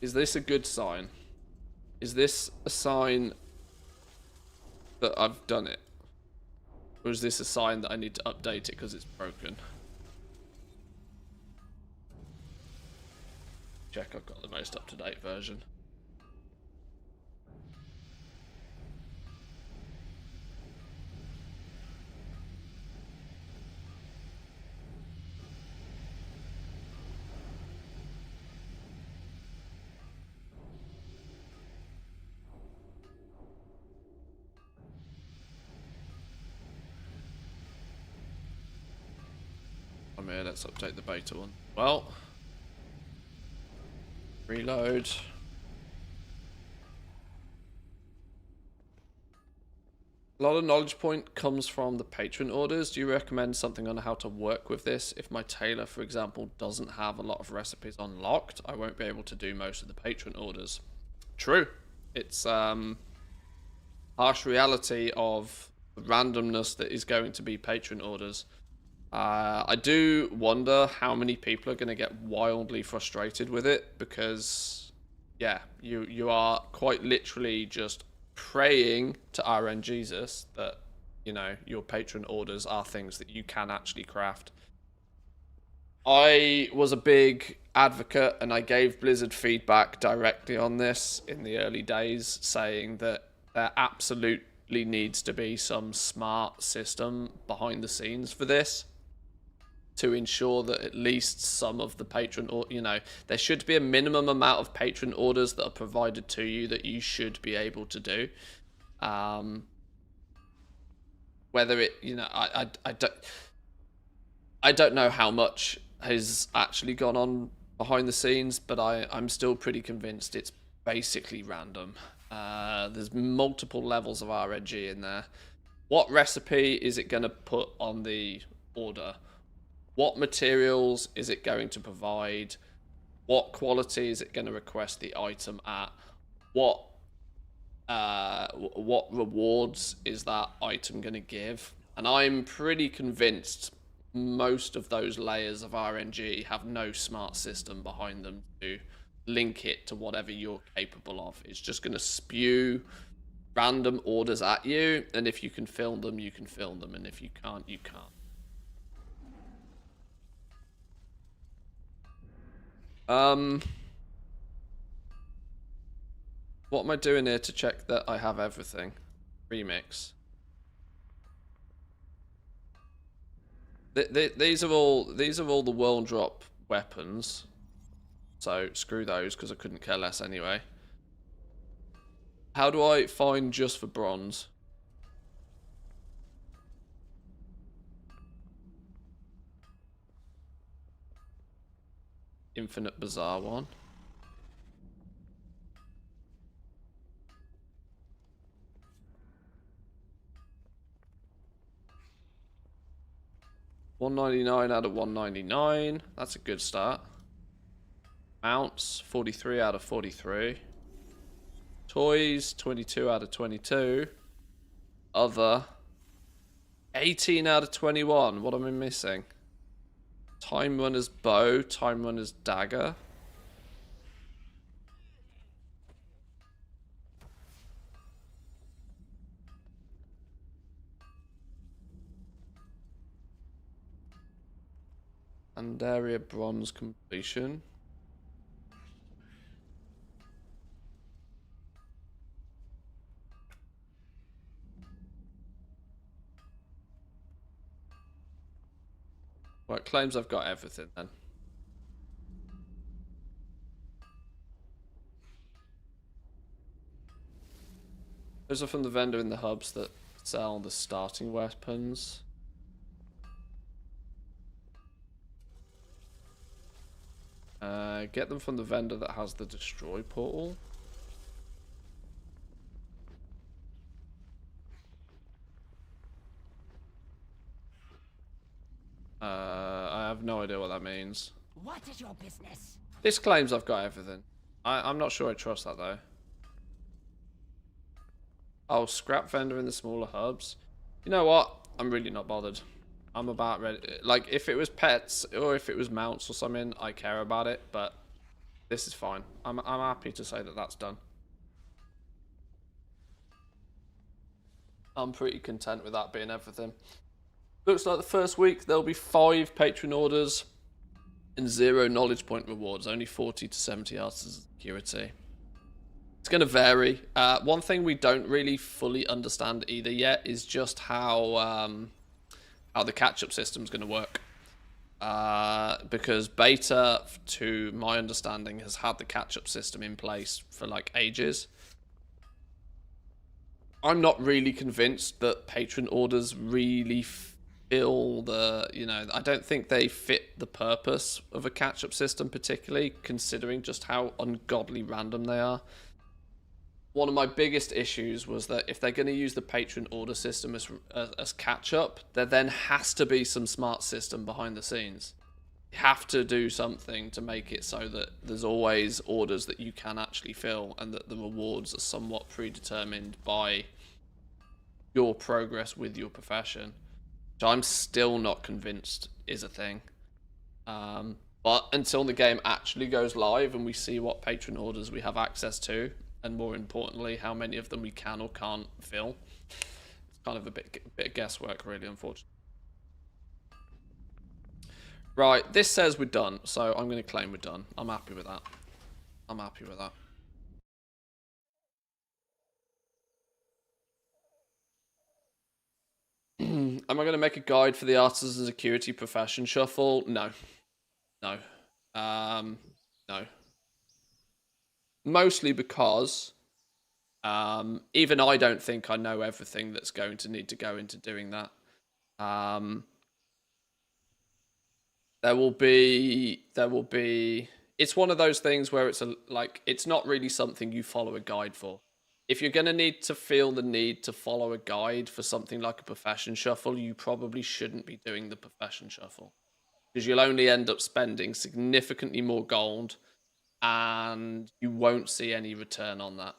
Is this a good sign? Is this a sign that I've done it? Or is this a sign that I need to update it because it's broken? Check I've got the most up-to-date version. I'm here, let's update the beta one. Well, reload. A lot of knowledge point comes from the patron orders. Do you recommend something on how to work with this? If my tailor, for example, doesn't have a lot of recipes unlocked, I won't be able to do most of the patron orders. True. It's harsh reality of randomness that is going to be patron orders. I do wonder how many people are going to get wildly frustrated with it, because, yeah, you are quite literally just praying to RN Jesus that, you know, your patron orders are things that you can actually craft. I was a big advocate and I gave Blizzard feedback directly on this in the early days, saying that there absolutely needs to be some smart system behind the scenes for this, to ensure that at least some of the patron, or you know, there should be a minimum amount of patron orders that are provided to you that you should be able to do. Whether it, you know, I don't know how much has actually gone on behind the scenes, but I'm still pretty convinced it's basically random. There's multiple levels of RNG in there. What recipe is it going to put on the order? What materials is it going to provide? What quality is it going to request the item at? What rewards is that item going to give? And I'm pretty convinced most of those layers of RNG have no smart system behind them to link it to whatever you're capable of. It's just going to spew random orders at you, and if you can film them, you can film them, and if you can't, you can't. What am I doing here to check that I have everything? Remix. These are all the world drop weapons. So screw those because I couldn't care less anyway. How do I find just for bronze? Infinite Bazaar one. $199 out of 199. That's a good start. Mounts, 43 out of 43. Toys, 22 out of 22. Other, 18 out of 21. What am I missing? Time Runner's bow, Time Runner's dagger. And area bronze completion. Well, it claims I've got everything then. Those are from the vendor in the hubs that sell the starting weapons. Get them from the vendor that has the destroy portal. I have no idea what that means. What is your business? This claims I've got everything. I'm not sure I trust that though. Oh, scrap vendor in the smaller hubs. You know what? I'm really not bothered. I'm about ready. Like, if it was pets or if it was mounts or something, I care about it. But this is fine. I'm happy to say that that's done. I'm pretty content with that being everything. Looks like the first week there'll be 5 patron orders and 0 knowledge point rewards. Only 40 to 70 hours of security. It's going to vary. One thing we don't really fully understand either yet is just how the catch-up system's going to work. Because beta, to my understanding, has had the catch-up system in place for like ages. I'm not really convinced that patron orders really fill the, I don't think they fit the purpose of a catch-up system particularly, considering just how ungodly random they are. One of my biggest issues was that if they're going to use the patron order system as catch-up, there then has to be some smart system behind the scenes. You have to do something to make it so that there's always orders that you can actually fill and that the rewards are somewhat predetermined by your progress with your profession. Which I'm still not convinced is a thing. But until the game actually goes live and we see what patron orders we have access to, and more importantly, how many of them we can or can't fill, it's kind of a bit of guesswork, really, unfortunately. Right, this says we're done, so I'm going to claim we're done. I'm happy with that. I'm happy with that. Am I going to make a guide for the artisan security profession shuffle? No. No. No. Mostly because even I don't think I know everything that's going to need to go into doing that. There will be. It's one of those things where it's it's not really something you follow a guide for. If you're going to need to feel the need to follow a guide for something like a profession shuffle, you probably shouldn't be doing the profession shuffle, because you'll only end up spending significantly more gold and you won't see any return on that.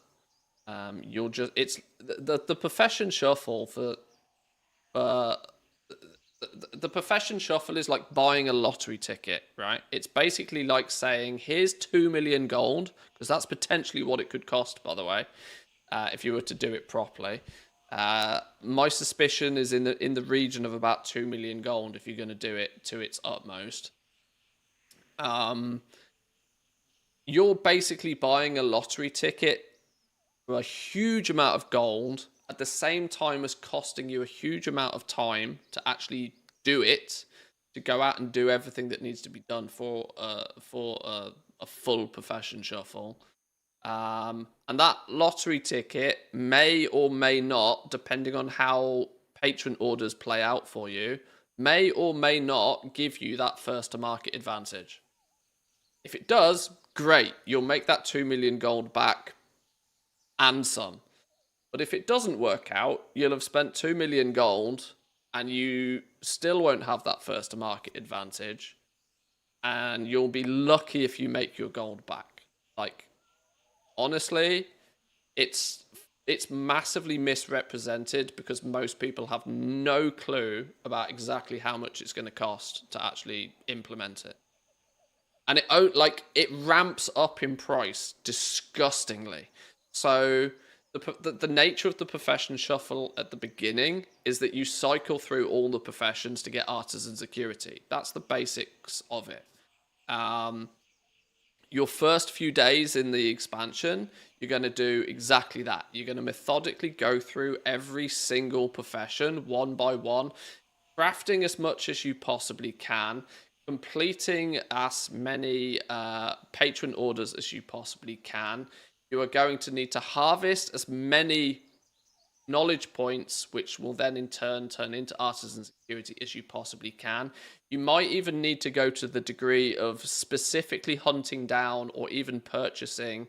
You'll just, it's the profession shuffle for the profession shuffle is like buying a lottery ticket, right? It's basically like saying, here's 2 million gold, because that's potentially what it could cost, by the way, if you were to do it properly. My suspicion is in the region of about 2 million gold if you're going to do it to its utmost. you're basically buying a lottery ticket for a huge amount of gold at the same time as costing you a huge amount of time to actually do it, to go out and do everything that needs to be done for a full profession shuffle. And that lottery ticket may or may not, depending on how patron orders play out for you, may or may not give you that first to market advantage. If it does, great, you'll make that 2 million gold back and some. But if it doesn't work out, you'll have spent 2 million gold and you still won't have that first to market advantage. And you'll be lucky if you make your gold back. Like, honestly, it's massively misrepresented because most people have no clue about exactly how much it's going to cost to actually implement it. And it ramps up in price disgustingly. So the nature of the profession shuffle at the beginning is that you cycle through all the professions to get artisan security. That's the basics of it. Your first few days in the expansion, you're going to do exactly that. You're going to methodically go through every single profession one by one, crafting as much as you possibly can, completing as many patron orders as you possibly can. You are going to need to harvest as many knowledge points, which will then in turn turn into artisan security as you possibly can. You might even need to go to the degree of specifically hunting down or even purchasing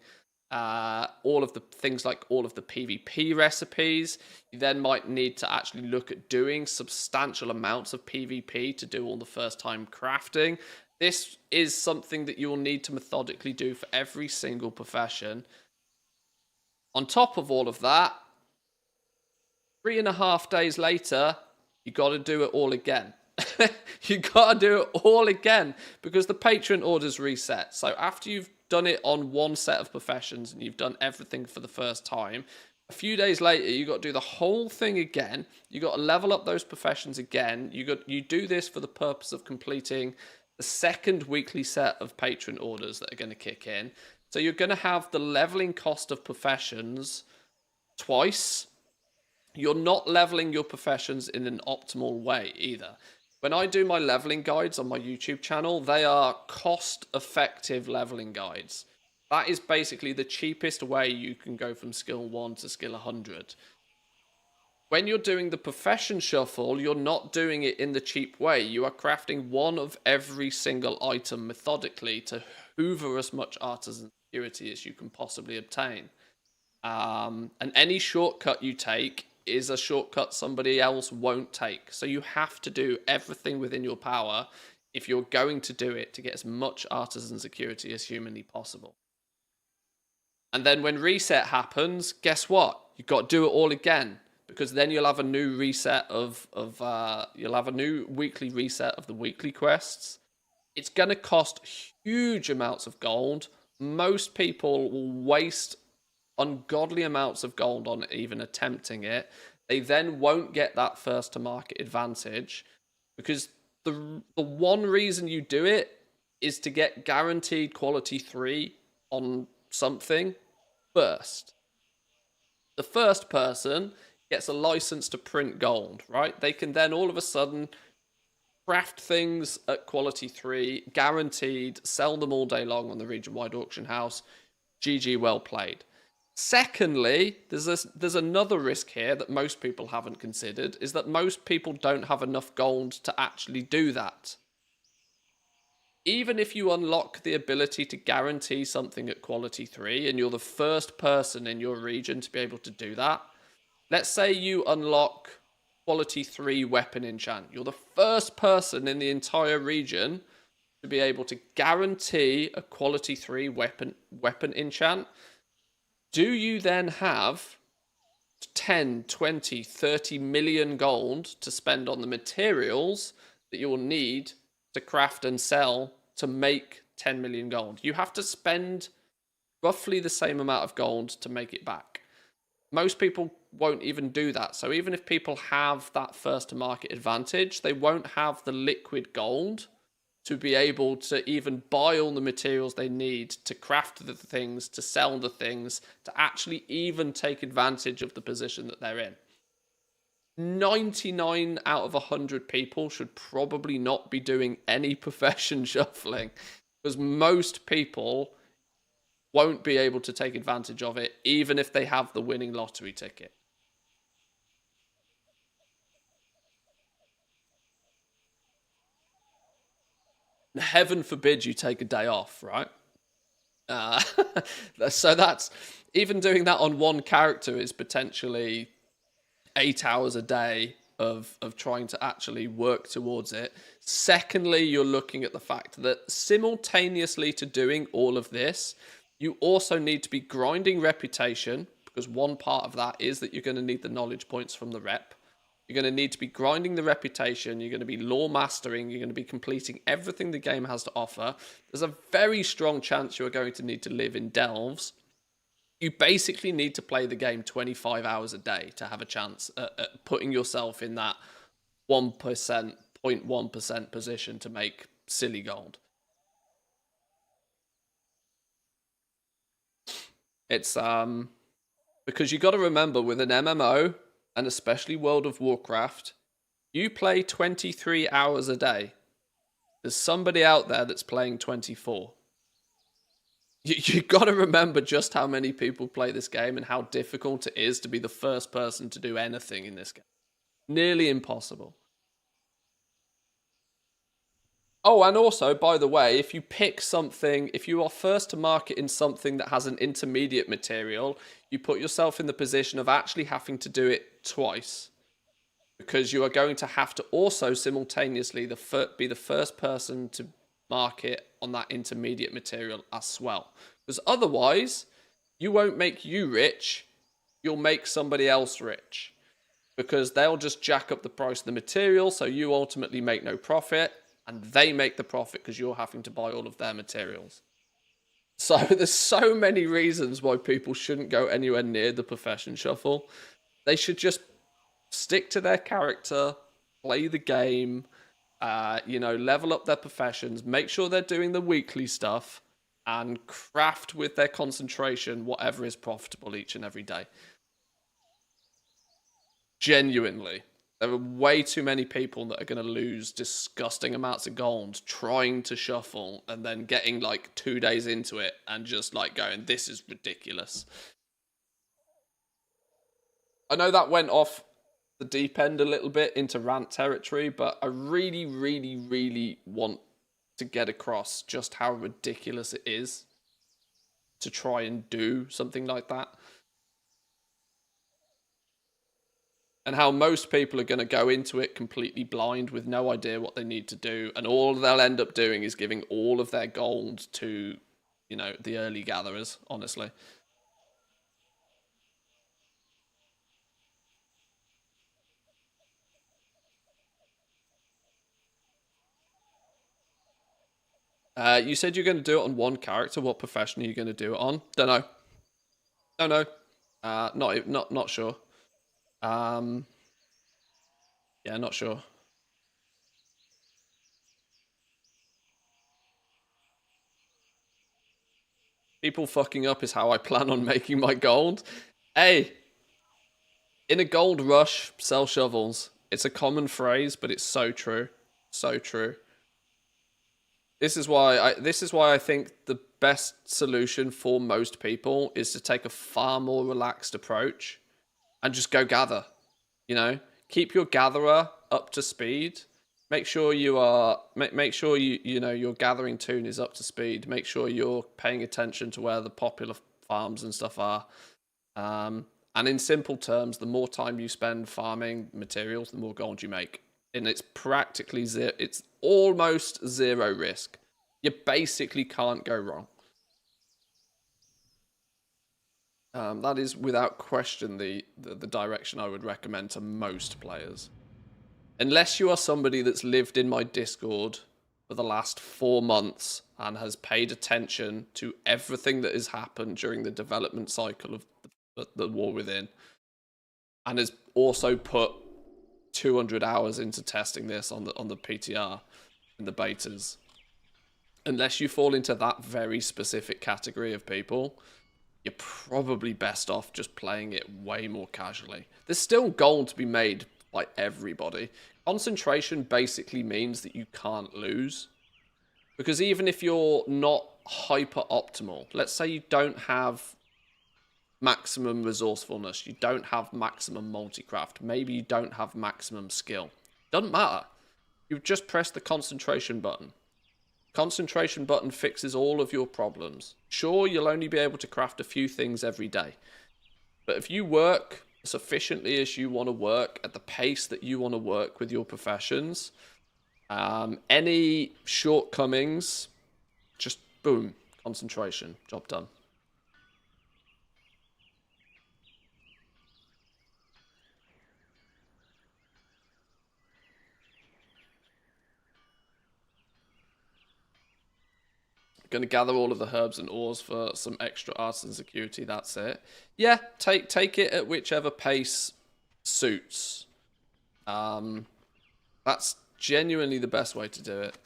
all of the things like all of the PvP recipes. You then might need to actually look at doing substantial amounts of PvP to do all the first time crafting. This is something that you will need to methodically do for every single profession. On top of all of that, 3.5 days later, you got to do it all again. You got to do it all again because the patron orders reset. So after you've done it on one set of professions and you've done everything for the first time, a few days later, you got to do the whole thing again. You got to level up those professions again. You do this for the purpose of completing the second weekly set of patron orders that are going to kick in. So you're going to have the leveling cost of professions twice. You're not leveling your professions in an optimal way either. When I do my leveling guides on my YouTube channel, they are cost-effective leveling guides. That is basically the cheapest way you can go from skill 1 to skill 100. When you're doing the profession shuffle, you're not doing it in the cheap way. You are crafting one of every single item methodically to hoover as much artisan security as you can possibly obtain. And any shortcut you take is a shortcut somebody else won't take. So you have to do everything within your power if you're going to do it to get as much artisan security as humanly possible. And then when reset happens, guess what? You've got to do it all again because then you'll have a new reset you'll have a new weekly reset of the weekly quests. It's going to cost huge amounts of gold. Most people will waste ungodly amounts of gold on even attempting it. They then won't get that first to market advantage because the one reason you do it is to get guaranteed quality 3 on something first. The first person gets a license to print gold, right? They can then all of a sudden craft things at quality 3, guaranteed, sell them all day long on the region-wide auction house. GG, well played. Secondly, there's another risk here that most people haven't considered, is that most people don't have enough gold to actually do that. Even if you unlock the ability to guarantee something at quality 3 and you're the first person in your region to be able to do that, let's say you unlock quality 3 weapon enchant. You're the first person in the entire region to be able to guarantee a quality 3 weapon enchant. Do you then have 10, 20, 30 million gold to spend on the materials that you will need to craft and sell to make 10 million gold? You have to spend roughly the same amount of gold to make it back. Most people won't even do that. So even if people have that first to market advantage, they won't have the liquid gold to be able to even buy all the materials they need to craft the things, to sell the things, to actually even take advantage of the position that they're in. 99 out of 100 people should probably not be doing any profession shuffling, because most people won't be able to take advantage of it, even if they have the winning lottery ticket. Heaven forbid you take a day off, right? So that's, even doing that on one character is potentially 8 hours a day of trying to actually work towards it. Secondly, you're looking at the fact that simultaneously to doing all of this, you also need to be grinding reputation, because one part of that is that you're going to need the knowledge points from the rep. You're going to need to be grinding the reputation. You're going to be lore mastering. You're going to be completing everything the game has to offer. There's a very strong chance you're going to need to live in delves. You basically need to play the game 25 hours a day to have a chance at putting yourself in that 1%, 0.1% position to make silly gold. It's because you got to remember, with an MMO, and especially World of Warcraft, you play 23 hours a day. There's somebody out there that's playing 24. You got to remember just how many people play this game and how difficult it is to be the first person to do anything in this game. Nearly impossible. Oh, and also, by the way, if you pick something, if you are first to market in something that has an intermediate material, you put yourself in the position of actually having to do it twice. Because you are going to have to also simultaneously be the first person to market on that intermediate material as well. Because otherwise, you won't make you rich, you'll make somebody else rich. Because they'll just jack up the price of the material, so you ultimately make no profit, and they make the profit because you're having to buy all of their materials. So there's so many reasons why people shouldn't go anywhere near the profession shuffle. They should just stick to their character, play the game, level up their professions, make sure they're doing the weekly stuff, and craft with their concentration whatever is profitable each and every day. Genuinely. There are way too many people that are going to lose disgusting amounts of gold trying to shuffle and then getting like 2 days into it and just like going, this is ridiculous. I know that went off the deep end a little bit into rant territory, but I really, really, really want to get across just how ridiculous it is to try and do something like that. And how most people are going to go into it completely blind with no idea what they need to do. And all they'll end up doing is giving all of their gold to, the early gatherers, honestly. You said you're going to do it on one character. What profession are you going to do it on? Don't know. Don't know. Not sure. Yeah, not sure. People fucking up is how I plan on making my gold. Hey, in a gold rush, sell shovels. It's a common phrase, but it's so true. So true. This is why I think the best solution for most people is to take a far more relaxed approach and just go gather. Keep your gatherer up to speed. Make sure you are. Make sure your gathering toon is up to speed. Make sure you're paying attention to where the popular farms and stuff are. And in simple terms, the more time you spend farming materials, the more gold you make. And it's practically zero. It's almost zero risk. You basically can't go wrong. That is without question the direction I would recommend to most players. Unless you are somebody that's lived in my Discord for the last 4 months and has paid attention to everything that has happened during the development cycle of the War Within, and has also put 200 hours into testing this on the PTR and the betas, unless you fall into that very specific category of people, you're probably best off just playing it way more casually. There's still gold to be made by everybody. Concentration basically means that you can't lose. Because even if you're not hyper optimal, let's say you don't have maximum resourcefulness, you don't have maximum multicraft, maybe you don't have maximum skill. Doesn't matter. You've just pressed the concentration button. Concentration button fixes all of your problems. Sure, you'll only be able to craft a few things every day. But if you work sufficiently as you want to work, at the pace that you want to work with your professions, any shortcomings, just boom, concentration, job done. Going to gather all of the herbs and ores for some extra artisan security. That's it. Yeah, take it at whichever pace suits. That's genuinely the best way to do it.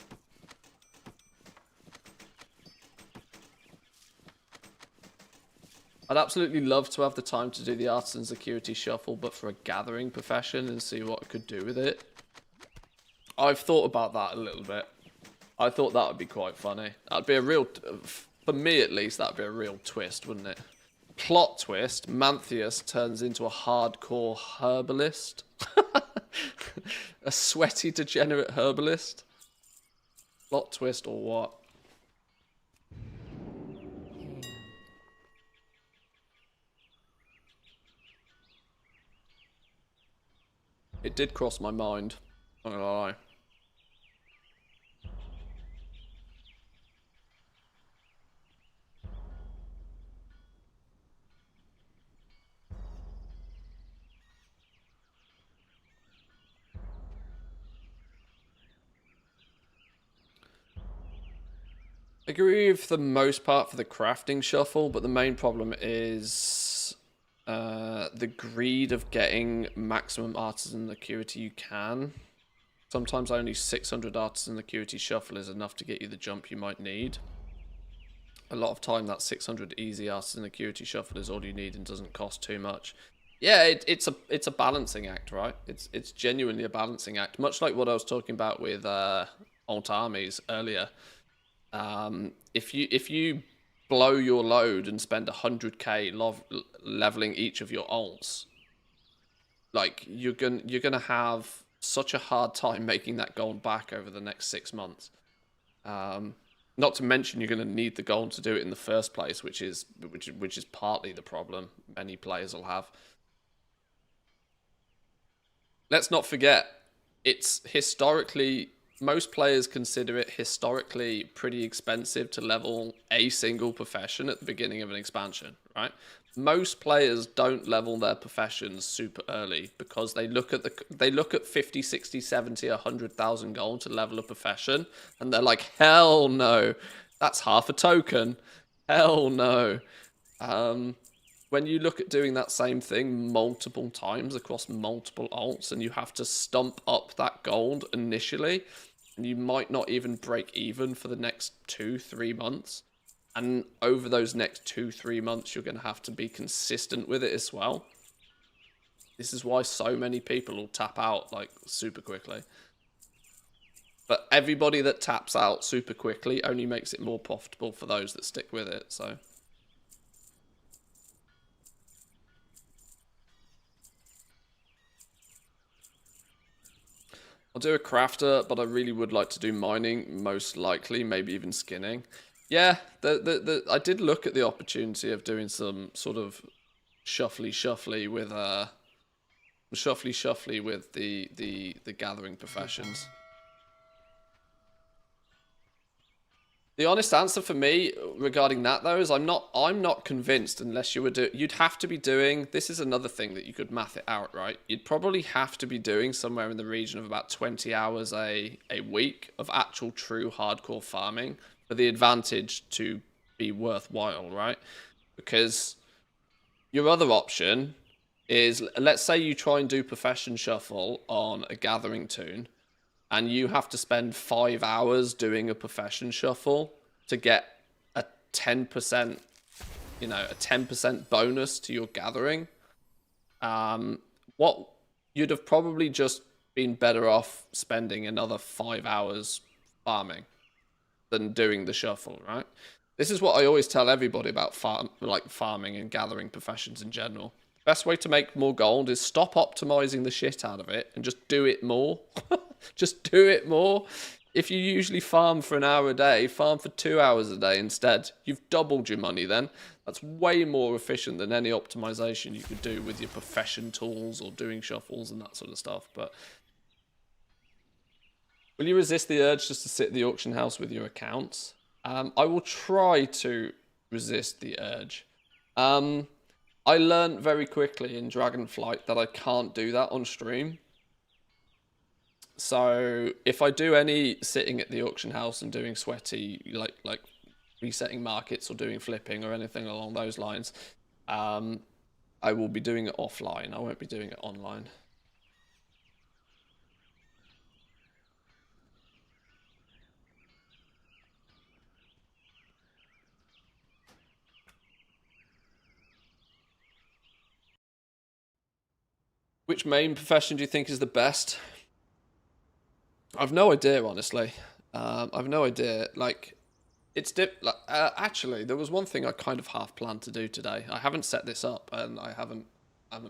I'd absolutely love to have the time to do the artisan security shuffle, but for a gathering profession and see what I could do with it. I've thought about that a little bit. I thought that would be quite funny. That'd be a real, for me at least, that'd be a real twist, wouldn't it? Plot twist, Manthius turns into a hardcore herbalist. A sweaty, degenerate herbalist. Plot twist or what? It did cross my mind, not gonna lie. I agree with the most part for the crafting shuffle, but the main problem is the greed of getting maximum artisan acuity you can. Sometimes only 600 artisan acuity shuffle is enough to get you the jump you might need. A lot of time that 600 easy artisan acuity shuffle is all you need and doesn't cost too much. Yeah, it's a balancing act, right? It's genuinely a balancing act, much like what I was talking about with alt armies earlier. If you blow your load and spend 100k leveling each of your alts, like you're gonna have such a hard time making that gold back over the next 6 months. Not to mention you're gonna need the gold to do it in the first place, which is partly the problem many players will have. Let's not forget, it's historically, most players consider it historically pretty expensive to level a single profession at the beginning of an expansion, right? Most players don't level their professions super early because they look at 50, 60, 70, 100,000 gold to level a profession, and they're like, hell no, that's half a token. Hell no. When you look at doing that same thing multiple times across multiple alts, and you have to stump up that gold initially, and you might not even break even for the next 2-3 months. And over those next 2-3 months, you're going to have to be consistent with it as well. This is why so many people will tap out like super quickly. But everybody that taps out super quickly only makes it more profitable for those that stick with it, so. I'll do a crafter, but I really would like to do mining, most likely, maybe even skinning. Yeah, I did look at the opportunity of doing some sort of shuffly with the gathering professions. The honest answer for me regarding that though is I'm not convinced unless you were you'd have to be doing, this is another thing that you could math it out, right? You'd probably have to be doing somewhere in the region of about 20 hours a week of actual true hardcore farming for the advantage to be worthwhile, right? Because your other option is, let's say you try and do profession shuffle on a gathering toon, and you have to spend 5 hours doing a profession shuffle to get a 10%, you know, a 10% bonus to your gathering, what you'd have probably just been better off spending another 5 hours farming than doing the shuffle, right? This is what I always tell everybody about farming and gathering professions in general. Best way to make more gold is stop optimizing the shit out of it and just do it more. Just do it more. If you usually farm for an hour a day, farm for 2 hours a day instead. You've doubled your money then. That's way more efficient than any optimization you could do with your profession tools or doing shuffles and that sort of stuff. But will you resist the urge just to sit at the auction house with your accounts? I will try to resist the urge. I learned very quickly in Dragonflight that I can't do that on stream. So if I do any sitting at the auction house and doing sweaty, like resetting markets or doing flipping or anything along those lines, I will be doing it offline. I won't be doing it online. Which main profession do you think is the best? I've no idea, honestly. I've no idea. Like, it's actually, there was one thing I kind of half planned to do today. I haven't set this up, and I haven't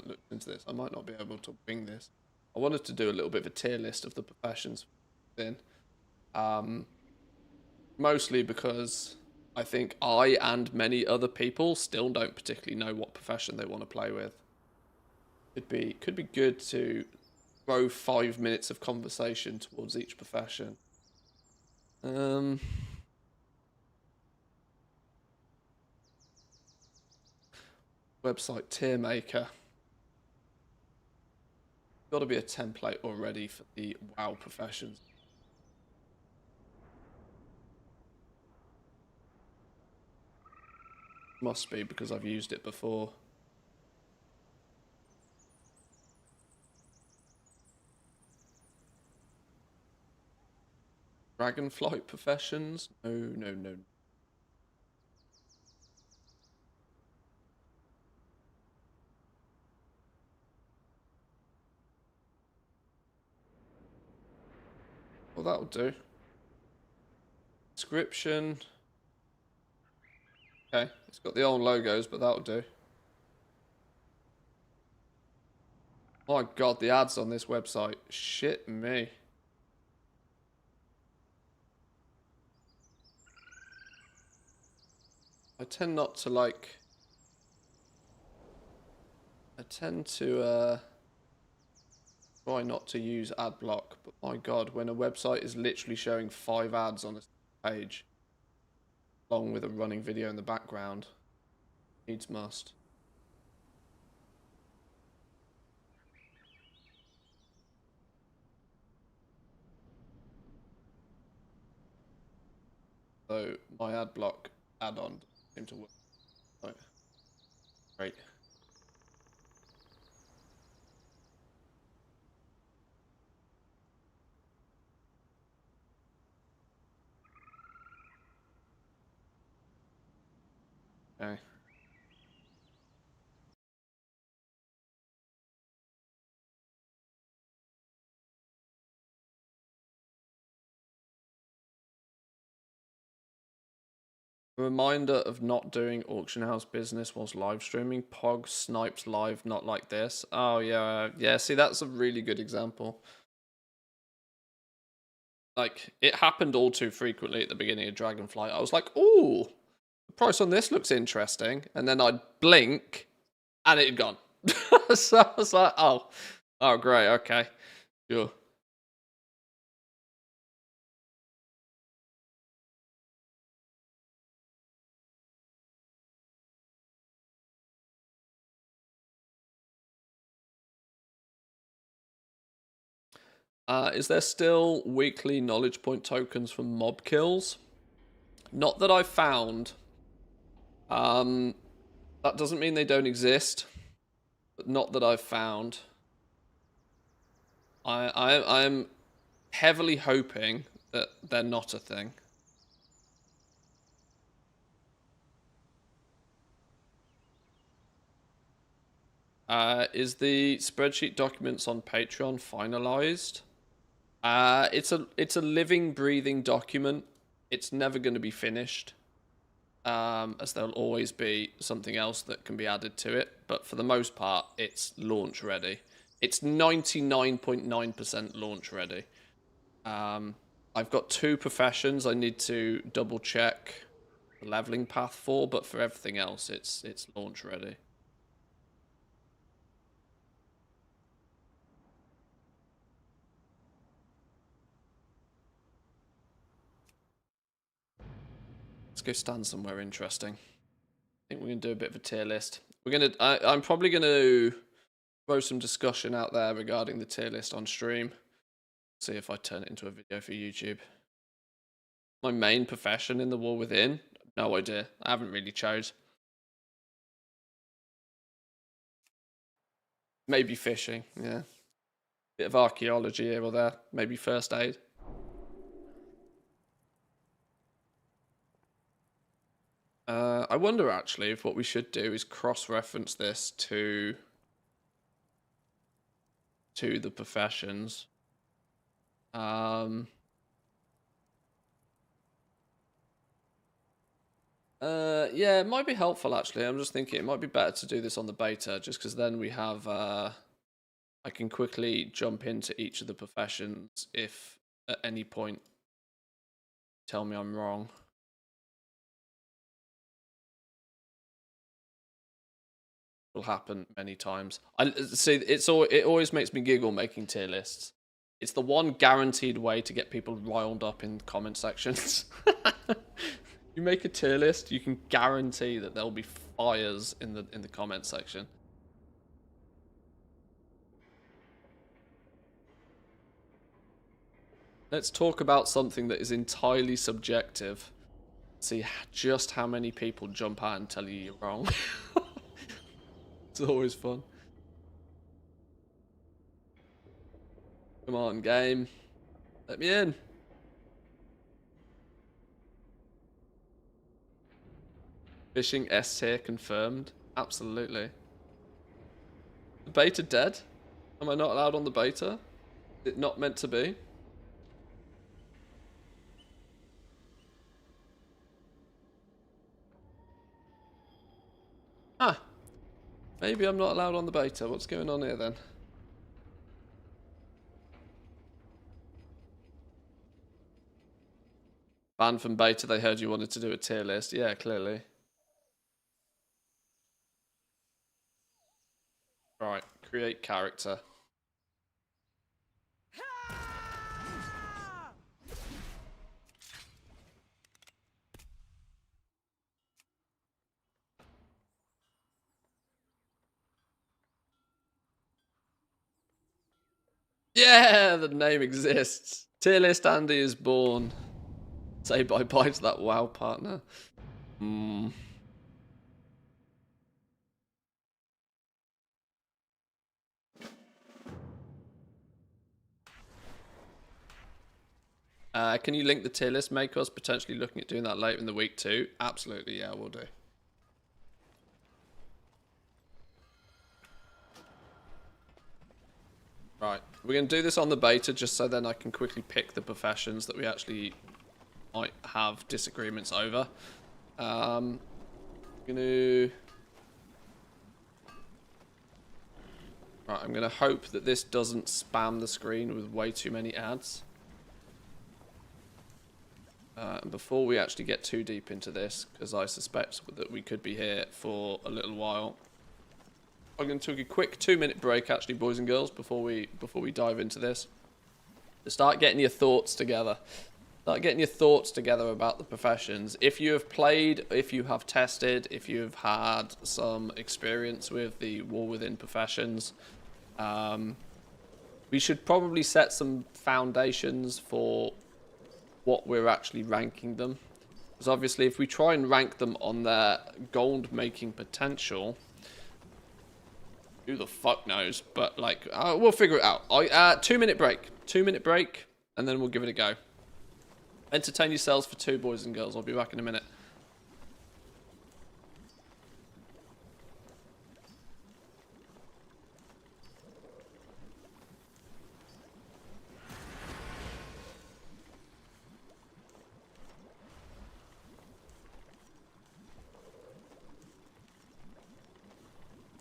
looked into this. I might not be able to wing this. I wanted to do a little bit of a tier list of the professions in, mostly because I think I and many other people still don't particularly know what profession they want to play with. Could be good to throw 5 minutes of conversation towards each profession. Website tier maker. Got to be a template already for the WoW professions. Must be because I've used it before. Dragonflight professions? No. Well, that'll do. Description. Okay, it's got the old logos, but that'll do. Oh my god, the ads on this website. Shit me. I tend not to like... I tend to try not to use ad block, but my god, when a website is literally showing 5 ads on a page, along with a running video in the background, needs must. So my ad block add-on seemed to work. Right. Great. Okay. A reminder of not doing auction house business whilst live streaming. Pog snipes live, not like this. Oh yeah, yeah. See, that's a really good example. Like, it happened all too frequently at the beginning of Dragonflight. I was like, ooh, the price on this looks interesting. And then I'd blink, and it had gone. So I was like, oh, great, okay, sure. Is there still weekly knowledge point tokens for mob kills? Not that I've found. That doesn't mean they don't exist, but not that I've found. I'm heavily hoping that they're not a thing. Is the spreadsheet documents on Patreon finalized? It's a living, breathing document. It's never going to be finished, as there'll always be something else that can be added to it. But for the most part, it's launch ready. It's 99.9% launch ready. I've got 2 professions I need to double check the leveling path for, but for everything else, it's launch ready. Let's go stand somewhere interesting. I think we're gonna do a bit of a tier list. I'm probably gonna throw some discussion out there regarding the tier list on stream. See if I turn it into a video for YouTube. My main profession in the War Within? No idea. I haven't really chose. Maybe fishing, yeah. Bit of archaeology here or there. Maybe first aid. I wonder actually if what we should do is cross-reference this to the professions. Yeah, it might be helpful actually. I'm just thinking it might be better to do this on the beta, just because then we have I can quickly jump into each of the professions if at any point tell me I'm wrong. Will happen many times. I see. It always makes me giggle making tier lists. It's the one guaranteed way to get people riled up in comment sections. You make a tier list, you can guarantee that there'll be fires in the comment section. Let's talk about something that is entirely subjective. See just how many people jump out and tell you you're wrong. It's always fun. Come on, game. Let me in. Fishing S tier confirmed. Absolutely. The beta dead? Am I not allowed on the beta? Is it not meant to be? Ah. Maybe I'm not allowed on the beta. What's going on here then? Banned from beta, they heard you wanted to do a tier list. Yeah, clearly. Right, create character. Yeah, the name exists. Tier list Andy is born. Say bye-bye to that WoW partner. Can you link the tier list? Make us potentially looking at doing that later in the week too. Absolutely, yeah, we'll do. Right, we're going to do this on the beta just so then I can quickly pick the professions that we actually might have disagreements over. I'm going to hope that this doesn't spam the screen with way too many ads. And before we actually get too deep into this, because I suspect that we could be here for a little while, I'm going to take a quick 2-minute break, actually, boys and girls, before we dive into this. To start getting your thoughts together. Start getting your thoughts together about the professions. If you have played, if you have tested, if you've had some experience with the War Within professions, we should probably set some foundations for what we're actually ranking them. Because obviously, if we try and rank them on their gold-making potential, who the fuck knows? But like, we'll figure it out. 2-minute break. 2-minute break. and then we'll give it a go. Entertain yourselves for 2, boys and girls. I'll be back in a minute.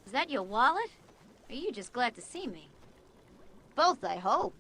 Is that your wallet? Or are you just glad to see me? Both, I hope.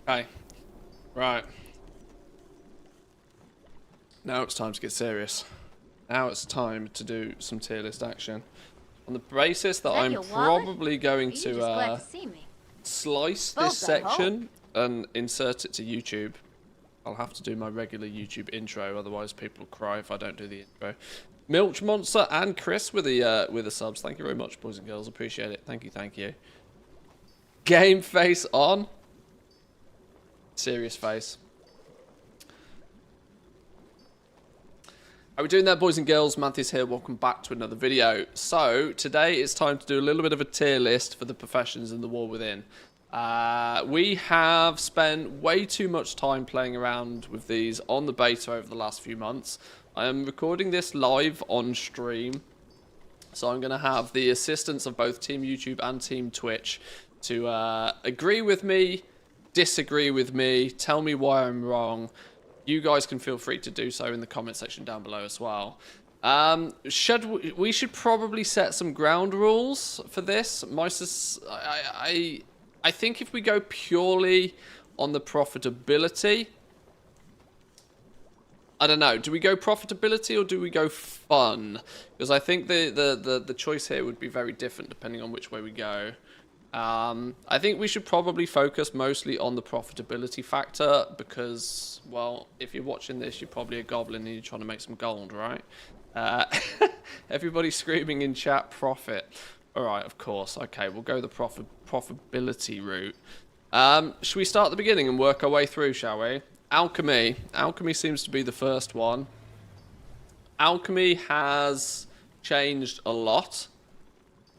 Okay. Right. Now it's time to get serious. Now it's time to do some tier list action. On the basis that I'm probably going to slice this section and insert it to YouTube. I'll have to do my regular YouTube intro, otherwise people will cry if I don't do the intro. Milch Monster and Chris with the subs. Thank you very much, boys and girls. Appreciate it. Thank you, thank you. Game face on. Serious face. How are we doing there, boys and girls? Matthew's here. Welcome back to another video. So, today it's time to do a little bit of a tier list for the professions in the War Within. We have spent way too much time playing around with these on the beta over the last few months. I am recording this live on stream, so I'm going to have the assistance of both Team YouTube and Team Twitch to agree with me, disagree with me, tell me why I'm wrong. You guys can feel free to do so in the comment section down below as well. We should probably set some ground rules for this. I think if we go purely on the profitability, I don't know. Do we go profitability or do we go fun? Because I think the choice here would be very different depending on which way we go. I think we should probably focus mostly on the profitability factor because, well, if you're watching this, you're probably a goblin and you're trying to make some gold, right? Everybody screaming in chat, profit. All right, of course. Okay, we'll go the profitability route. Should we start at the beginning and work our way through, shall we? Alchemy. Alchemy seems to be the first one. Alchemy has changed a lot.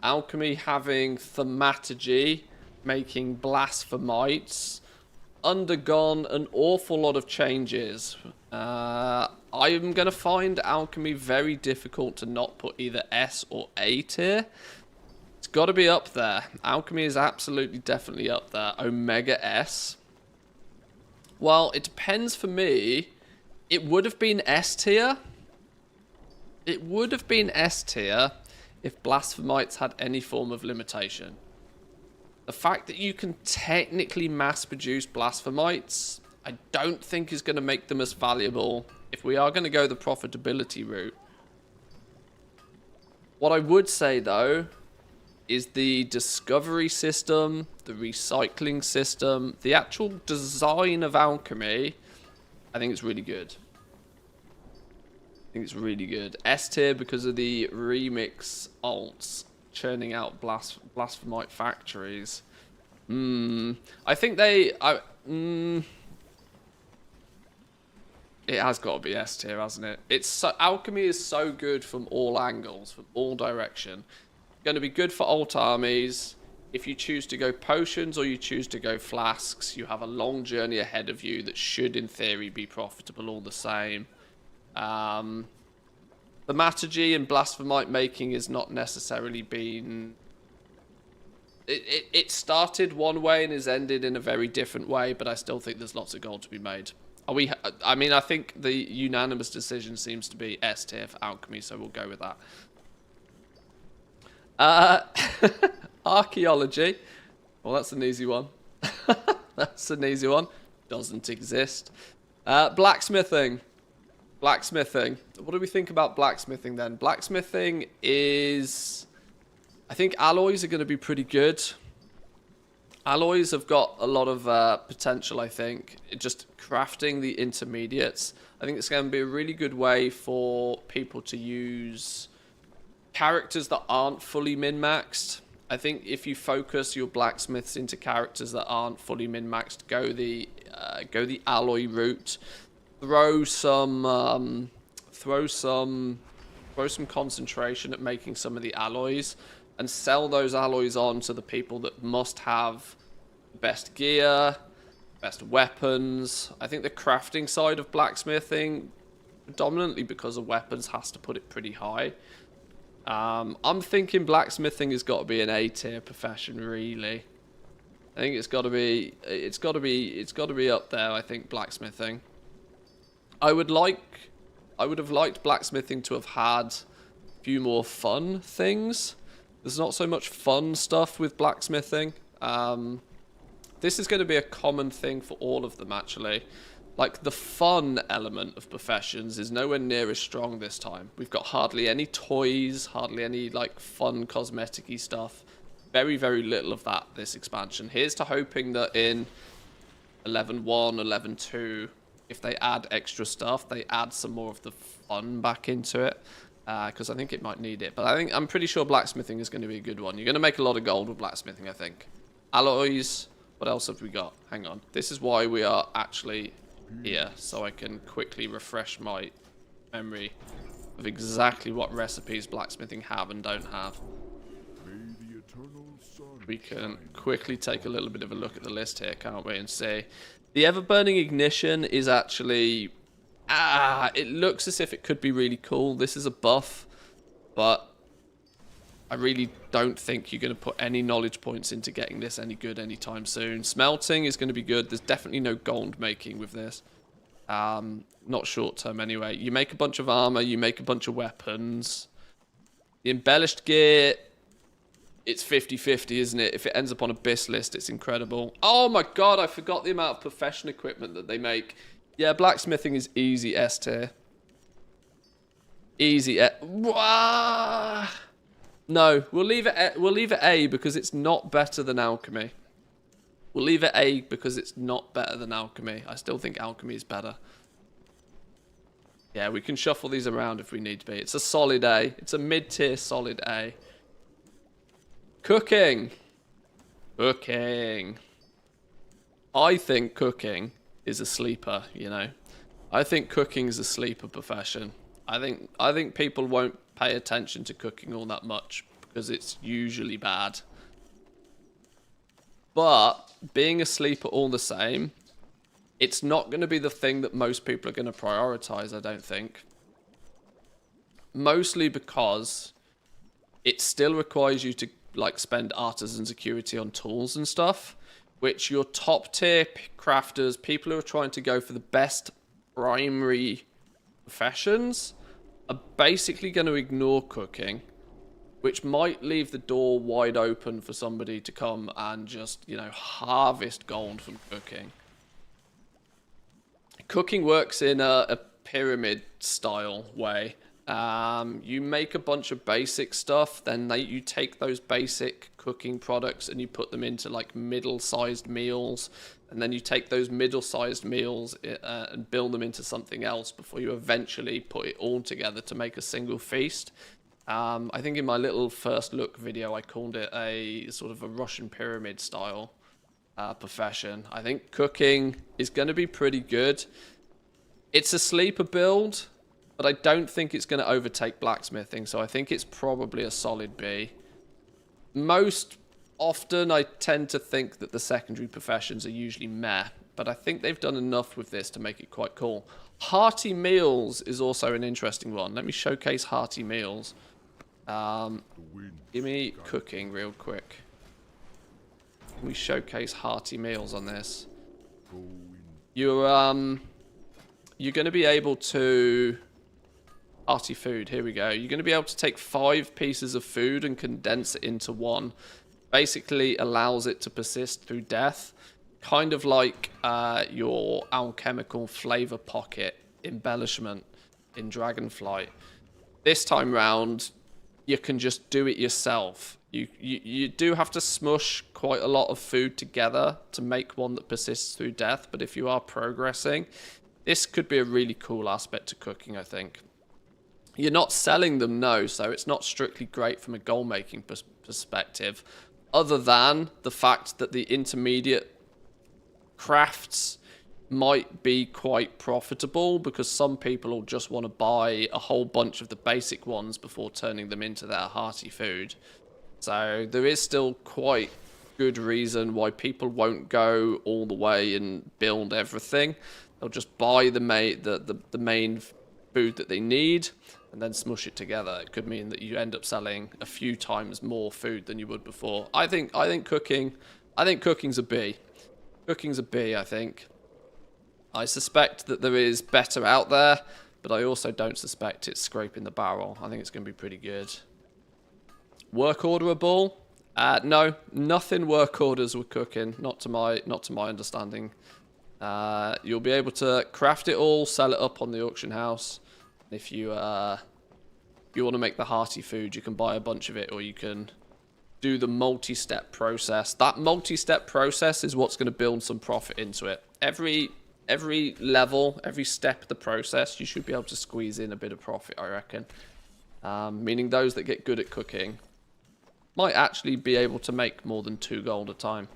Alchemy having thaumaturgy, making blasphemites, undergone an awful lot of changes. I am going to find alchemy very difficult to not put either S or A tier. It's got to be up there. Alchemy is absolutely definitely up there. Omega S. Well, it depends for me. It would have been S tier. It would have been S tier if blasphemites had any form of limitation. The fact that you can technically mass produce blasphemites, I don't think is going to make them as valuable if we are going to go the profitability route. What I would say, though, is the discovery system, the recycling system, the actual design of alchemy, I think it's really good. I think it's really good. S tier because of the remix alts churning out blasphemite factories. I think they... It has got to be S tier, hasn't it? It's so, alchemy is so good from all angles, from all direction. Going to be good for alt armies. If you choose to go potions or you choose to go flasks, you have a long journey ahead of you that should, in theory, be profitable all the same. The Thaumaturgy and blasphemite making has not necessarily been... It started one way and has ended in a very different way, but I still think there's lots of gold to be made. I mean, I think the unanimous decision seems to be S tier for alchemy, so we'll go with that. Archaeology. Well, that's an easy one. That's an easy one. Doesn't exist. Blacksmithing. Blacksmithing. What do we think about blacksmithing then? Blacksmithing is... I think alloys are going to be pretty good. Alloys have got a lot of potential, I think. Just crafting the intermediates. I think it's going to be a really good way for people to use characters that aren't fully min-maxed. I think if you focus your blacksmiths into characters that aren't fully min-maxed, go the alloy route. Throw some concentration at making some of the alloys, and sell those alloys on to the people that must have the best gear, best weapons. I think the crafting side of blacksmithing, predominantly because of weapons, has to put it pretty high. I'm thinking blacksmithing has got to be an A tier profession, really. I think it's got to be up there. I think blacksmithing. I would have liked blacksmithing to have had a few more fun things. There's not so much fun stuff with blacksmithing. This is going to be a common thing for all of them, actually. Like, the fun element of professions is nowhere near as strong this time. We've got hardly any toys, hardly any, like, fun cosmetic-y stuff. Very, very little of that this expansion. Here's to hoping that in 11.1, 11.2, if they add extra stuff, they add some more of the fun back into it. Because I think it might need it. But I'm pretty sure blacksmithing is going to be a good one. You're going to make a lot of gold with blacksmithing, I think. Alloys. What else have we got? Hang on. This is why we are actually here. So I can quickly refresh my memory of exactly what recipes blacksmithing have and don't have. We can quickly take a little bit of a look at the list here, can't we? And see. The ever-burning ignition is actually... it looks as if it could be really cool. This is a buff, but I really don't think you're going to put any knowledge points into getting this any good anytime soon. Smelting is going to be good. There's definitely no gold making with this. Not short term anyway. You make a bunch of armor, you make a bunch of weapons. The embellished gear, it's 50-50, isn't it? If it ends up on a BIS list, it's incredible. Oh my god, I forgot the amount of profession equipment that they make. Yeah, blacksmithing is easy S tier. Easy. No, we'll leave it A because it's not better than alchemy. We'll leave it A because it's not better than alchemy. I still think alchemy is better. Yeah, we can shuffle these around if we need to be. It's a solid A. It's a mid-tier solid A. Cooking. Cooking. I think cooking is a sleeper, you know. I think cooking is a sleeper profession. I think people won't pay attention to cooking all that much because it's usually bad. But being a sleeper all the same, it's not going to be the thing that most people are going to prioritize, I don't think. Mostly because it still requires you to like spend artisan security on tools and stuff, which your top tier crafters, people who are trying to go for the best primary professions, are basically going to ignore cooking, which might leave the door wide open for somebody to come and just, you know, harvest gold from cooking. Cooking works in a pyramid style way. You make a bunch of basic stuff, then you take those basic cooking products and you put them into like middle-sized meals, and then you take those middle-sized meals and build them into something else before you eventually put it all together to make a single feast. I think in my little first look video I called it a sort of a Russian pyramid style profession. I think cooking is going to be pretty good. It's a sleeper build, but I don't think it's going to overtake blacksmithing, so I think it's probably a solid B. Most often I tend to think that the secondary professions are usually meh, but I think they've done enough with this to make it quite cool. Hearty meals is also an interesting one. Let me showcase hearty meals. Give me cooking real quick. Can we showcase hearty meals on this? You're going to be able to... Hearty food, here we go. You're going to be able to take 5 pieces of food and condense it into one. Basically allows it to persist through death. Kind of like your alchemical flavor pocket embellishment in Dragonflight. This time round, you can just do it yourself. You do have to smush quite a lot of food together to make one that persists through death, but if you are progressing, this could be a really cool aspect to cooking, I think. You're not selling them, no, so it's not strictly great from a goal-making perspective, other than the fact that the intermediate crafts might be quite profitable because some people will just want to buy a whole bunch of the basic ones before turning them into their hearty food. So there is still quite good reason why people won't go all the way and build everything. They'll just buy the main food that they need and then smush it together. It could mean that you end up selling a few times more food than you would before. I think cooking's a B. Cooking's a B, I think. I suspect that there is better out there, but I also don't suspect it's scraping the barrel. I think it's going to be pretty good. Work orderable? No, nothing work orders with cooking. Not to my understanding. You'll be able to craft it all, sell it up on the auction house. If you want to make the hearty food, you can buy a bunch of it, or you can do the multi-step process. That multi-step process is what's going to build some profit into it. Every level, every step of the process, you should be able to squeeze in a bit of profit, I reckon. Meaning those that get good at cooking might actually be able to make more than 2 gold a time.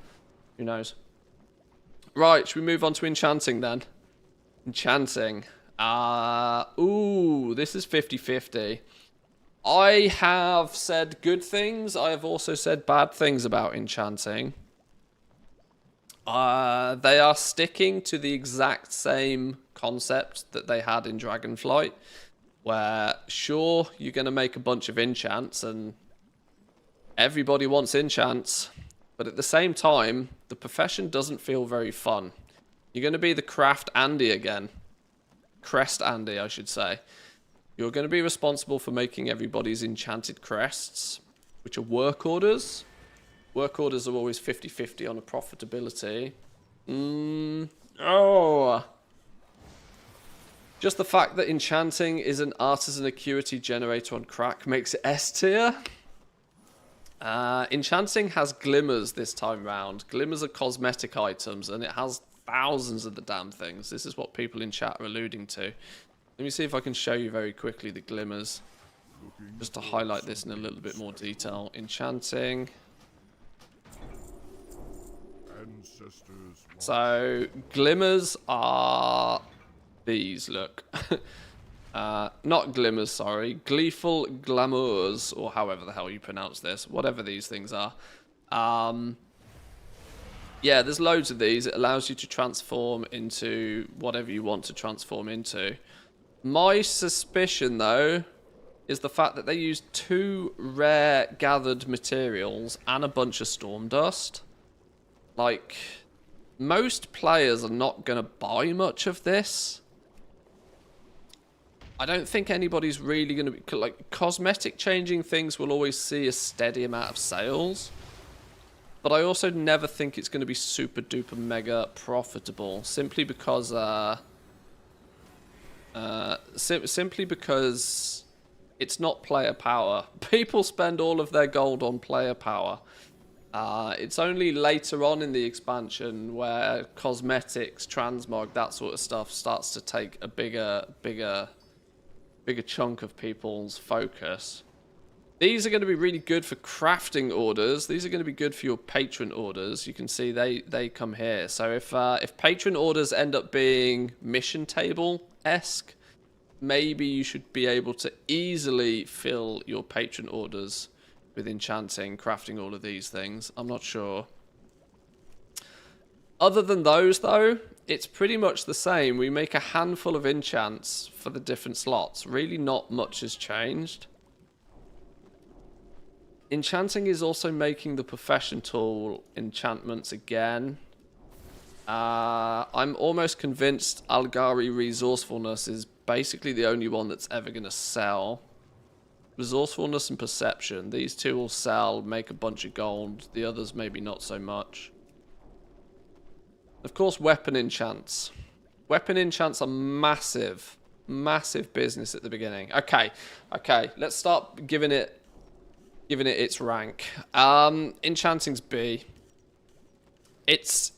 Who knows? Right, should we move on to enchanting then? Enchanting. Ooh, this is 50-50. I have said good things. I have also said bad things about enchanting. They are sticking to the exact same concept that they had in Dragonflight, where sure, you're going to make a bunch of enchants and everybody wants enchants, but at the same time, the profession doesn't feel very fun. You're going to be the craft Andy again. Crest Andy, I should say. You're going to be responsible for making everybody's enchanted crests, which are work orders. Work orders are always 50-50 on a profitability. Just the fact that enchanting is an artisan acuity generator on crack makes it S tier. Enchanting has glimmers this time round. Glimmers are cosmetic items, and it has thousands of the damn things. This is what people in chat are alluding to. Let me see if I can show you very quickly the glimmers, just to highlight this in a little bit more detail. Enchanting. So glimmers are these, look. Not glimmers, sorry. Gleeful glamours, or however the hell you pronounce this. Whatever these things are. Yeah, there's loads of these. It allows you to transform into whatever you want to transform into. My suspicion, though, is the fact that they use 2 rare gathered materials and a bunch of storm dust. Like, most players are not going to buy much of this. I don't think anybody's really going to be... Like, cosmetic changing things will always see a steady amount of sales. But I also never think it's going to be super duper mega profitable. Simply because Simply because it's not player power. People spend all of their gold on player power. It's only later on in the expansion where cosmetics, transmog, that sort of stuff starts to take a bigger chunk of people's focus. These are going to be really good for crafting orders. These are going to be good for your patron orders. You can see they come here. So if patron orders end up being mission table-esque, maybe you should be able to easily fill your patron orders with enchanting, crafting all of these things. I'm not sure. Other than those, though, it's pretty much the same. We make a handful of enchants for the different slots. Really not much has changed. Enchanting is also making the profession tool enchantments again. I'm almost convinced Algari Resourcefulness is basically the only one that's ever going to sell. Resourcefulness and Perception. These two will sell, make a bunch of gold. The others maybe not so much. Of course, weapon enchants. Weapon enchants are massive. Massive business at the beginning. Okay. Let's start giving it its rank. Enchanting's B. It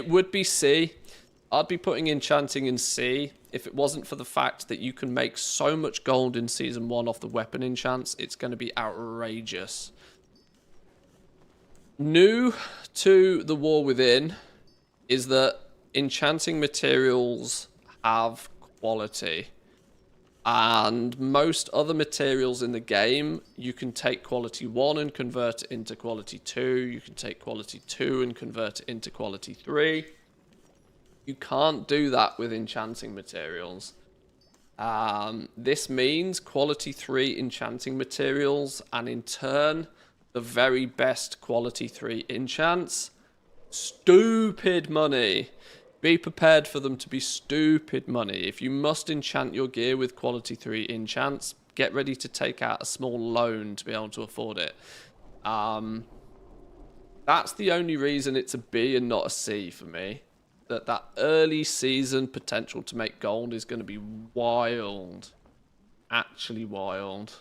would be C. I'd be putting enchanting in C if it wasn't for the fact that you can make so much gold in season 1 off the weapon enchants. It's going to be outrageous. New to the War Within is that enchanting materials have quality. And most other materials in the game, you can take quality 1 and convert it into quality 2. You can take quality 2 and convert it into quality 3. You can't do that with enchanting materials. This means quality 3 enchanting materials, and in turn, the very best quality 3 enchants. Stupid money. Be prepared for them to be stupid money. If you must enchant your gear with quality 3 enchants, get ready to take out a small loan to be able to afford it. That's the only reason it's a B and not a C for me. That early season potential to make gold is going to be wild. Actually wild.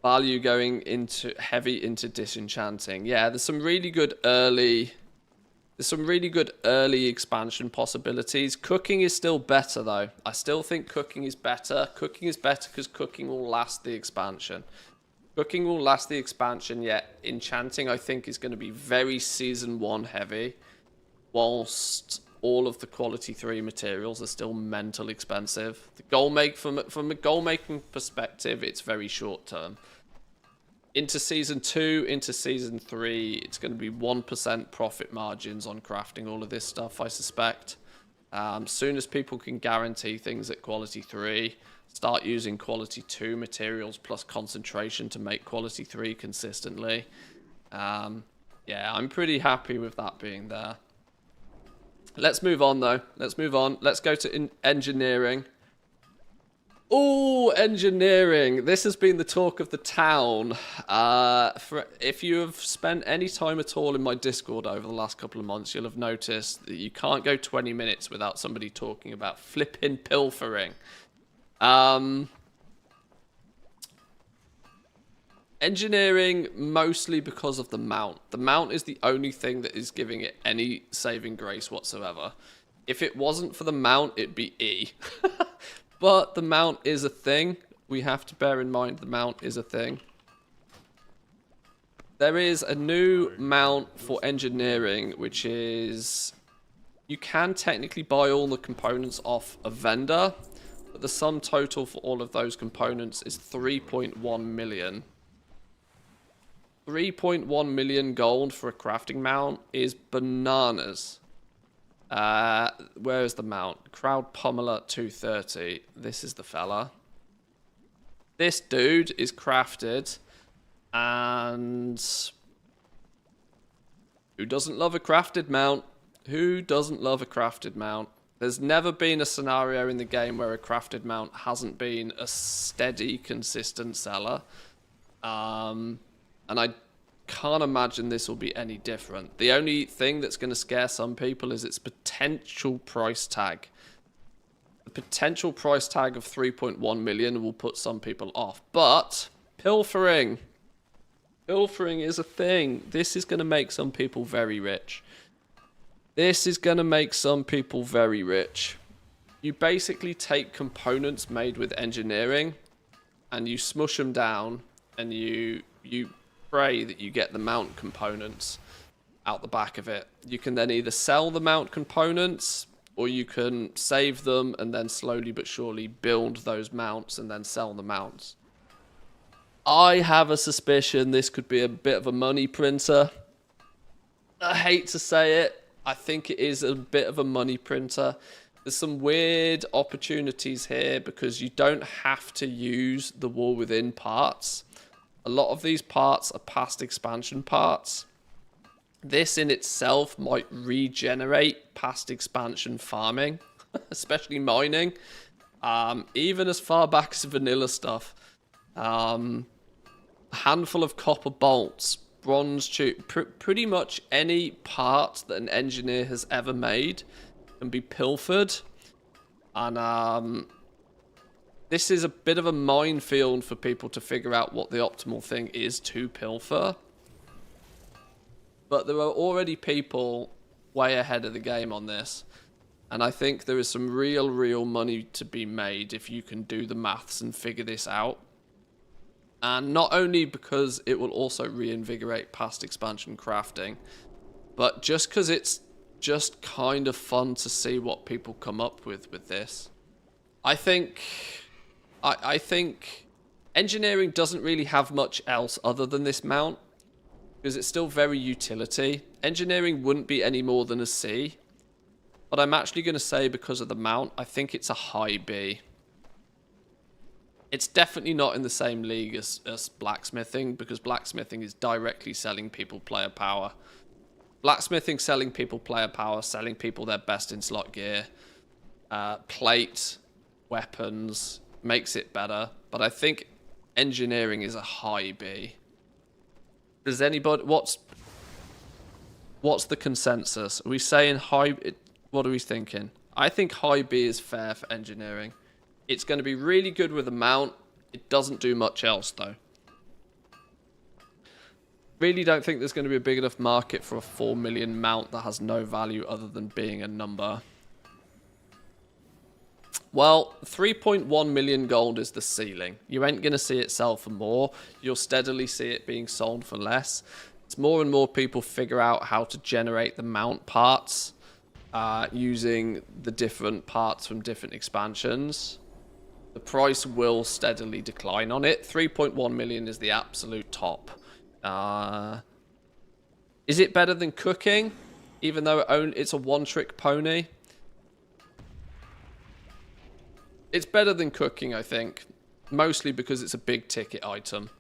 Value going heavy into disenchanting. Yeah, there's some really good early expansion possibilities. Cooking is still better though. I still think cooking is better. Cooking is better because cooking will last the expansion. Cooking will last the expansion, yet enchanting I think is going to be very season 1 heavy, whilst all of the quality 3 materials are still mental expensive. The goal from a goal making perspective, it's very short term. Into season 2, into season 3, it's going to be 1% profit margins on crafting all of this stuff, I suspect. Soon as people can guarantee things at quality 3, start using quality 2 materials plus concentration to make quality 3 consistently. Yeah, I'm pretty happy with that being there. Let's move on though. Let's move on. Let's go to engineering. Oh, engineering. This has been the talk of the town. If you have spent any time at all in my Discord over the last couple of months, you'll have noticed that you can't go 20 minutes without somebody talking about flipping pilfering. Engineering mostly because of the mount. The mount is the only thing that is giving it any saving grace whatsoever. If it wasn't for the mount, it'd be E. But the mount is a thing. We have to bear in mind the mount is a thing. There is a new mount for engineering, which is... You can technically buy all the components off a vendor, but the sum total for all of those components is 3.1 million. 3.1 million gold for a crafting mount is bananas. Where is the mount? Crowd Pummeler 230. This is the fella. This dude is crafted, and who doesn't love a crafted mount? Who doesn't love a crafted mount? There's never been a scenario in the game where a crafted mount hasn't been a steady, consistent seller. And can't imagine this will be any different. The only thing that's going to scare some people is its potential price tag. The potential price tag of 3.1 million will put some people off. But pilfering. Pilfering is a thing. This is going to make some people very rich. This is going to make some people very rich. You basically take components made with engineering and you smush them down and you pray that you get the mount components out the back of it. You can then either sell the mount components or you can save them and then slowly but surely build those mounts and then sell the mounts. I have a suspicion this could be a bit of a money printer. I hate to say it. I think it is a bit of a money printer. There's some weird opportunities here because you don't have to use the War Within parts. A lot of these parts are past expansion parts. This in itself might regenerate past expansion farming, especially mining. Even as far back as vanilla stuff. A handful of copper bolts, bronze tube, pretty much any part that an engineer has ever made can be pilfered. And this is a bit of a minefield for people to figure out what the optimal thing is to pilfer. But there are already people way ahead of the game on this. And I think there is some real money to be made if you can do the maths and figure this out. And not only because it will also reinvigorate past expansion crafting, but just because it's just kind of fun to see what people come up with this. I think engineering doesn't really have much else other than this mount, because it's still very utility. Engineering wouldn't be any more than a C, but I'm actually going to say because of the mount, I think it's a high B. It's definitely not in the same league as blacksmithing, because blacksmithing is directly selling people player power. Blacksmithing, selling people player power, selling people their best in slot gear, plate, weapons, makes it better. But I think engineering is a high B. Does anybody... What's the consensus? Are we saying high... What are we thinking? I think high B is fair for engineering. It's going to be really good with a mount. It doesn't do much else, though. Really don't think there's going to be a big enough market for a 4 million mount that has no value other than being a number. Well, 3.1 million gold is the ceiling. You ain't going to see it sell for more. You'll steadily see it being sold for less. As more and more people figure out how to generate the mount parts using the different parts from different expansions, the price will steadily decline on it. 3.1 million is the absolute top. Is it better than cooking? Even though it's a one-trick pony? It's better than cooking, I think. Mostly because it's a big-ticket item.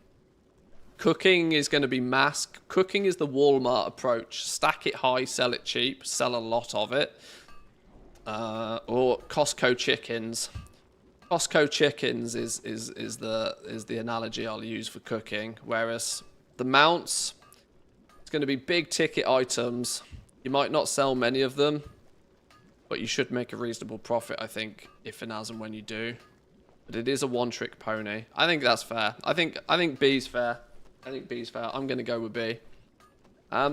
Cooking is going to be mass. Cooking is the Walmart approach. Stack it high, sell it cheap, sell a lot of it. Or Costco chickens. Costco chickens is the analogy I'll use for cooking. Whereas the mounts, it's going to be big ticket items. You might not sell many of them, but you should make a reasonable profit, I think, if and as and when you do. But it is a one-trick pony. I think that's fair. I think B's fair. I think B's fair. I'm going to go with B.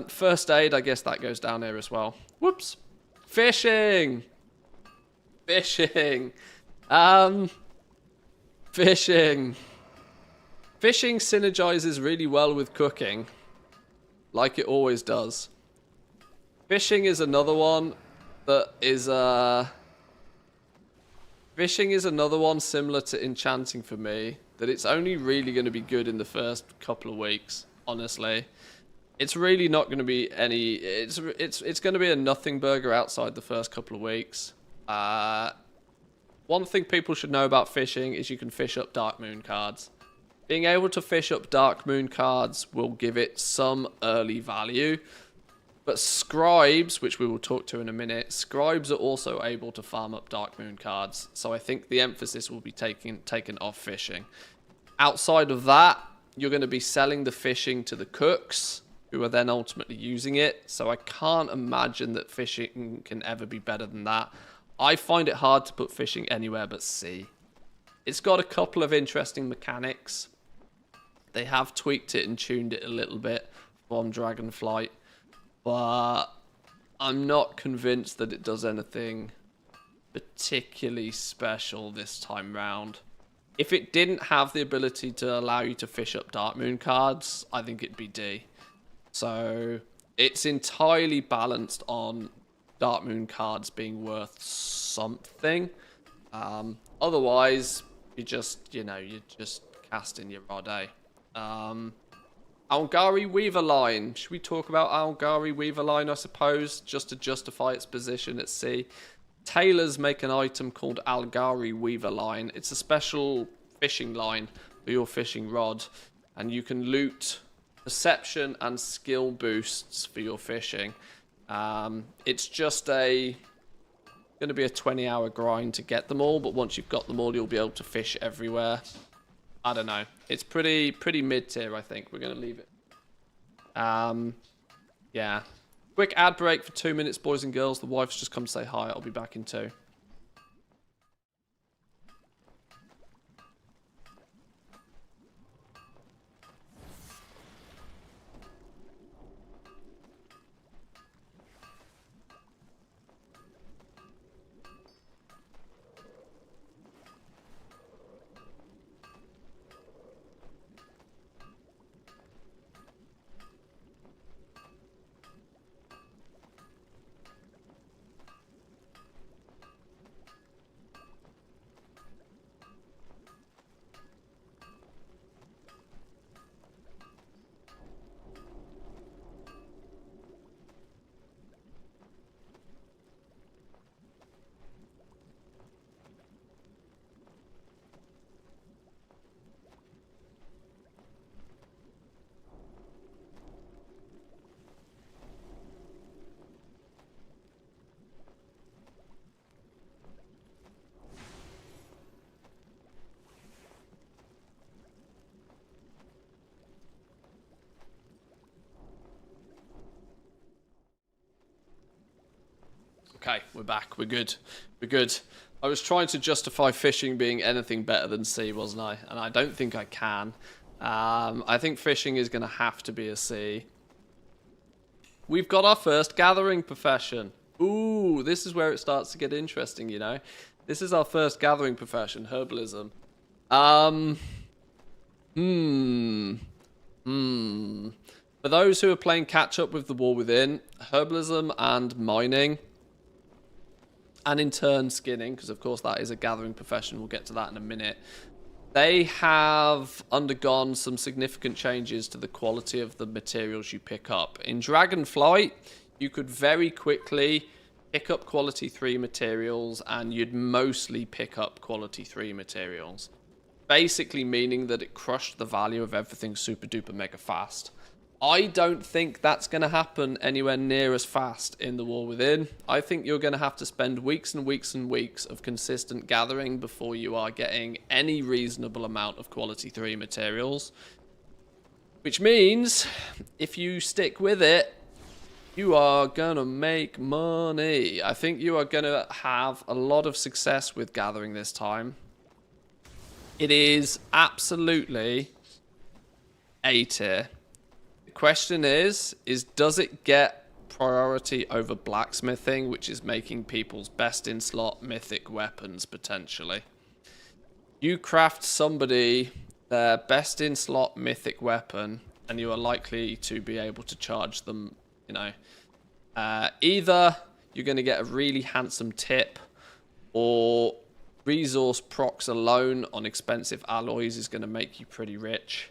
First aid, I guess that goes down here as well. Whoops. Fishing. Fishing. Fishing. Fishing synergizes really well with cooking, like it always does. Fishing is another one that is fishing is another one similar to enchanting for me, that it's only really going to be good in the first couple of weeks, honestly. It's really not going to be any... It's going to be a nothing burger outside the first couple of weeks. One thing people should know about fishing is you can fish up Dark Moon cards. Being able to fish up Dark Moon cards will give it some early value. But scribes, which we will talk to in a minute, scribes are also able to farm up Dark Moon cards. So I think the emphasis will be taken off fishing. Outside of that, you're going to be selling the fishing to the cooks. who are then ultimately using it. So I can't imagine that fishing can ever be better than that. I find it hard to put fishing anywhere but sea. It's got a couple of interesting mechanics. They have tweaked it and tuned it a little bit from Dragonflight, but I'm not convinced that it does anything particularly special this time round. If it didn't have the ability to allow you to fish up Dark Moon cards, I think it'd be D. So it's entirely balanced on Dark Moon cards being worth something. Otherwise, you're just casting your rod, eh? Algari Weaver line. Should we talk about Algari Weaver line, I suppose, just to justify its position at sea? Tailors make an item called Algari Weaver line. It's a special fishing line for your fishing rod, and you can loot perception and skill boosts for your fishing. It's just going to be a 20-hour grind to get them all, but once you've got them all, you'll be able to fish everywhere. I don't know. It's pretty mid-tier, I think. We're going to leave it. Yeah. Quick ad break for 2 minutes, boys and girls. The wife's just come to say hi. I'll be back in 2. Okay, we're back. We're good. We're good. I was trying to justify fishing being anything better than sea, wasn't I? And I don't think I can. I think fishing is going to have to be a sea. We've got our first gathering profession. Ooh, this is where it starts to get interesting, you know. This is our first gathering profession, herbalism. For those who are playing catch up with the War Within, herbalism and mining, and in turn skinning, because of course that is a gathering profession, we'll get to that in a minute, they have undergone some significant changes to the quality of the materials you pick up. In Dragonflight, you could very quickly pick up quality 3 materials, and you'd mostly pick up quality 3 materials. Basically meaning that it crushed the value of everything super duper mega fast. I don't think that's going to happen anywhere near as fast in the War Within. I think you're going to have to spend weeks and weeks and weeks of consistent gathering before you are getting any reasonable amount of quality 3 materials. Which means, if you stick with it, you are going to make money. I think you are going to have a lot of success with gathering this time. It is absolutely A tier. Question is does it get priority over blacksmithing, which is making people's best in slot mythic weapons potentially? You craft somebody their best in slot mythic weapon, and you are likely to be able to charge them, you know, either you're going to get a really handsome tip, or resource procs alone on expensive alloys is going to make you pretty rich.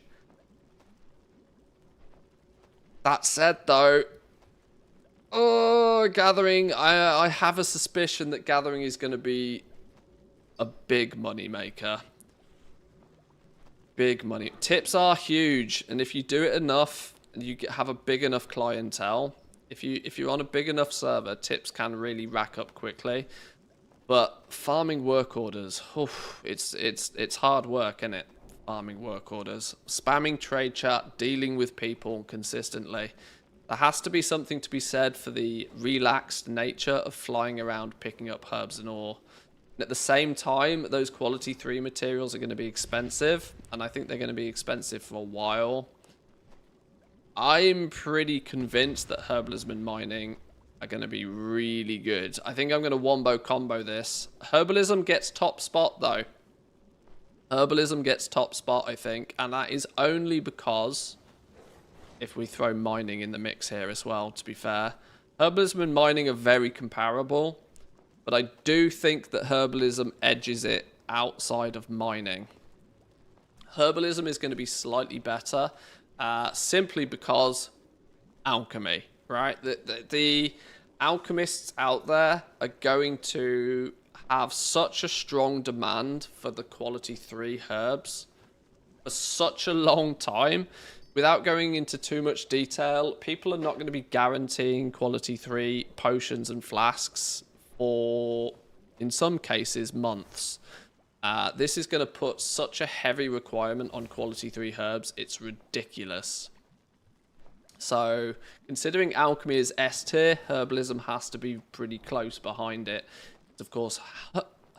That said, though, gathering, I have a suspicion that gathering is going to be a big money maker. Big money. Tips are huge, and if you do it enough, and you have a big enough clientele, if you're on a big enough server, tips can really rack up quickly. But farming work orders, it's hard work, isn't it? farming work orders. Spamming trade chat, dealing with people consistently. There has to be something to be said for the relaxed nature of flying around picking up herbs and ore. And at the same time, those quality 3 materials are going to be expensive, and I think they're going to be expensive for a while. I'm pretty convinced that herbalism and mining are going to be really good. I think I'm going to wombo combo this. Herbalism gets top spot though. Herbalism gets top spot, I think, and that is only because, if we throw mining in the mix here as well, to be fair, herbalism and mining are very comparable, but I do think that herbalism edges it outside of mining. Herbalism is going to be slightly better, simply because alchemy, right? The alchemists out there are going to have such a strong demand for the quality 3 herbs for such a long time. Without going into too much detail, people are not going to be guaranteeing quality 3 potions and flasks for, in some cases, months. This is going to put such a heavy requirement on quality 3 herbs, it's ridiculous. So, considering alchemy is S tier, herbalism has to be pretty close behind it. Of course,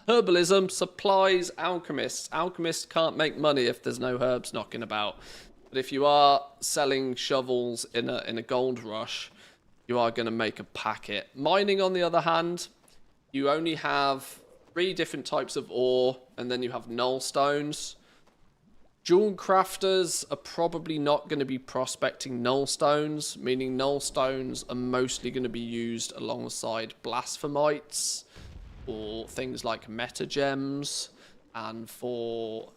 herbalism supplies alchemists. Alchemists can't make money if there's no herbs knocking about. But if you are selling shovels in a gold rush, you are going to make a packet. Mining, on the other hand, you only have 3 different types of ore, and then you have null stones. Jewel crafters are probably not going to be prospecting null stones, meaning null stones are mostly going to be used alongside blasphemites, or things like meta gems, and for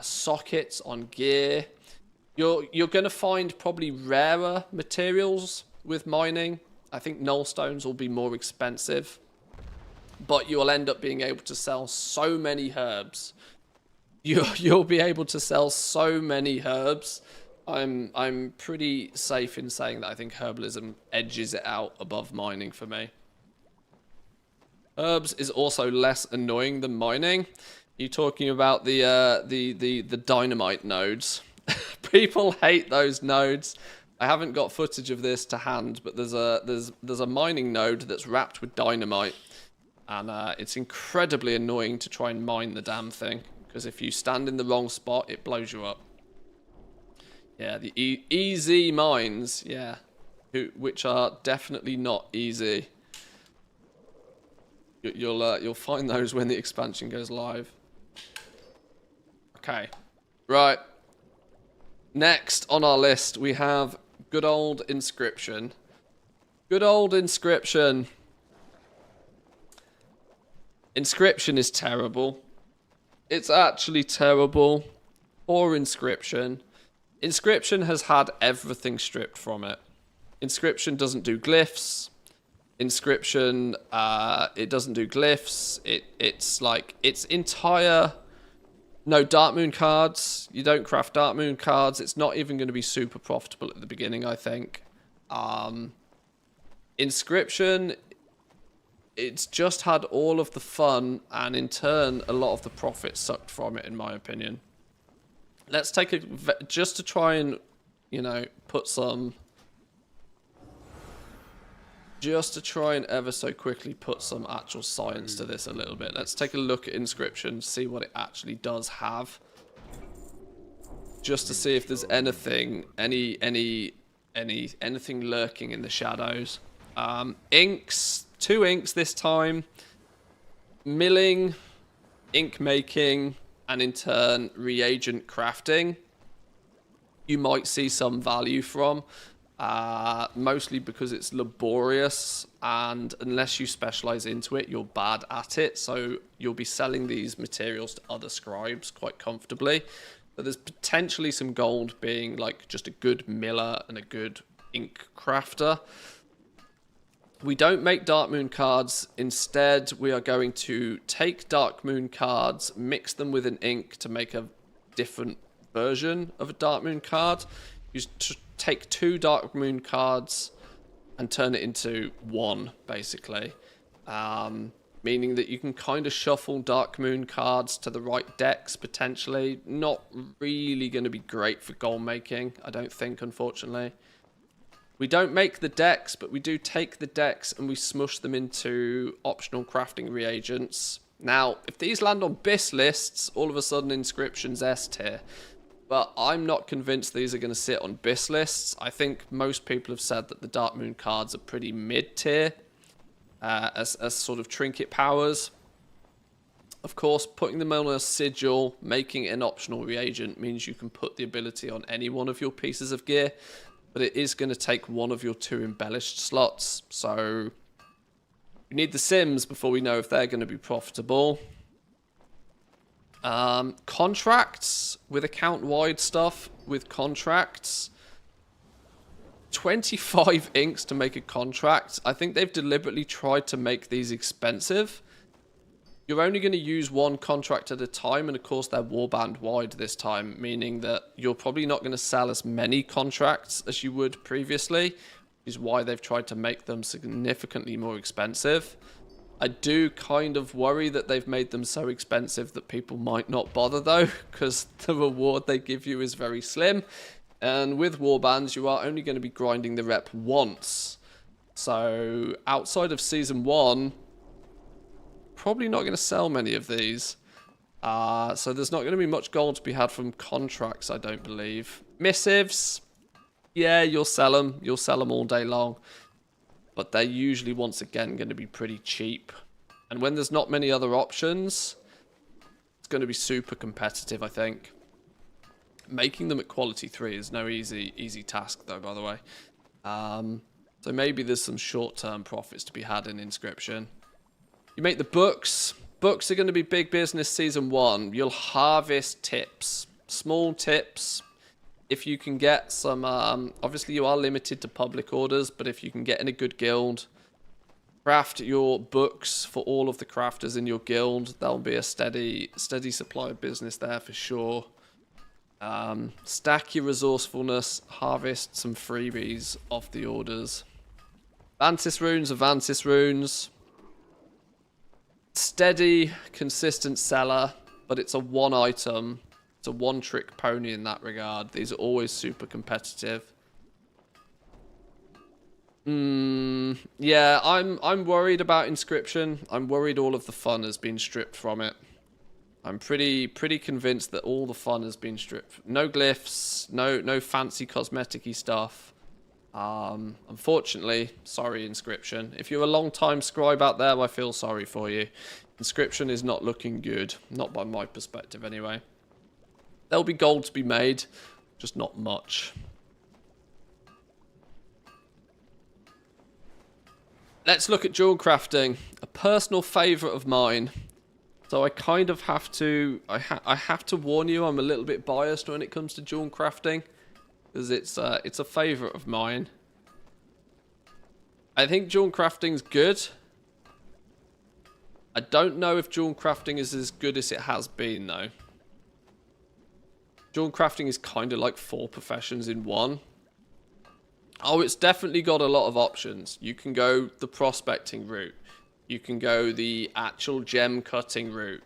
sockets on gear. You're going to find probably rarer materials with mining. I think null stones will be more expensive, but you'll end up being able to sell so many herbs. You'll be able to sell so many herbs. I'm pretty safe in saying that I think herbalism edges it out above mining for me. Herbs is also less annoying than mining. You're talking about the dynamite nodes. People hate those nodes. I haven't got footage of this to hand, but there's a mining node that's wrapped with dynamite, and it's incredibly annoying to try and mine the damn thing, because if you stand in the wrong spot, it blows you up. Yeah, the easy mines, yeah, which are definitely not easy. You'll find those when the expansion goes live. Okay, right. Next on our list, we have good old Inscription. Good old Inscription. Inscription is terrible. It's actually terrible. Poor Inscription. Inscription has had everything stripped from it. Inscription doesn't do glyphs. Inscription, it doesn't do glyphs. It's like its entire... No Dark Moon cards. You don't craft Dark Moon cards. It's not even going to be super profitable at the beginning, I think. Inscription, it's just had all of the fun, and in turn, a lot of the profit sucked from it, in my opinion. Let's take a... Just to try and, you know, put some... Just to try and ever so quickly put some actual science to this a little bit. Let's take a look at Inscription, see what it actually does have. Just to see if there's anything, anything lurking in the shadows. Inks, 2 inks this time. Milling, ink making, and in turn, reagent crafting. You might see some value from. Mostly because it's laborious, and unless you specialize into it, you're bad at it, so you'll be selling these materials to other scribes quite comfortably. But there's potentially some gold being like just a good miller and a good ink crafter. We don't make Dark Moon cards. Instead, we are going to take Dark Moon cards, mix them with an ink to make a different version of a Dark Moon card. You take 2 Dark Moon cards and turn it into 1, basically. meaning that you can kind of shuffle Dark Moon cards to the right decks, potentially. Not really going to be great for goal making, I don't think, unfortunately. We don't make the decks, but we do take the decks and we smush them into optional crafting reagents. Now, if these land on BIS lists, all of a sudden Inscription's S tier. But I'm not convinced these are going to sit on BIS lists. I think most people have said that the Dark Moon cards are pretty mid-tier as sort of trinket powers. Of course, putting them on a sigil, making it an optional reagent, means you can put the ability on any one of your pieces of gear. But it is going to take one of your 2 embellished slots. So we need the Sims before we know if they're going to be profitable. Contracts with account-wide stuff with contracts. 25 inks to make a contract. I think they've deliberately tried to make these expensive. You're only going to use one contract at a time, and of course they're warband wide this time, meaning that you're probably not going to sell as many contracts as you would previously, which is why they've tried to make them significantly more expensive. I do kind of worry that they've made them so expensive that people might not bother though, because the reward they give you is very slim. And with warbands, you are only going to be grinding the rep once. So outside of Season 1, probably not going to sell many of these. So there's not going to be much gold to be had from contracts, I don't believe. Missives, yeah, you'll sell them. You'll sell them all day long. But they're usually, once again, going to be pretty cheap. And when there's not many other options, it's going to be super competitive, I think. Making them at quality 3 is no easy task, though, by the way. So maybe there's some short-term profits to be had in Inscription. You make the books. Books are going to be big business Season 1. You'll harvest tips. Small tips. If you can get some, obviously you are limited to public orders, but if you can get in a good guild, craft your books for all of the crafters in your guild, there'll be a steady supply of business there for sure. Stack your resourcefulness, harvest some freebies off the orders. Vantis runes are Vantis runes. Steady, consistent seller, but it's a one item. It's a one-trick pony in that regard. These are always super competitive. Yeah, I'm worried about Inscription. I'm worried all of the fun has been stripped from it. I'm pretty convinced that all the fun has been stripped. No glyphs, no fancy cosmetic-y stuff. Unfortunately, sorry Inscription. If you're a long-time scribe out there, I feel sorry for you. Inscription is not looking good. Not by my perspective, anyway. There'll be gold to be made, just not much. Let's look at jewel crafting. A personal favourite of mine. So I kind of have to... I have to warn you, I'm a little bit biased when it comes to jewel crafting. Because it's a favourite of mine. I think jewel crafting's good. I don't know if jewel crafting is as good as it has been, though. Jewel crafting is kind of like 4 professions in one. Oh, it's definitely got a lot of options. You can go the prospecting route. You can go the actual gem cutting route.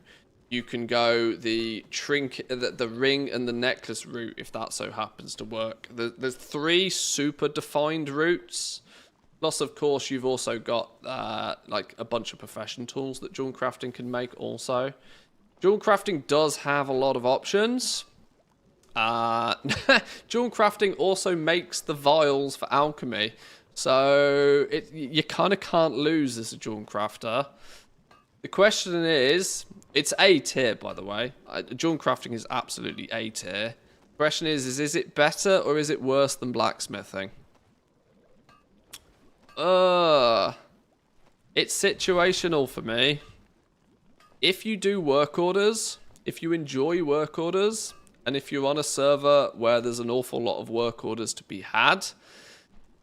You can go the the ring and the necklace route if that so happens to work. There's 3 super defined routes. Plus, of course, you've also got like a bunch of profession tools that jewel crafting can make also. Jewel crafting does have a lot of options. Jewel crafting also makes the vials for alchemy, so you kind of can't lose as a jewel crafter. The question is, it's A tier, by the way. Jewel crafting is absolutely A tier. The question is it better or is it worse than blacksmithing? It's situational for me. If you do work orders, if you enjoy work orders, and if you're on a server where there's an awful lot of work orders to be had,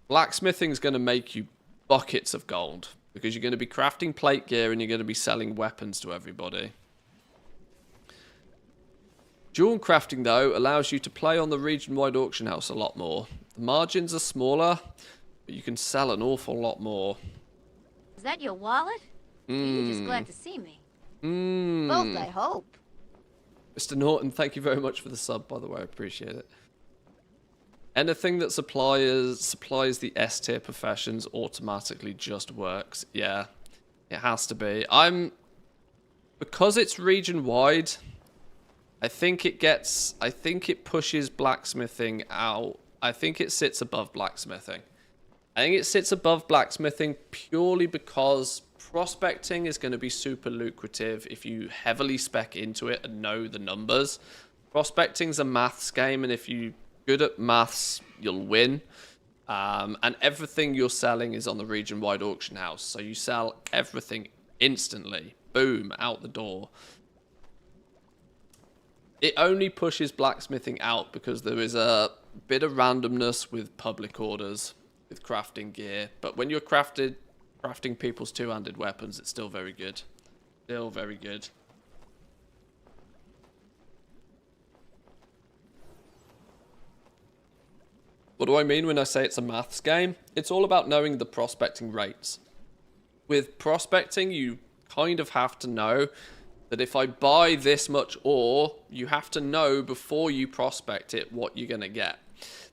blacksmithing's going to make you buckets of gold. Because you're going to be crafting plate gear and you're going to be selling weapons to everybody. Jewel crafting, though, allows you to play on the region-wide auction house a lot more. The margins are smaller, but you can sell an awful lot more. Is that your wallet? Are you just glad to see me? Mm. Both, I hope. Mr. Norton, thank you very much for the sub, by the way. I appreciate it. Anything that supplies the S tier professions automatically just works. Yeah, it has to be. Because it's region wide, I think it pushes blacksmithing out. I think it sits above blacksmithing. I think it sits above blacksmithing purely because prospecting is going to be super lucrative if you heavily spec into it and know the numbers. Prospecting's a maths game, and if you're good at maths, you'll win. And everything you're selling is on the region-wide auction house, so you sell everything instantly. Boom, out the door. It only pushes blacksmithing out because there is a bit of randomness with public orders, with crafting gear. But when you're crafting people's two-handed weapons, it's still very good. Still very good. What do I mean when I say it's a maths game? It's all about knowing the prospecting rates. With prospecting, you kind of have to know that if I buy this much ore, you have to know before you prospect it what you're going to get.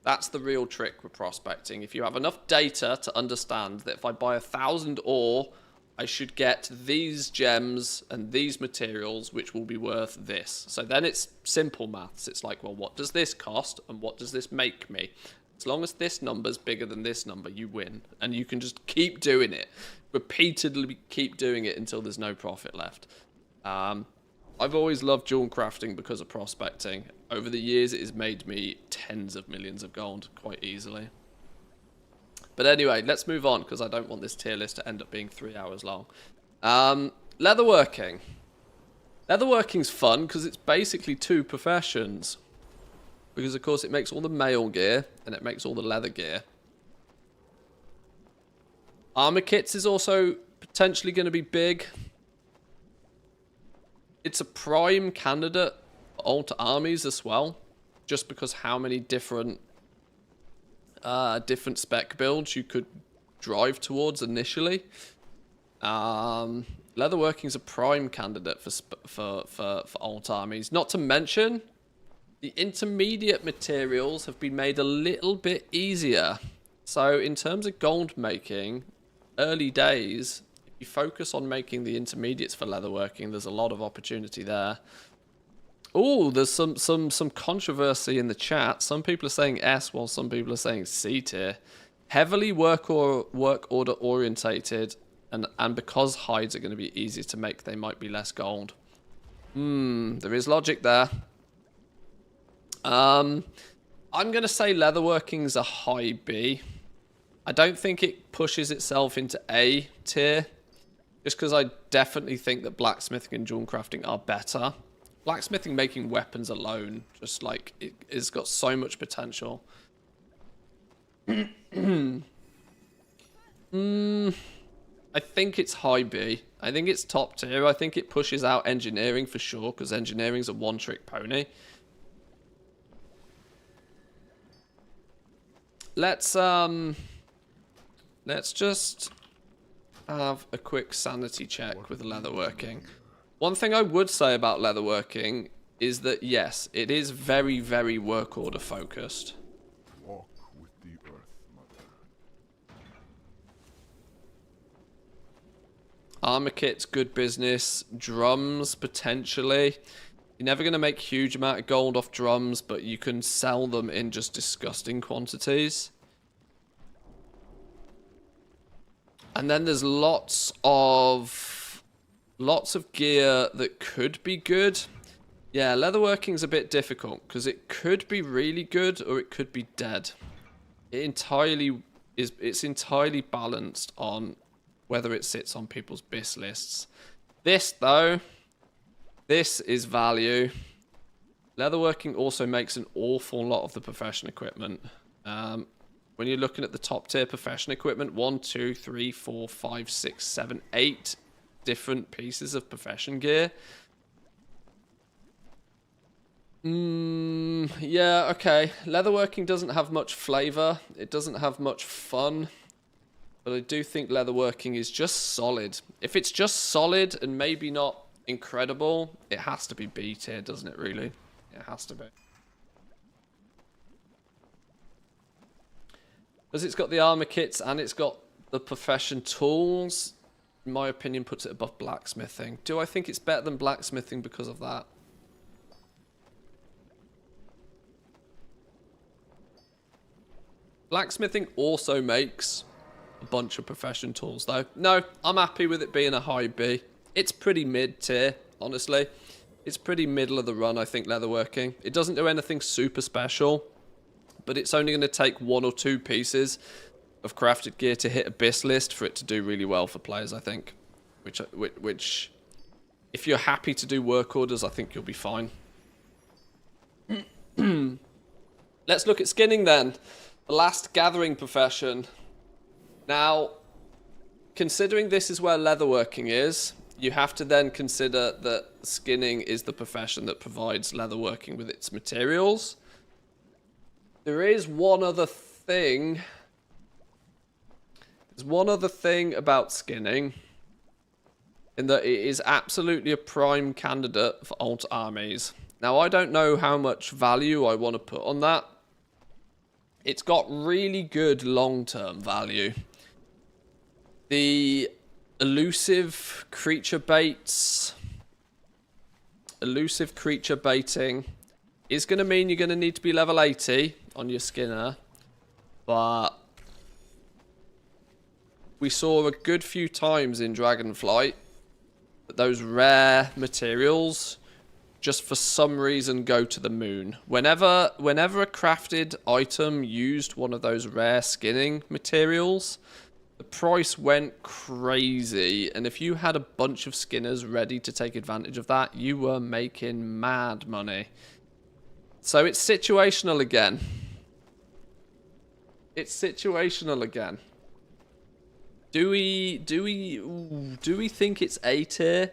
That's the real trick with prospecting. If you have enough data to understand that if I buy 1,000 ore, I should get these gems and these materials, which will be worth this. So then it's simple maths. It's like, well, what does this cost and what does this make me? As long as this number's bigger than this number, you win. And you can just keep doing it. Repeatedly keep doing it until there's no profit left. I've always loved jewel crafting because of prospecting. Over the years, it has made me tens of millions of gold quite easily. But anyway, let's move on because I don't want this tier list to end up being 3 hours long. Leatherworking. Leatherworking's fun because it's basically two professions. Because, of course, it makes all the mail gear and it makes all the leather gear. Armor kits is also potentially going to be big. It's a prime candidate for alter armies as well. Just because how many different spec builds you could drive towards initially. Leatherworking's a prime candidate for alt armies. Not to mention, the intermediate materials have been made a little bit easier. So in terms of gold making, early days, if you focus on making the intermediates for leatherworking, there's a lot of opportunity there. Oh, there's some controversy in the chat. Some people are saying S, while some people are saying C tier. Heavily work order orientated, and because hides are going to be easier to make, they might be less gold. There is logic there. I'm going to say leatherworking's a high B. I don't think it pushes itself into A tier, just because I definitely think that blacksmithing and jewel crafting are better. Blacksmithing making weapons alone, just like, it's got so much potential. I think it's high B. I think it's top tier. I think it pushes out engineering for sure, because engineering's a one-trick pony. Let's just have a quick sanity check with leatherworking. One thing I would say about leatherworking is that yes, it is very, very work order focused. Walk with the earth, mother. Armor kits, good business. Drums, potentially. You're never going to make huge amount of gold off drums, but you can sell them in just disgusting quantities. And then there's lots of gear that could be good. Yeah, leatherworking's a bit difficult because it could be really good or it could be dead. It's entirely balanced on whether it sits on people's BIS lists. This though, this is value. Leatherworking also makes an awful lot of the profession equipment. When you're looking at the top tier profession equipment, 1, 2, 3, 4, 5, 6, 7, 8 different pieces of profession gear. Yeah, okay. Leatherworking doesn't have much flavor. It doesn't have much fun. But I do think leatherworking is just solid. If it's just solid and maybe not incredible, it has to be B tier, doesn't it, really? It has to be. Because it's got the armor kits and it's got the profession tools, in my opinion, puts it above blacksmithing. Do I think it's better than blacksmithing because of that? Blacksmithing also makes a bunch of profession tools, though. No, I'm happy with it being a high B. It's pretty mid-tier, honestly. It's pretty middle of the run, I think, leatherworking. It doesn't do anything super special, but it's only going to take 1 or 2 pieces of crafted gear to hit Abyss list for it to do really well for players, I think. Which if you're happy to do work orders, I think you'll be fine. Let's look at skinning then. The last gathering profession. Now, considering this is where leatherworking is, you have to then consider that skinning is the profession that provides leatherworking with its materials. There is one other thing. There's one other thing about skinning, in that it is absolutely a prime candidate for alt armies. Now, I don't know how much value I want to put on that. It's got really good long-term value. The elusive creature baiting is going to mean you're going to need to be level 80 on your skinner, but we saw a good few times in Dragonflight that those rare materials just for some reason go to the moon. Whenever a crafted item used one of those rare skinning materials, the price went crazy, and if you had a bunch of skinners ready to take advantage of that, you were making mad money. So it's situational again. It's situational again. Do we think it's A tier?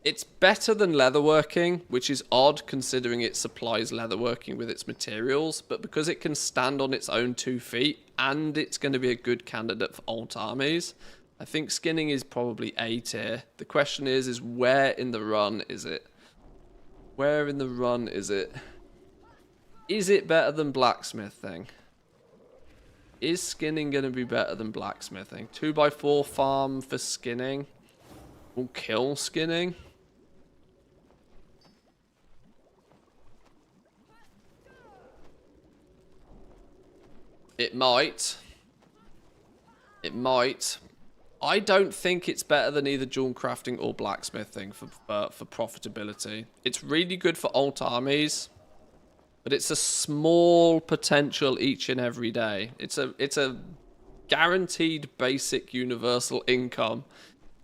It's better than leatherworking, which is odd considering it supplies leatherworking with its materials, but because it can stand on its own 2 feet and it's going to be a good candidate for alt armies, I think skinning is probably A tier. The question is where in the run is it? Where in the run is it? Is it better than blacksmithing? Is skinning going to be better than blacksmithing? 2x4 farm for skinning will kill skinning. It might. It might. I don't think it's better than either dual crafting or blacksmithing for profitability. It's really good for alt armies, but it's a small potential each and every day. It's a guaranteed basic universal income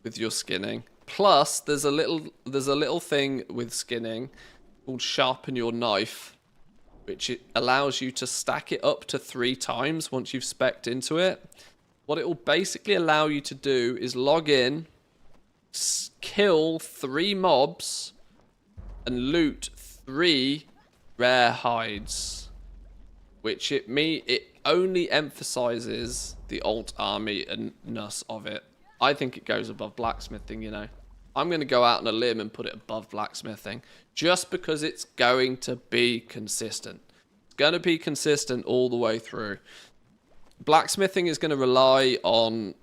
with your skinning. Plus, there's a little thing with skinning called sharpen your knife, which it allows you to stack it up to 3 times once you've specced into it. What it will basically allow you to do is log in, kill 3 mobs, and loot 3 rare hides, which it only emphasizes the alt army-ness of it. I think it goes above blacksmithing, you know. I'm going to go out on a limb and put it above blacksmithing just because it's going to be consistent. It's going to be consistent all the way through. Blacksmithing is going to rely on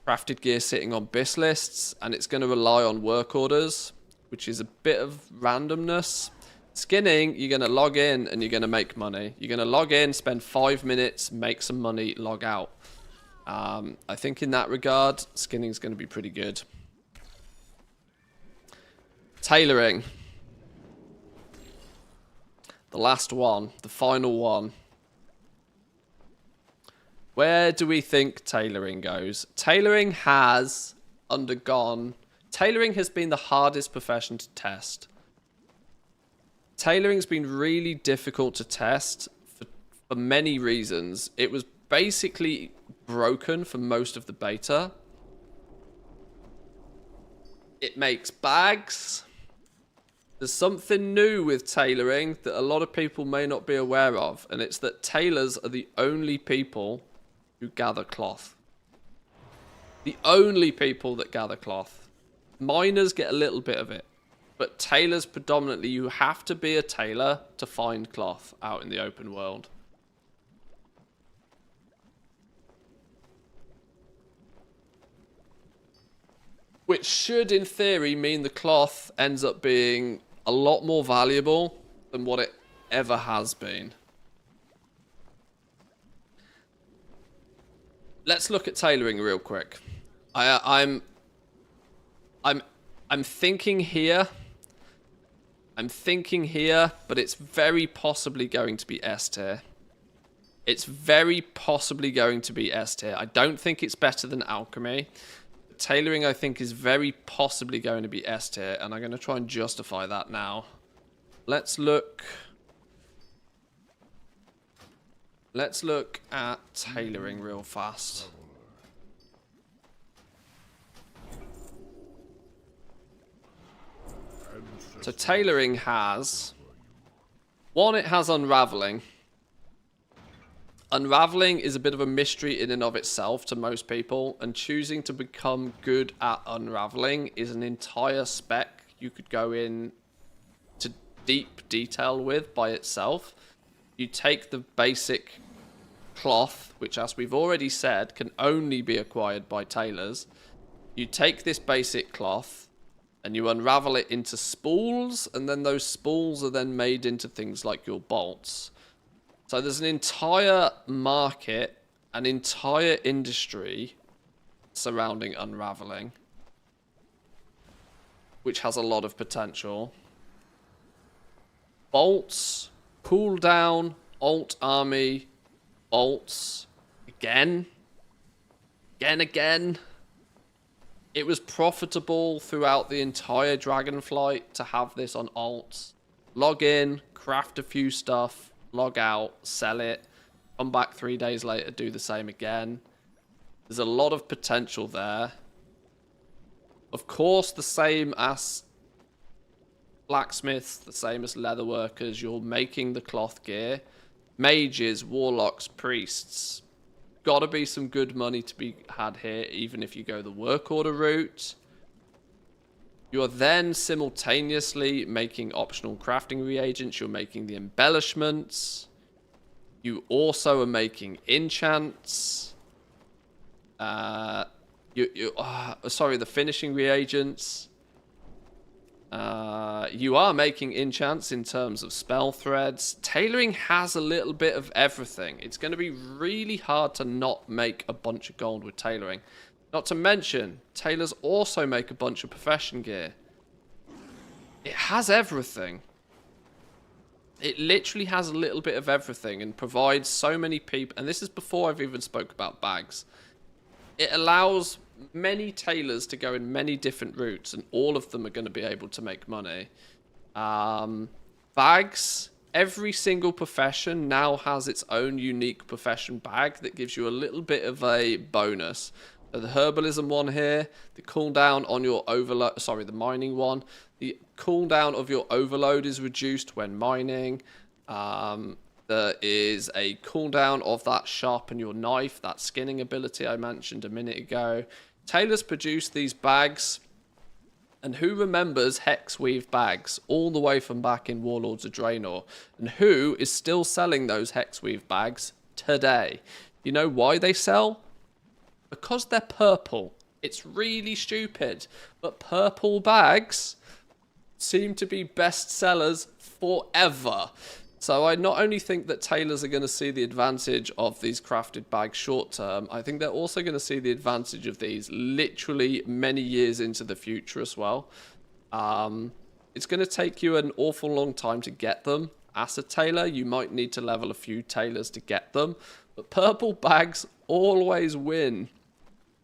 crafted gear sitting on BIS lists, and it's going to rely on work orders, which is a bit of randomness. Skinning, you're going to log in and you're going to make money. You're going to log in, spend 5 minutes, make some money, log out. I think in that regard, skinning is going to be pretty good. Tailoring. The last one, the final one. Where do we think tailoring goes? Tailoring has been the hardest profession to test. Tailoring's been really difficult to test for many reasons. It was basically broken for most of the beta. It makes bags. There's something new with tailoring that a lot of people may not be aware of, and it's that tailors are the only people who gather cloth. The only people that gather cloth. Miners get a little bit of it, but tailors predominantly, you have to be a tailor to find cloth out in the open world. Which should, in theory, mean the cloth ends up being a lot more valuable than what it ever has been. Let's look at tailoring real quick. I'm thinking here. I'm thinking here, but it's very possibly going to be S tier. It's very possibly going to be S tier. I don't think it's better than alchemy. Tailoring, I think, is very possibly going to be S tier, and I'm going to try and justify that now. Let's look at tailoring real fast. So tailoring has... One, it has unraveling. Unraveling is a bit of a mystery in and of itself to most people, and choosing to become good at unraveling is an entire spec you could go in to deep detail with by itself. You take the basic cloth, which, as we've already said, can only be acquired by tailors. You take this basic cloth and you unravel it into spools, and then those spools are then made into things like your bolts. So there's an entire market, an entire industry surrounding unraveling, which has a lot of potential. Bolts, cooldown, alt army, bolts, again. It was profitable throughout the entire Dragonflight to have this on alts. Log in, craft a few stuff, log out, sell it, come back 3 days later, do the same again. There's a lot of potential there. Of course, the same as blacksmiths, the same as leatherworkers, you're making the cloth gear. Mages, warlocks, priests. Gotta be some good money to be had here, even if you go the work order route. You are then simultaneously making optional crafting reagents. You're making the embellishments. You also are making enchants. Sorry, the finishing reagents. You are making enchants in terms of spell threads. Tailoring has a little bit of everything. It's going to be really hard to not make a bunch of gold with tailoring. Not to mention, tailors also make a bunch of profession gear. It has everything. It literally has a little bit of everything and provides so many people. And this is before I've even spoke about bags. It allows many tailors to go in many different routes, and all of them are going to be able to make money. Bags. Every single profession now has its own unique profession bag that gives you a little bit of a bonus. So the herbalism one here, the cooldown on your overload, sorry, the mining one. The cooldown of your overload is reduced when mining. There is a cooldown of that sharpen your knife, that skinning ability I mentioned a minute ago. Tailors produce these bags. And who remembers Hexweave bags all the way from back in Warlords of Draenor? And who is still selling those Hexweave bags today? You know why they sell? Because they're purple. It's really stupid. But purple bags seem to be best sellers forever. So I not only think that tailors are going to see the advantage of these crafted bags short term, I think they're also going to see the advantage of these literally many years into the future as well. It's going to take you an awful long time to get them. As a tailor, you might need to level a few tailors to get them. But purple bags always win.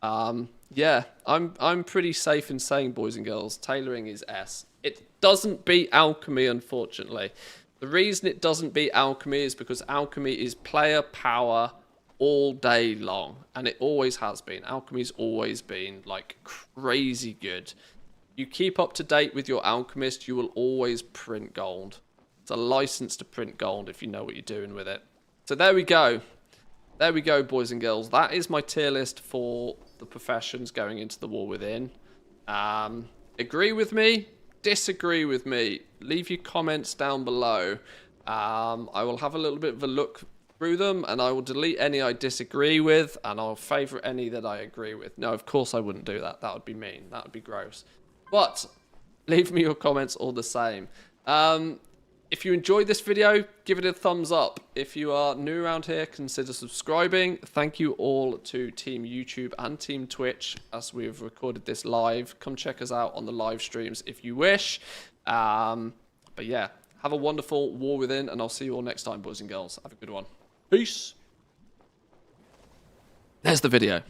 Yeah, I'm pretty safe in saying, boys and girls, tailoring is S. It doesn't beat alchemy, unfortunately. The reason it doesn't beat alchemy is because alchemy is player power all day long. And it always has been. Alchemy's always been, like, crazy good. you keep up to date with your alchemist, you will always print gold. It's a license to print gold if you know what you're doing with it. So there we go. There we go, boys and girls. That is my tier list for the professions going into the War Within. Agree with me? Disagree with me? Leave your comments down below. I will have a little bit of a look through them, and I will delete any I disagree with, and I'll favourite any that I agree with. No, of course I wouldn't do that. That would be mean. That would be gross. But leave me your comments all the same. If you enjoyed this video, give it a thumbs up. If you are new around here, consider subscribing. Thank you all to Team YouTube and Team Twitch as we have recorded this live. Come check us out on the live streams if you wish. But yeah, have a wonderful War Within, and I'll see you all next time, boys and girls. Have a good one. Peace. There's the video.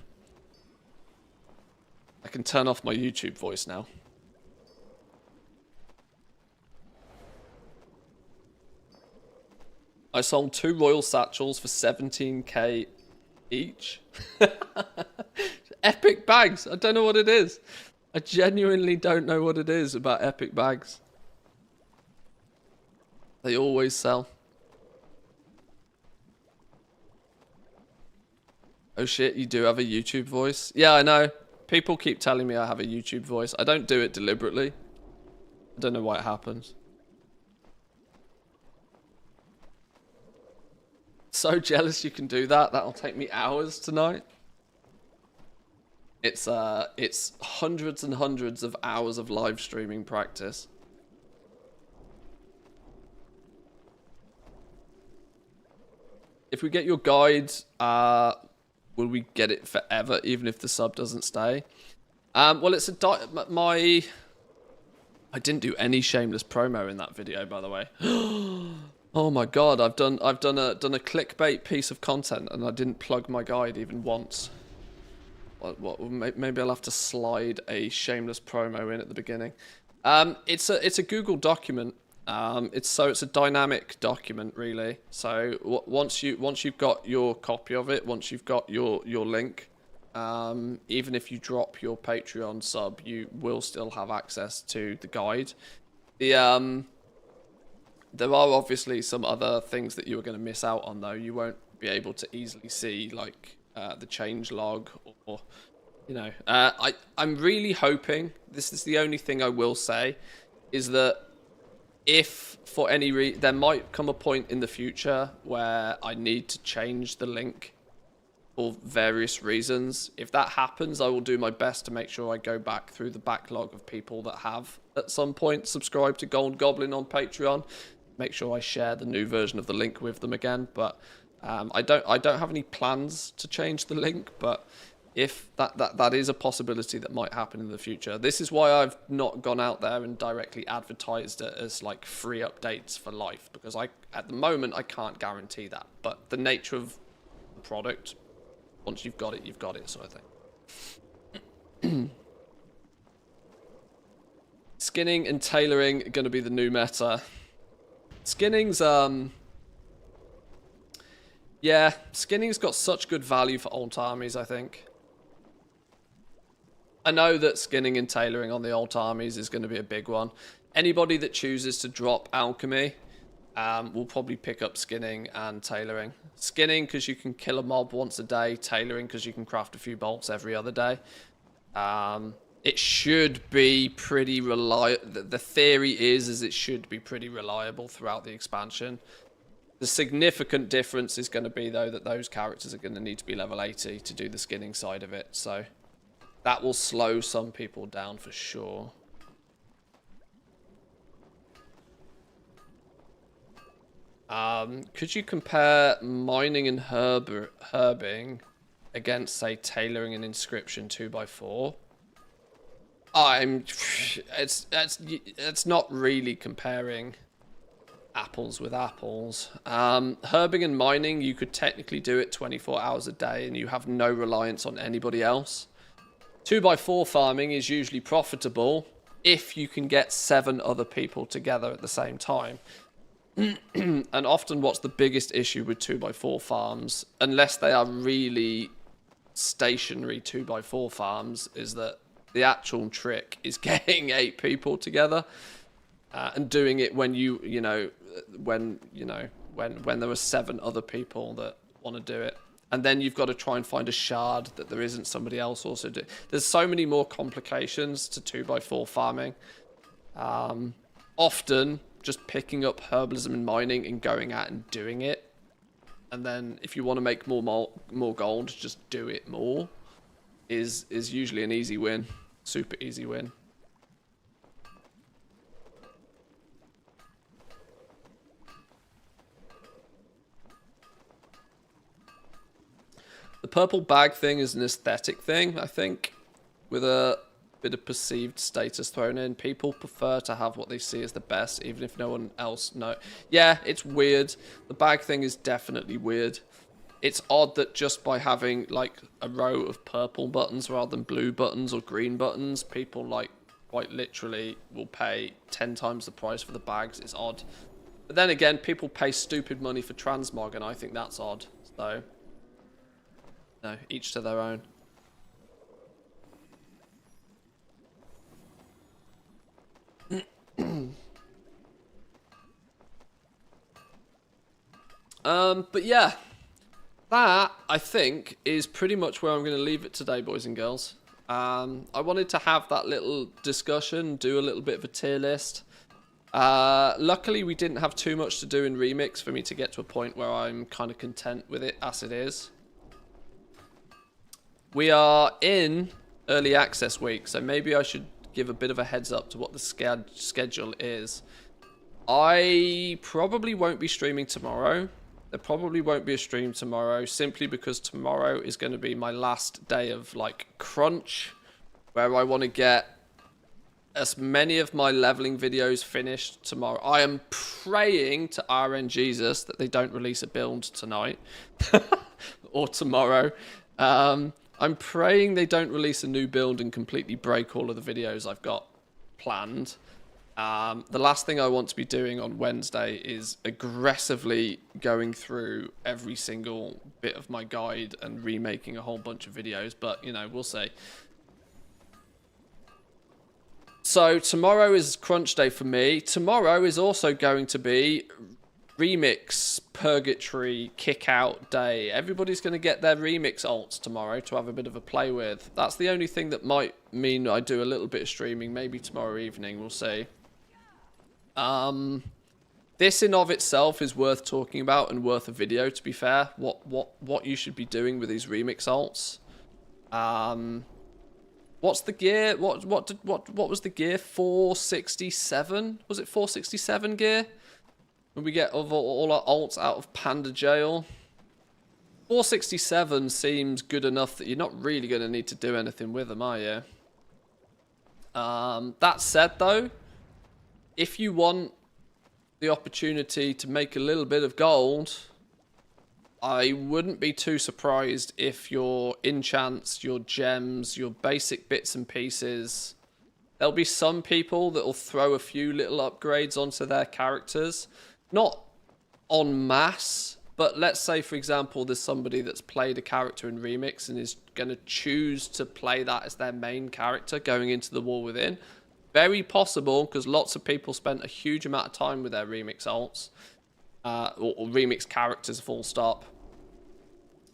I can turn off my YouTube voice now. I sold 2 royal satchels for 17k each. Epic bags. I don't know what it is. I genuinely don't know what it is about epic bags. They always sell. Oh shit, you do have a YouTube voice? Yeah, I know. People keep telling me I have a YouTube voice. I don't do it deliberately. I don't know why it happens. So jealous you can do that. That'll take me hours tonight. It's hundreds and hundreds of hours of live streaming practice. If we get your guide, will we get it forever, even if the sub doesn't stay? Well, it's I didn't do any shameless promo in that video, by the way. Oh my god, I've done a clickbait piece of content and I didn't plug my guide even once. Maybe I'll have to slide a shameless promo in at the beginning. It's a Google document. It's a dynamic document, really. So once you've got your copy of it, once you've got your link, even if you drop your Patreon sub, you will still have access to the guide. There are obviously some other things that you are going to miss out on, though. You won't be able to easily see, like, the change log or you know. I'm really hoping, this is the only thing I will say, is that if for any reason, there might come a point in the future where I need to change the link for various reasons. If that happens, I will do my best to make sure I go back through the backlog of people that have at some point subscribed to Gold Goblin on Patreon. Make sure I share the new version of the link with them again. But I don't have any plans to change the link, but if that is a possibility that might happen in the future. This is why I've not gone out there and directly advertised it as like free updates for life, because at the moment I can't guarantee that. But the nature of the product, once you've got it, sort of thing. Skinning and tailoring are going to be the new meta. Skinning's yeah, skinning's got such good value for alt armies, I think. I know that skinning and tailoring on the alt armies is going to be a big one. Anybody that chooses to drop alchemy will probably pick up skinning and tailoring. Skinning because you can kill a mob once a day. Tailoring because you can craft a few bolts every other day. It should be pretty reliable. The theory is it should be pretty reliable throughout the expansion. The significant difference is going to be, though, that those characters are going to need to be level 80 to do the skinning side of it. So that will slow some people down for sure. Could you compare mining and herbing against, say, tailoring and inscription 2x4? It's not really comparing apples with apples. Herbing and mining, you could technically do it 24 hours a day and you have no reliance on anybody else. 2x4 farming is usually profitable if you can get 7 other people together at the same time. And often what's the biggest issue with 2x4 farms, unless they are really stationary 2x4 farms, is that The actual trick is getting 8 people together and doing it when when there are 7 other people that want to do it. And then you've got to try and find a shard that there isn't somebody else also do. There's so many more complications to 2x4 farming. Often just picking up herbalism and mining and going out and doing it. And then if you want to make more gold, just do it more. Is usually an easy win. Super easy win. The purple bag thing is an aesthetic thing, I think, with a bit of perceived status thrown in. People prefer to have what they see as the best, even if no one else knows. Yeah, it's weird. The bag thing is definitely weird. It's odd that just by having like a row of purple buttons rather than blue buttons or green buttons, people like quite literally will pay 10 times the price for the bags. It's odd. But then again, people pay stupid money for transmog, and I think that's odd. So, no, each to their own. But yeah, that I think is pretty much where I'm going to leave it today, boys and girls. I wanted to have that little discussion, do a little bit of a tier list. Luckily, we didn't have too much to do in Remix for me to get to a point where I'm kind of content with it as it is. We are in early access week, so maybe I should give a bit of a heads up to what the schedule is. I probably won't be streaming tomorrow. There probably won't be a stream tomorrow, simply because tomorrow is going to be my last day of like crunch, where I want to get as many of my leveling videos finished tomorrow. I am praying to RN Jesus that they don't release a build tonight or tomorrow. I'm praying they don't release a new build and completely break all of the videos I've got planned. The last thing I want to be doing on Wednesday is aggressively going through every single bit of my guide and remaking a whole bunch of videos, but, you know, we'll see. So tomorrow is crunch day for me. Tomorrow is also going to be Remix Purgatory kick out day. Everybody's going to get their Remix alts tomorrow to have a bit of a play with. That's the only thing that might mean I do a little bit of streaming, maybe tomorrow evening, we'll see. This in of itself is worth talking about and worth a video, to be fair. What you should be doing with these Remix alts. What's the gear? What was the gear? 467? Was it 467 gear? When we get all our alts out of Panda Jail. 467 seems good enough that you're not really going to need to do anything with them, are you? That said, though, if you want the opportunity to make a little bit of gold, I wouldn't be too surprised if your enchants, your gems, your basic bits and pieces... There'll be some people that will throw a few little upgrades onto their characters. Not en masse, but let's say, for example, there's somebody that's played a character in Remix and is going to choose to play that as their main character going into the War Within. Very possible, because lots of people spent a huge amount of time with their Remix alts. Or Remix characters, full stop.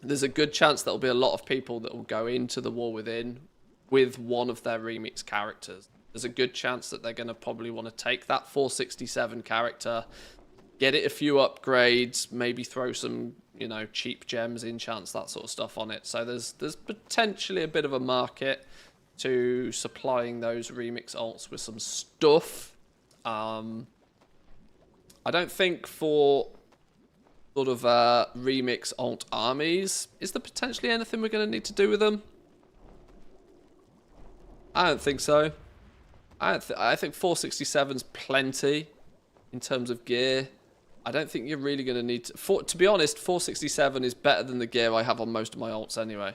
There's a good chance there'll be a lot of people that will go into the War Within with one of their Remix characters. There's a good chance that they're going to probably want to take that 467 character, get it a few upgrades, maybe throw some, you know, cheap gems, enchants, that sort of stuff on it. So there's potentially a bit of a market to supplying those Remix alts with some stuff. I don't think for sort of Remix alt armies, is there potentially anything we're going to need to do with them? I don't think so. I think 467's plenty in terms of gear. I don't think you're really going to need to... To be honest, 467 is better than the gear I have on most of my alts anyway.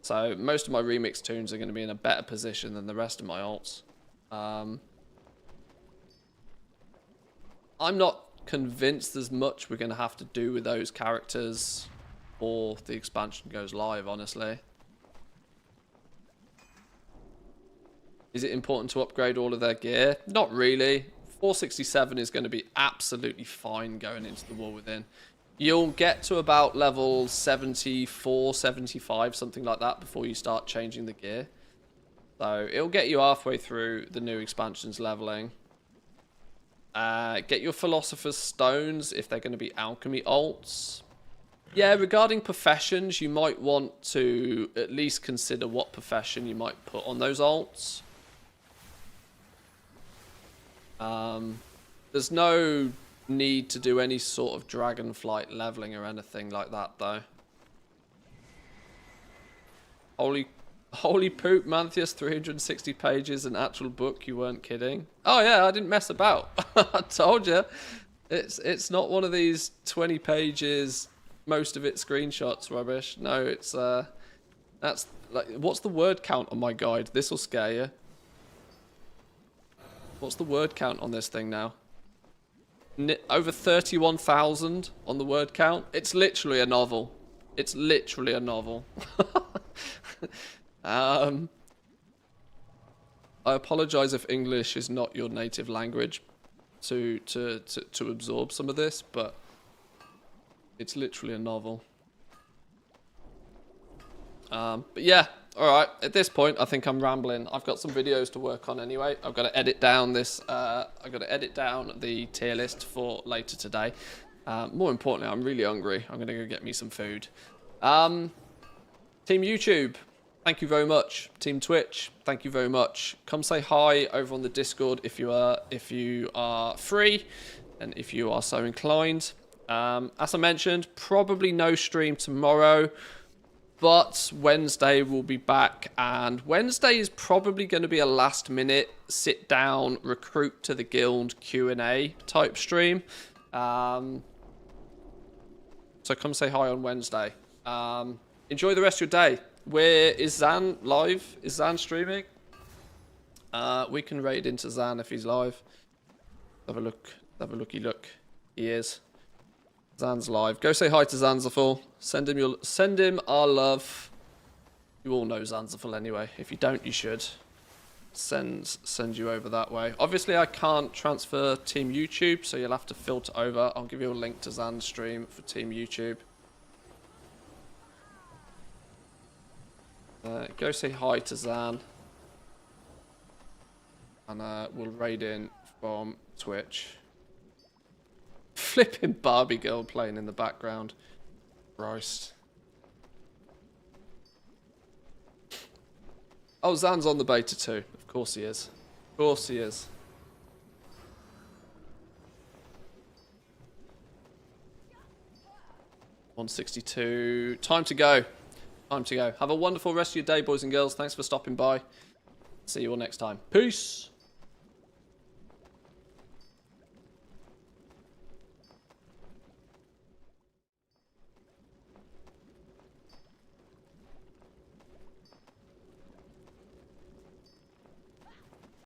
So most of my Remix tunes are going to be in a better position than the rest of my alts. I'm not convinced there's much we're going to have to do with those characters or the expansion goes live, honestly. Is it important to upgrade all of their gear? Not really. 467 is going to be absolutely fine going into the War Within. You'll get to about level 74, 75, something like that, before you start changing the gear. So it'll get you halfway through the new expansion's leveling. Get your Philosopher's Stones if they're going to be alchemy alts. Yeah, regarding professions, you might want to at least consider what profession you might put on those alts. There's no need to do any sort of Dragonflight leveling or anything like that, though. Holy poop, Manthias, 360 pages, an actual book, you weren't kidding. Oh yeah, I didn't mess about. I told you. It's not one of these 20 pages, most of it screenshots rubbish. No, it's that's like, what's the word count on my guide? This will scare you. What's the word count on this thing now? Over 31,000 on the word count. It's literally a novel. It's literally a novel. I apologize if English is not your native language to absorb some of this, but it's literally a novel. But yeah, alright, at this point I think I'm rambling. I've got some videos to work on anyway. I've got to edit down this, I've got to edit down the tier list for later today. More importantly, I'm really hungry. I'm going to go get me some food. Team YouTube, thank you very much. Team Twitch, thank you very much. Come say hi over on the Discord if you are free and if you are so inclined. As I mentioned, probably no stream tomorrow, but Wednesday we'll be back, and Wednesday is probably going to be a last minute sit down, recruit to the guild Q&A type stream. So come say hi on Wednesday. Enjoy the rest of your day. Where is Zan live? Is Zan streaming? We can raid into Zan if he's live. Have a look. Have a looky look. He is. Zan's live. Go say hi to Zanzaful. Send him our love. You all know Zanzaful anyway. If you don't, you should. Send you over that way. Obviously, I can't transfer Team YouTube, so you'll have to filter over. I'll give you a link to Zan's stream for Team YouTube. Go say hi to Zan. And we'll raid in from Twitch. Flipping Barbie girl playing in the background. Christ. Oh, Zan's on the beta too. Of course he is. Of course he is. $162. Time to go. Time to go. Have a wonderful rest of your day, boys and girls. Thanks for stopping by. See you all next time. Peace.